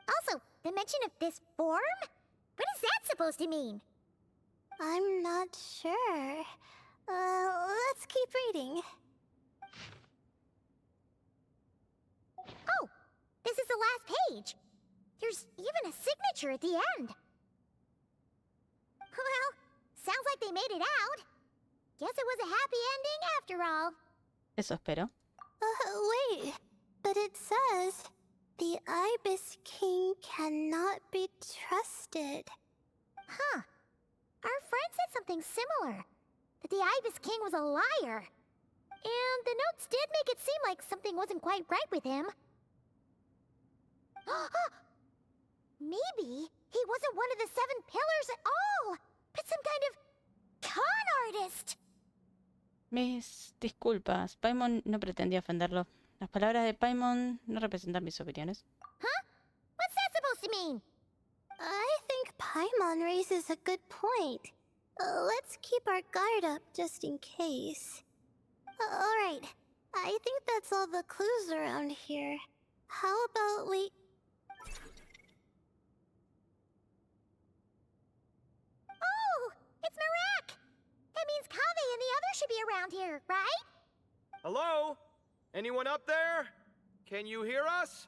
Also, the mention of this form? What is that supposed to mean? I'm not sure. Let's keep reading. Oh, this is the last page. There's even a signature at the end. Well, sounds like they made it out. Guess it was a happy ending after all. Eso espero. Wait, but it says, the Ibis King cannot be trusted. Huh. Our friend said something similar. That the Ibis King was a liar. And the notes did make it seem like something wasn't quite right with him. Maybe he wasn't one of the 7 pillars at all, but some kind of con artist. Mis disculpas. Paimon no pretendía ofenderlo. Las palabras de Paimon no representan mis opiniones. Huh? What's that supposed to mean? I think Paimon raises a good point. Let's keep our guard up just in case. Alright, I think that's all the clues around here. How about we... Oh, it's Marak! That means Kaveh and the others should be around here, right? Hello? Anyone up there? Can you hear us?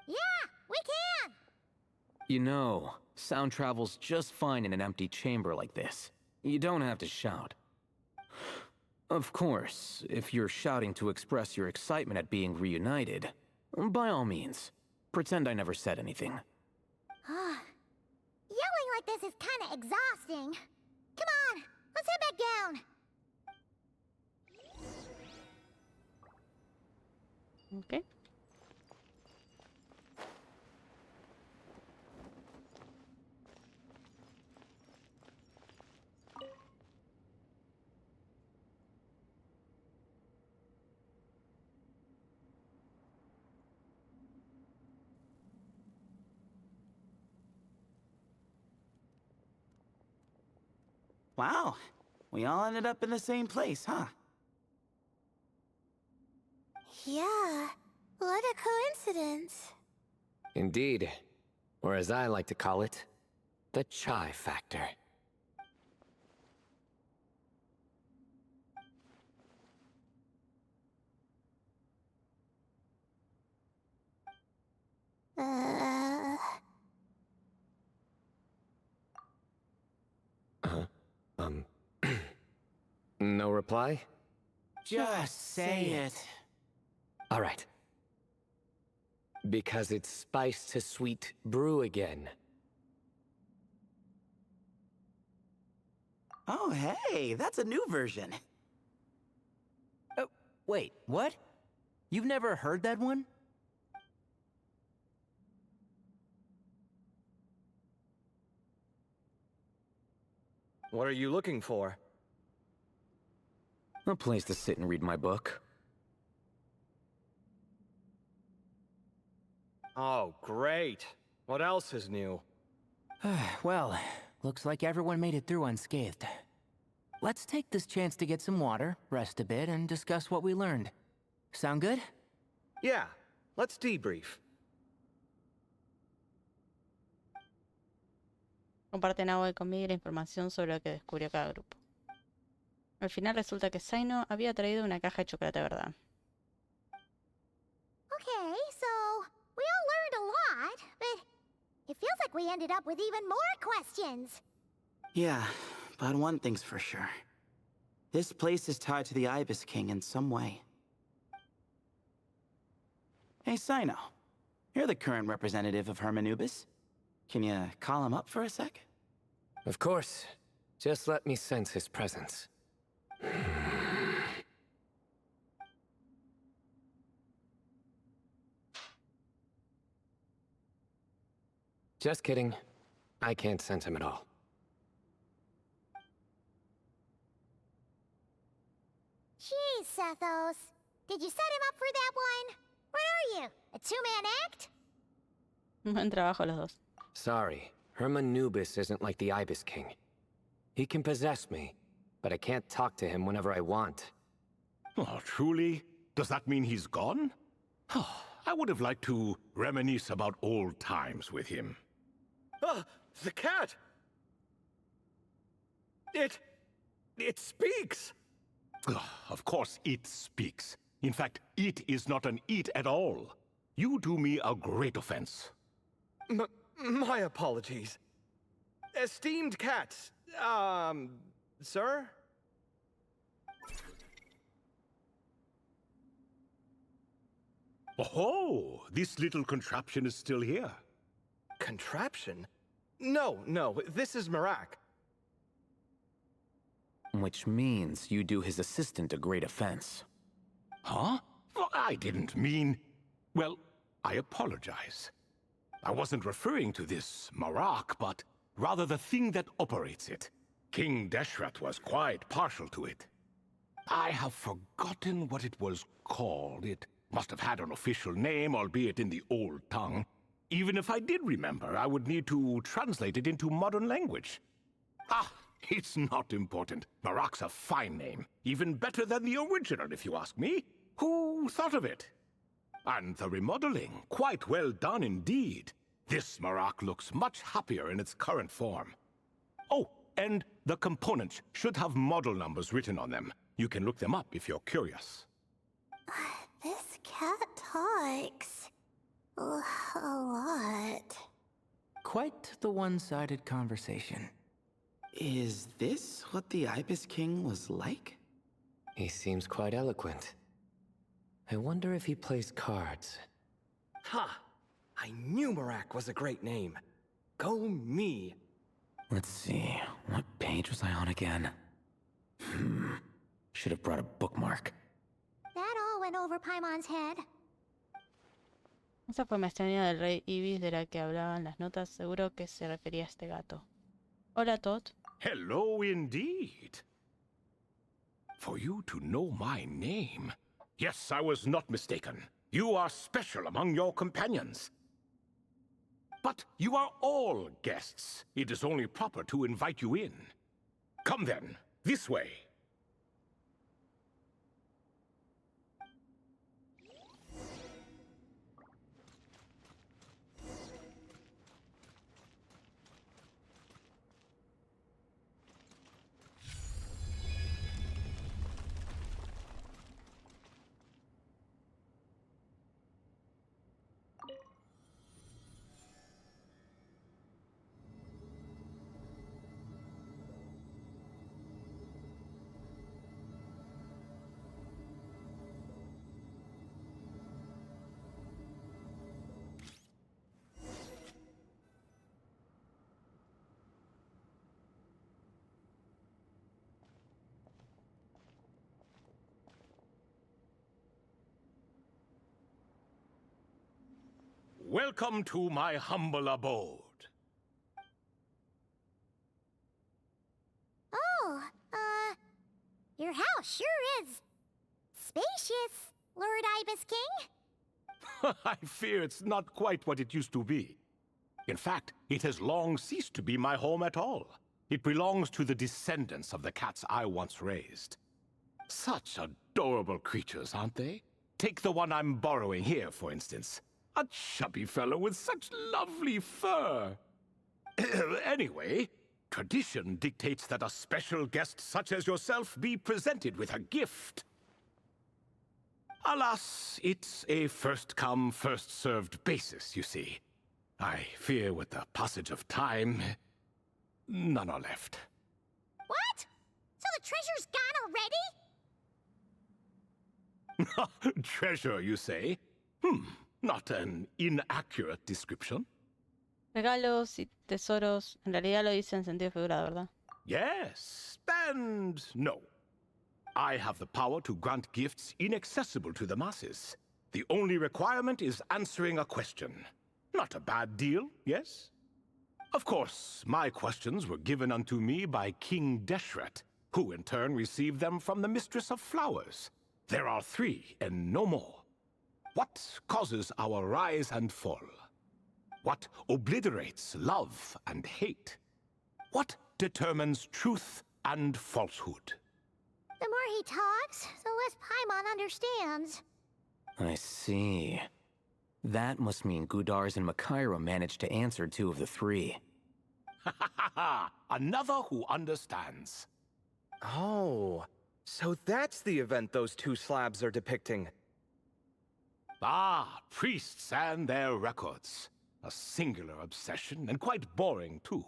Yeah, we can! You know, sound travels just fine in an empty chamber like this. You don't have to shout. Of course, if you're shouting to express your excitement at being reunited, by all means, pretend I never said anything. Yelling like this is kinda exhausting. Come on, let's head back down. Okay. Wow, we all ended up in the same place, huh? Yeah, what a coincidence. Indeed. Or as I like to call it, the chai factor. No reply? Just say it. All right. Because it's spice to sweet brew again. Oh, hey, that's a new version. Oh, wait, what? You've never heard that one? What are you looking for? A place to sit and read my book. Oh, great. What else is new? Well, looks like everyone made it through unscathed. Let's take this chance to get some water, rest a bit, and discuss what we learned. Sound good? Yeah, let's debrief. Comparten agua conmigo y la información sobre lo que descubrió cada grupo. Al final resulta que Saino había traído una caja de chocolate, ¿verdad? Okay, so we all learned a lot, but it feels like we ended up with even more questions. Yeah, but one thing's for sure. This place is tied to the Ibis King in some way. Hey, Sino. You're the current representative of Hermanubis. Can you call him up for a sec? Of course. Just let me sense his presence. Just kidding. I can't sense him at all. Geez, Sethos. Did you set him up for that one? What are you, a two-man act? Buen trabajo los dos. Sorry, Herman Nubis isn't like the Ibis King. He can possess me, but I can't talk to him whenever I want. Oh, truly? Does that mean he's gone? I would have liked to reminisce about old times with him. Ah, the cat! It speaks! Of course it speaks. In fact, it is not an it at all. You do me a great offense. My apologies. Esteemed cats, sir? Oh, this little contraption is still here. Contraption? No, this is Marak. Which means you do his assistant a great offense. Huh? Well, I didn't mean... Well, I apologize. I wasn't referring to this Marak, but rather the thing that operates it. King Deshret was quite partial to it. I have forgotten what it was called. It must have had an official name, albeit in the old tongue. Even if I did remember, I would need to translate it into modern language. Ah, it's not important. Marak's a fine name. Even better than the original, if you ask me. Who thought of it? And the remodeling, quite well done indeed. This Marak looks much happier in its current form. Oh, and the components should have model numbers written on them. You can look them up if you're curious. This cat talks a lot. Quite the one-sided conversation. Is this what the Ibis King was like? He seems quite eloquent. I wonder if he plays cards. Ha! I knew Marak was a great name. Go me. Let's see, what page was I on again? Should have brought a bookmark. That all went over Paimon's head. Esa formación del rey Ibis de la que hablaban las notas, seguro que se refería a este gato. Hola, Tot. Hello indeed. For you to know my name. Yes, I was not mistaken. You are special among your companions. But you are all guests. It is only proper to invite you in. Come then, this way. Welcome to my humble abode. Oh, your house sure is spacious, Lord Ibis King. I fear it's not quite what it used to be. In fact, it has long ceased to be my home at all. It belongs to the descendants of the cats I once raised. Such adorable creatures, aren't they? Take the one I'm borrowing here, for instance. A chubby fellow with such lovely fur. Anyway, tradition dictates that a special guest such as yourself be presented with a gift. Alas, it's a first-come, first-served basis, you see. I fear with the passage of time, none are left. What? So the treasure's gone already? Treasure, you say? Not an inaccurate description. Regalos y tesoros. En realidad lo dice en sentido figurado, ¿verdad? Yes, and no. I have the power to grant gifts inaccessible to the masses. The only requirement is answering a question. Not a bad deal, yes? Of course, my questions were given unto me by King Deshret, who in turn received them from the Mistress of Flowers. There are 3, and no more. What causes our rise and fall? What obliterates love and hate? What determines truth and falsehood? The more he talks, the less Paimon understands. I see. That must mean Gudars and Makaira managed to answer 2 of the 3. Another who understands. Oh, so that's the event those 2 slabs are depicting. Ah, priests and their records. A singular obsession, and quite boring, too.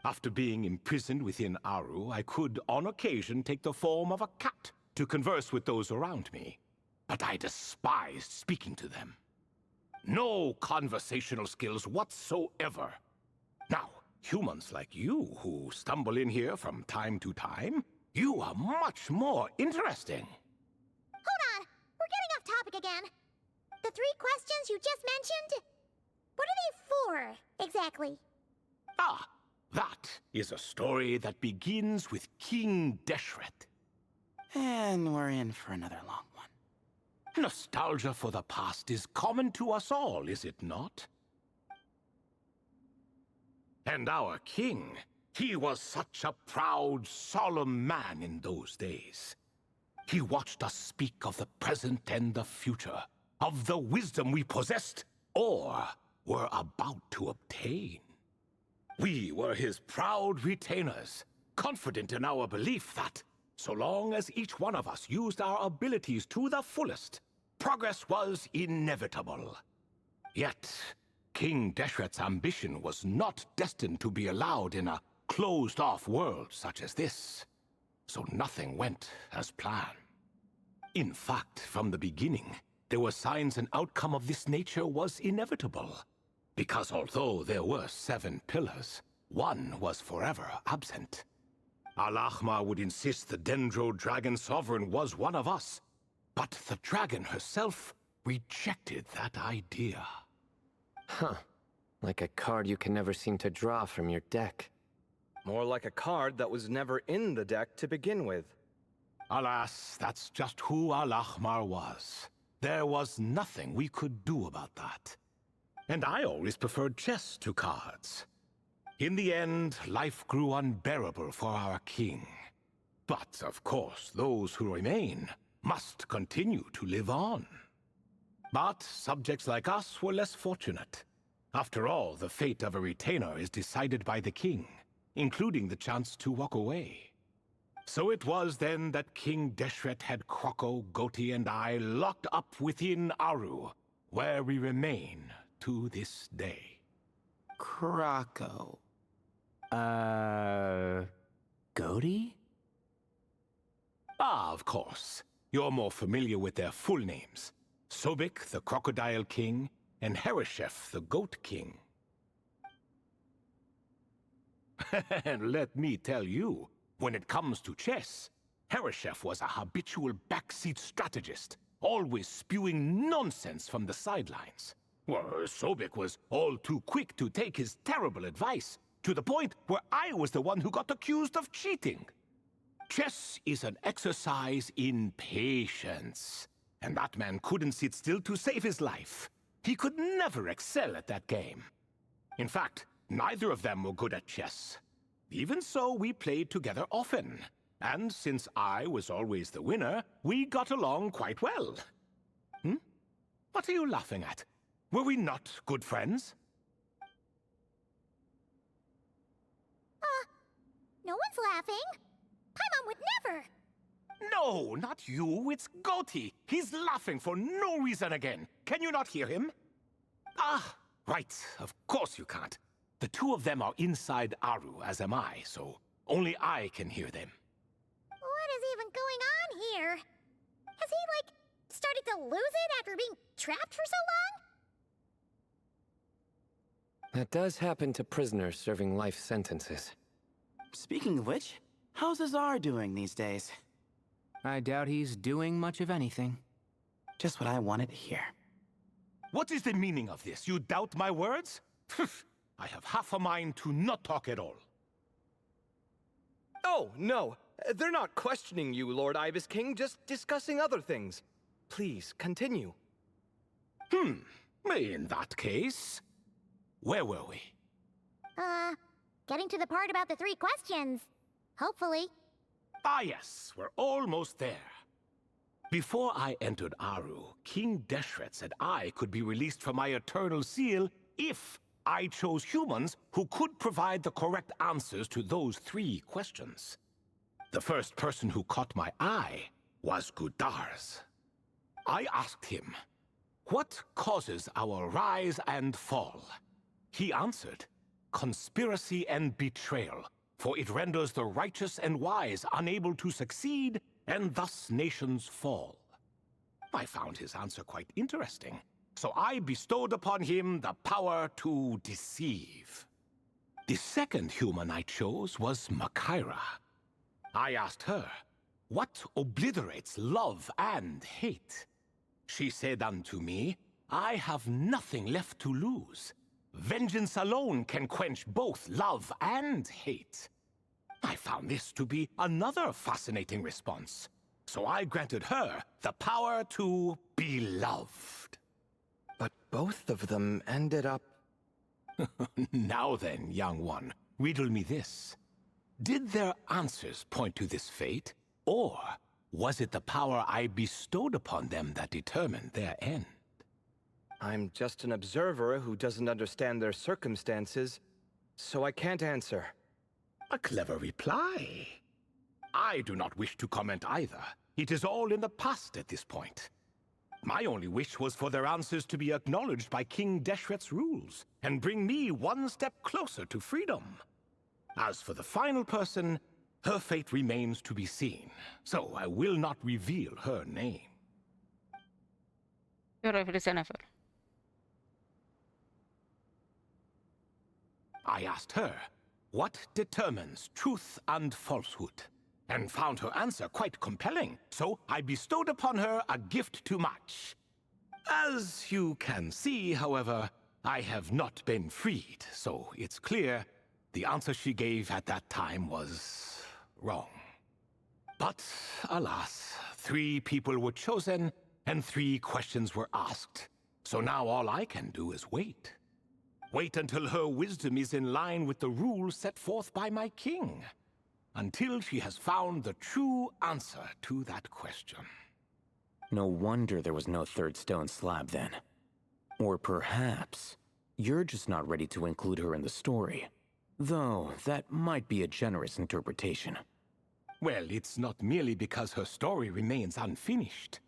After being imprisoned within Aru, I could, on occasion, take the form of a cat to converse with those around me. But I despised speaking to them. No conversational skills whatsoever. Now, humans like you who stumble in here from time to time, you are much more interesting. Hold on! We're getting off topic again. The 3 questions you just mentioned? What are they for, exactly? Ah, that is a story that begins with King Deshret. And we're in for another long one. Nostalgia for the past is common to us all, is it not? And our king, he was such a proud, solemn man in those days. He watched us speak of the present and the future, of the wisdom we possessed, or were about to obtain. We were his proud retainers, confident in our belief that, so long as each one of us used our abilities to the fullest, progress was inevitable. Yet, King Deshret's ambition was not destined to be allowed in a closed-off world such as this, so nothing went as planned. In fact, from the beginning, there were signs an outcome of this nature was inevitable, because although there were 7 pillars, one was forever absent. Al-Ahmar would insist the Dendro Dragon Sovereign was one of us, but the dragon herself rejected that idea. Huh. Like a card you can never seem to draw from your deck. More like a card that was never in the deck to begin with. Alas, that's just who Al-Ahmar was. There was nothing we could do about that. And I always preferred chess to cards. In the end, life grew unbearable for our king. But, of course, those who remain must continue to live on. But subjects like us were less fortunate. After all, the fate of a retainer is decided by the king, including the chance to walk away. So it was then that King Deshret had Kroko, Goti, and I locked up within Aru, where we remain to this day. Kroko. Goti? Ah, of course. You're more familiar with their full names. Sobek, the Crocodile King, and Hereshef, the Goat King. And let me tell you, when it comes to chess, Hereshef was a habitual backseat strategist, always spewing nonsense from the sidelines. Well, Sobek was all too quick to take his terrible advice, to the point where I was the one who got accused of cheating. Chess is an exercise in patience, and that man couldn't sit still to save his life. He could never excel at that game. In fact, neither of them were good at chess. Even so, we played together often, and since I was always the winner, we got along quite well. What are you laughing at? Were we not good friends? No one's laughing. Paimon would never. No, not you. It's Goti. He's laughing for no reason again. Can you not hear him? Ah, right. Of course you can't. The 2 of them are inside Aru, as am I, so only I can hear them. What is even going on here? Has he, started to lose it after being trapped for so That does happen to prisoners serving life sentences. Speaking of which, how's Azar doing these days? I doubt he's doing much of anything. Just what I wanted to hear. What is the meaning of this? You doubt my words? I have half a mind to not talk at all. Oh, no. They're not questioning you, Lord Ibis King, just discussing other things. Please, continue. In that case, where were we? Getting to the part about the 3 questions. Hopefully. Ah yes, we're almost there. Before I entered Aru, King Deshret said I could be released from my eternal seal if I chose humans who could provide the correct answers to those 3 questions. The first person who caught my eye was Gudars. I asked him, "What causes our rise and fall?" He answered, "Conspiracy and betrayal, for it renders the righteous and wise unable to succeed, and thus nations fall." I found his answer quite interesting, so I bestowed upon him the power to deceive. The second human I chose was Makaira. I asked her, "What obliterates love and hate?" She said unto me, "I have nothing left to lose. Vengeance alone can quench both love and hate." I found this to be another fascinating response, so I granted her the power to be loved. But both of them ended up... Now then, young one, riddle me this. Did their answers point to this fate, or was it the power I bestowed upon them that determined their end? I'm just an observer who doesn't understand their circumstances, so I can't answer. A clever reply. I do not wish to comment either. It is all in the past at this point. My only wish was for their answers to be acknowledged by King Deshret's rules, and bring me one step closer to freedom. As for the final person, her fate remains to be seen, so I will not reveal her name. I asked her, "What determines truth and falsehood?" and found her answer quite compelling, so I bestowed upon her a gift to match. As you can see, however, I have not been freed, so it's clear the answer she gave at that time was wrong. But alas, 3 people were chosen and 3 questions were asked, so now all I can do is wait. Wait until her wisdom is in line with the rules set forth by my king. Until she has found the true answer to that question. No wonder there was no 3rd stone slab then. Or perhaps you're just not ready to include her in the story. Though that might be a generous interpretation. Well, it's not merely because her story remains unfinished.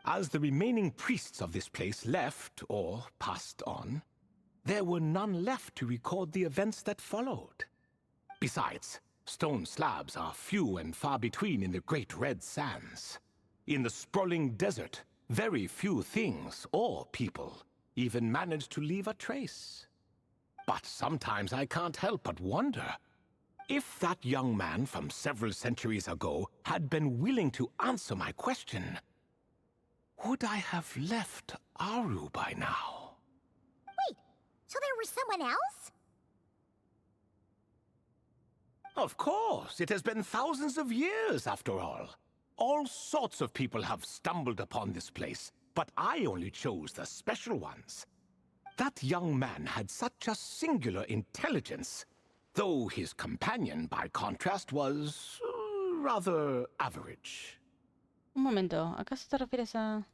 As the remaining priests of this place left or passed on, there were none left to record the events that followed. Besides, stone slabs are few and far between in the Great Red Sands. In the sprawling desert, very few things or people even manage to leave a trace. But sometimes I can't help but wonder, if that young man from several centuries ago had been willing to answer my question, would I have left Aru by now? Wait, so there was someone else? Of course, it has been thousands of years after all. All sorts of people have stumbled upon this place, but I only chose the special ones. That young man had such a singular intelligence, though his companion, by contrast, was rather average. Un momento, ¿acaso te refieres a...?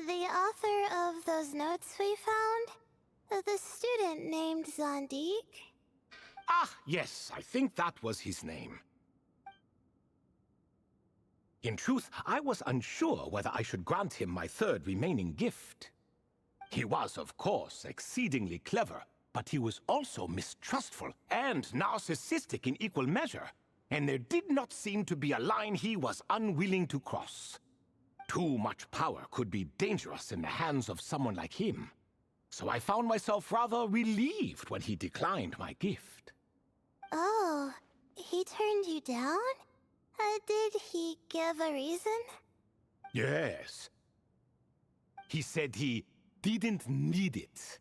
The author of those notes we found? The student named Zondik? Ah, yes, I think that was his name. In truth, I was unsure whether I should grant him my 3rd remaining gift. He was, of course, exceedingly clever, but he was also mistrustful and narcissistic in equal measure, and there did not seem to be a line he was unwilling to cross. Too much power could be dangerous in the hands of someone like him. so I found myself rather relieved when he declined my gift. Oh, he turned you down? Did he give a reason? Yes. He said he didn't need it.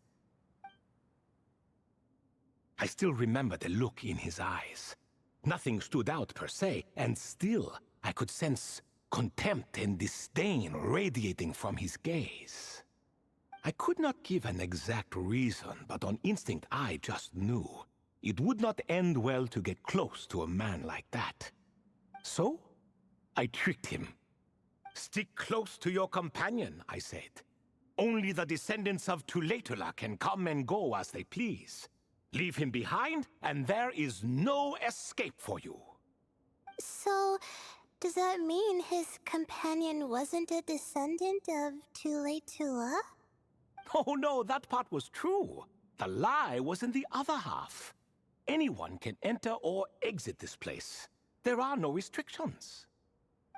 I still remember the look in his eyes. Nothing stood out per se, and still I could sense contempt and disdain radiating from his gaze. I could not give an exact reason, but on instinct I just knew it would not end well to get close to a man like that. So, I tricked him. Stick close to your companion, I said. Only the descendants of Tuletula can come and go as they please. Leave him behind, and there is no escape for you. So, does that mean his companion wasn't a descendant of Tuletula? Oh no, that part was true. The lie was in the other half. Anyone can enter or exit this place. There are no restrictions.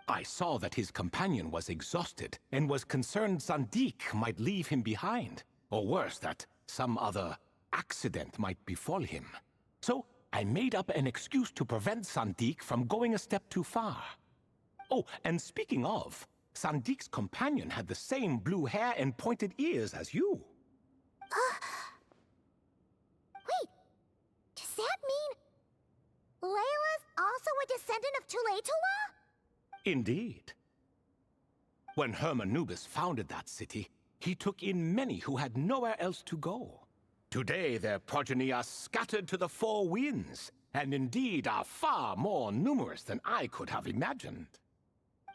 I saw that his companion was exhausted and was concerned Zandik might leave him behind, or worse, that some other accident might befall him. So I made up an excuse to prevent Zandik from going a step too far. Oh, and speaking of, Sandik's companion had the same blue hair and pointed ears as you. Wait, does that mean Layla's also a descendant of Tuletula? Indeed. When Hermanubis founded that city, he took in many who had nowhere else to go. Today their progeny are scattered to the four winds, and indeed are far more numerous than I could have imagined.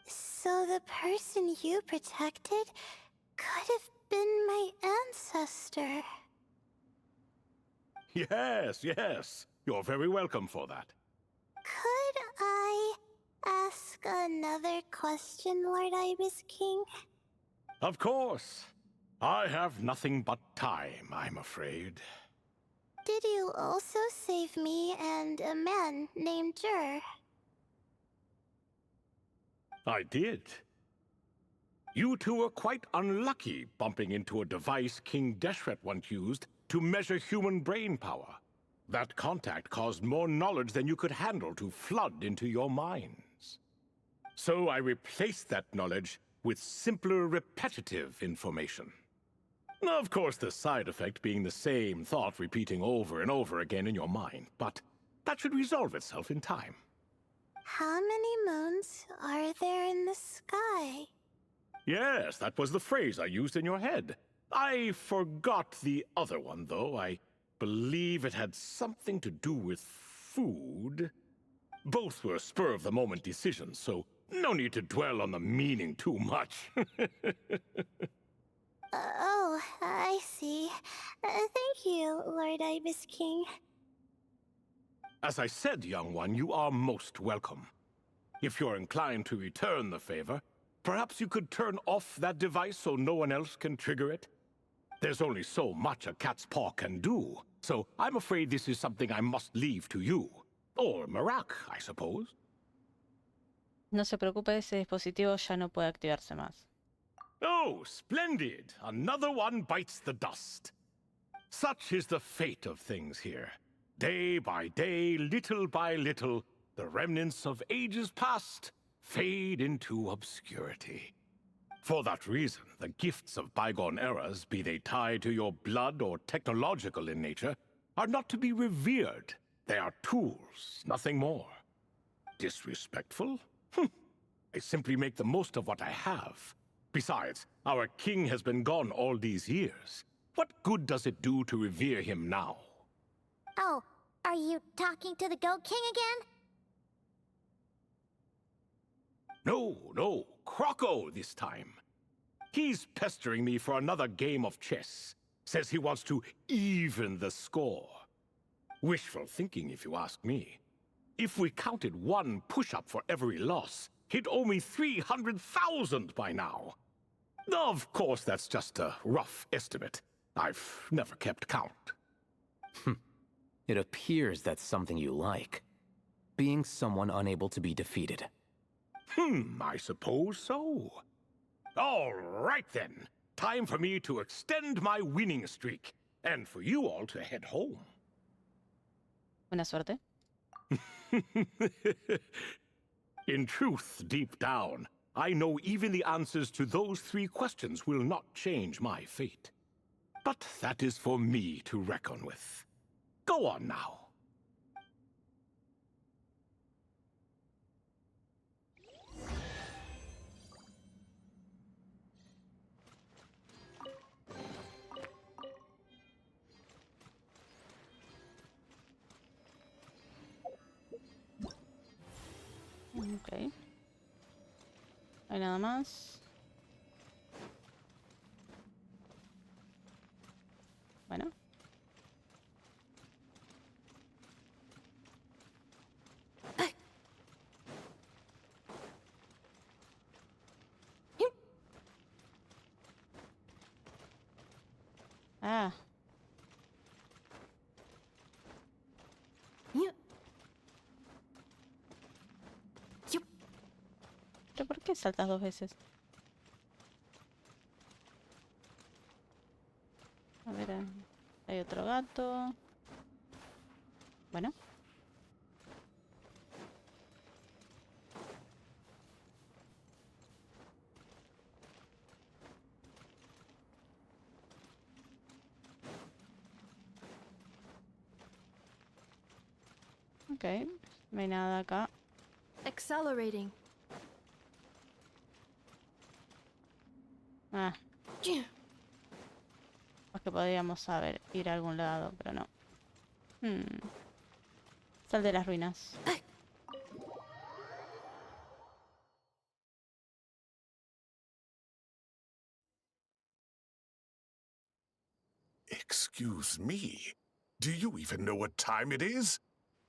So the person you protected could have been my ancestor. Yes, yes. You're very welcome for that. Could I ask another question, Lord Ibis King? Of course. I have nothing but time, I'm afraid. Did you also save me and a man named Jur? I did. You two were quite unlucky bumping into a device King Deshret once used to measure human brain power. That contact caused more knowledge than you could handle to flood into your minds. So I replaced that knowledge with simpler, repetitive information. Of course, the side effect being the same thought repeating over and over again in your mind, but that should resolve itself in time. How many moons are there in the sky? Yes, that was the phrase I used in your head. I forgot the other one, though. I believe it had something to do with food. Both were spur-of-the-moment decisions, so no need to dwell on the meaning too much. Oh, I see. Thank you, Lord Ibis King. As I said, young one, you are most welcome. If you're inclined to return the favor, perhaps you could turn off that device so no one else can trigger it? There's only so much a cat's paw can do, so I'm afraid this is something I must leave to you. Or Marak, I suppose. No se preocupe, ese dispositivo ya no puede activarse más. Oh, splendid! Another one bites the dust. Such is the fate of things here. Day by day, little by little, the remnants of ages past fade into obscurity. For that reason, the gifts of bygone eras, be they tied to your blood or technological in nature, are not to be revered. They are tools, nothing more. Disrespectful? I simply make the most of what I have. Besides, our king has been gone all these years. What good does it do to revere him now? Oh, are you talking to the Goat King again? No, Croco this time. He's pestering me for another game of chess. Says he wants to even the score. Wishful thinking, if you ask me. If we counted one push-up for every loss, he'd owe me 300,000 by now. Of course, that's just a rough estimate. I've never kept count. It appears that's something you like. Being someone unable to be defeated. I suppose so. All right then. time for me to extend my winning streak, and for you all to head home. Buena suerte. In truth, deep down, I know even the answers to those 3 questions will not change my fate. But that is for me to reckon with. Go on now. Ok. No hay nada más. Bueno. Ah. ¿Pero por qué saltas 2 veces? A ver, hay otro gato. Bueno. Ok, no hay nada acá. Accelerating. Ah. Es que podríamos saber ir a algún lado, pero no. Sal de las ruinas. Excuse me. Do you even know what time it is?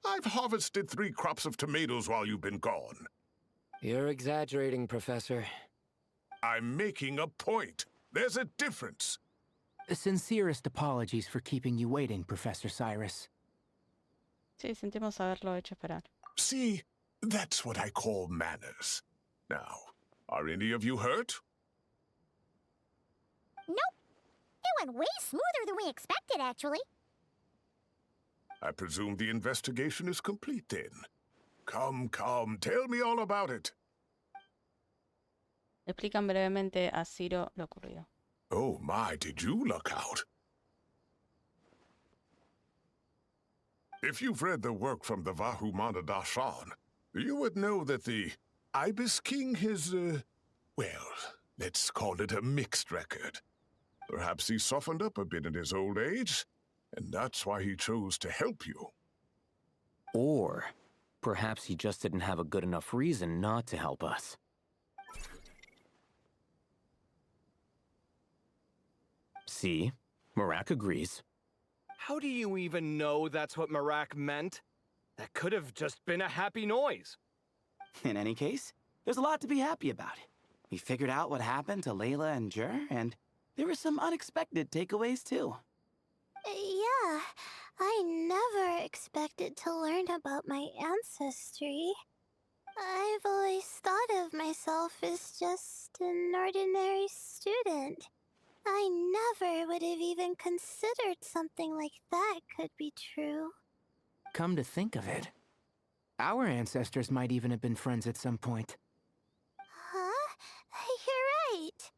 I've harvested 3 crops of tomatoes while you've been gone. You're exaggerating, Professor. I'm making a point. There's a difference. Sincerest apologies for keeping you waiting, Professor Cyrus. Sí, sentimos haberlo hecho esperar. See, that's what I call manners. Now, are any of you hurt? Nope. It went way smoother than we expected, actually. I presume the investigation is complete then. Come, tell me all about it. Explican brevemente a Ciro lo ocurrido. Oh my, did you luck out? If you've read the work from the Vahumana Dashan, you would know that the Ibis King has, well, let's call it a mixed record. Perhaps he softened up a bit in his old age, and that's why he chose to help you. Or perhaps he just didn't have a good enough reason not to help us. See? Marak agrees. How do you even know that's what Marak meant? That could have just been a happy noise. In any case, there's a lot to be happy about. We figured out what happened to Layla and Jur, and there were some unexpected takeaways too. Yeah, I never expected to learn about my ancestry. I've always thought of myself as just an ordinary student. I never would have even considered something like that could be true. Come to think of it, our ancestors might even have been friends at some point. Huh? You're right.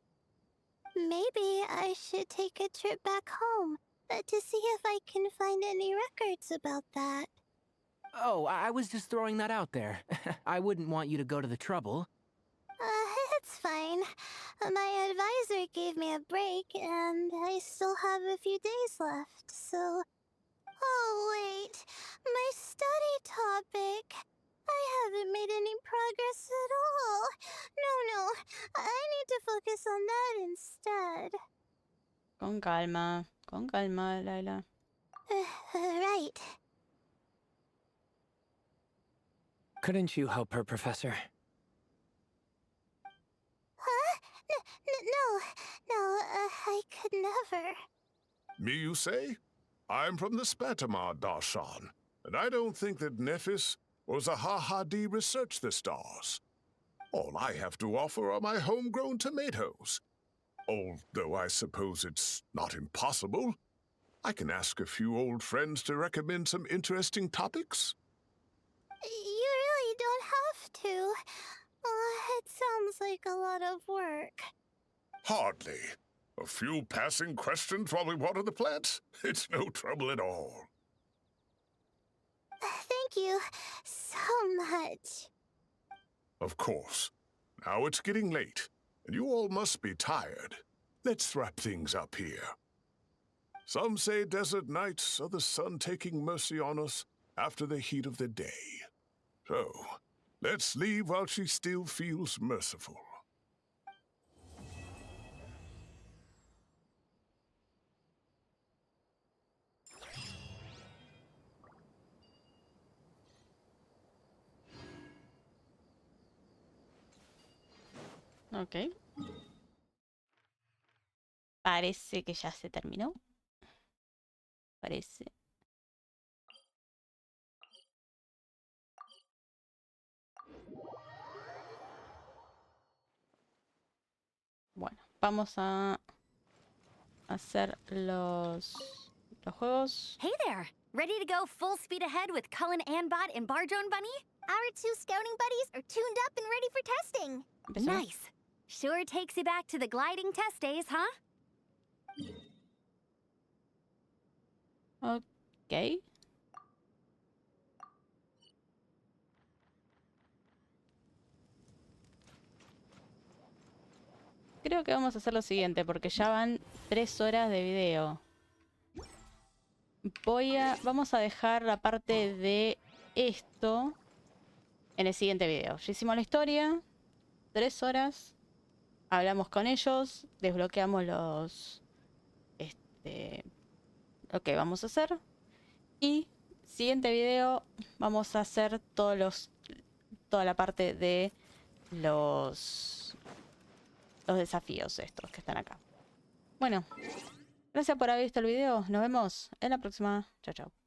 Maybe I should take a trip back home to see if I can find any records about that. Oh, I was just throwing that out there. I wouldn't want you to go to the trouble. It's fine. My advisor gave me a break, and I still have a few days left, so... Oh, wait. My study topic. I haven't made any progress at all. No. I need to focus on that instead. Con calma, Layla. Right. Couldn't you help her, Professor? Huh? No, I could never. Me, you say? I'm from the Spatamar Darshan, and I don't think that Nephis or Zahahadi researched the stars. All I have to offer are my homegrown tomatoes. Although I suppose it's not impossible. I can ask a few old friends to recommend some interesting topics. You really don't have to. It sounds like a lot of work. Hardly. A few passing questions while we water the plants? It's no trouble at all. Thank you so much. Of course. Now it's getting late, and you all must be tired. Let's wrap things up here. Some say desert nights are the sun taking mercy on us after the heat of the day. So, let's leave while she still feels merciful. Ok. Parece que ya se terminó. Parece. Bueno, vamos a hacer los juegos. Hey there! Ready to go full speed ahead with Cullen Anbot and Bardrone Bunny? Our 2 scouting buddies are tuned up and ready for testing. Empezamos. Nice. Sure takes you back to the gliding test days, huh? Ok. Creo que vamos a hacer lo siguiente, porque ya van 3 horas de video. Vamos a dejar la parte de esto en el siguiente video. Ya hicimos la historia, 3 horas, hablamos con ellos, desbloqueamos lo que vamos a hacer. Y siguiente video vamos a hacer toda la parte de los desafíos estos que están acá. Bueno, gracias por haber visto el video. Nos vemos en la próxima. Chao, chao.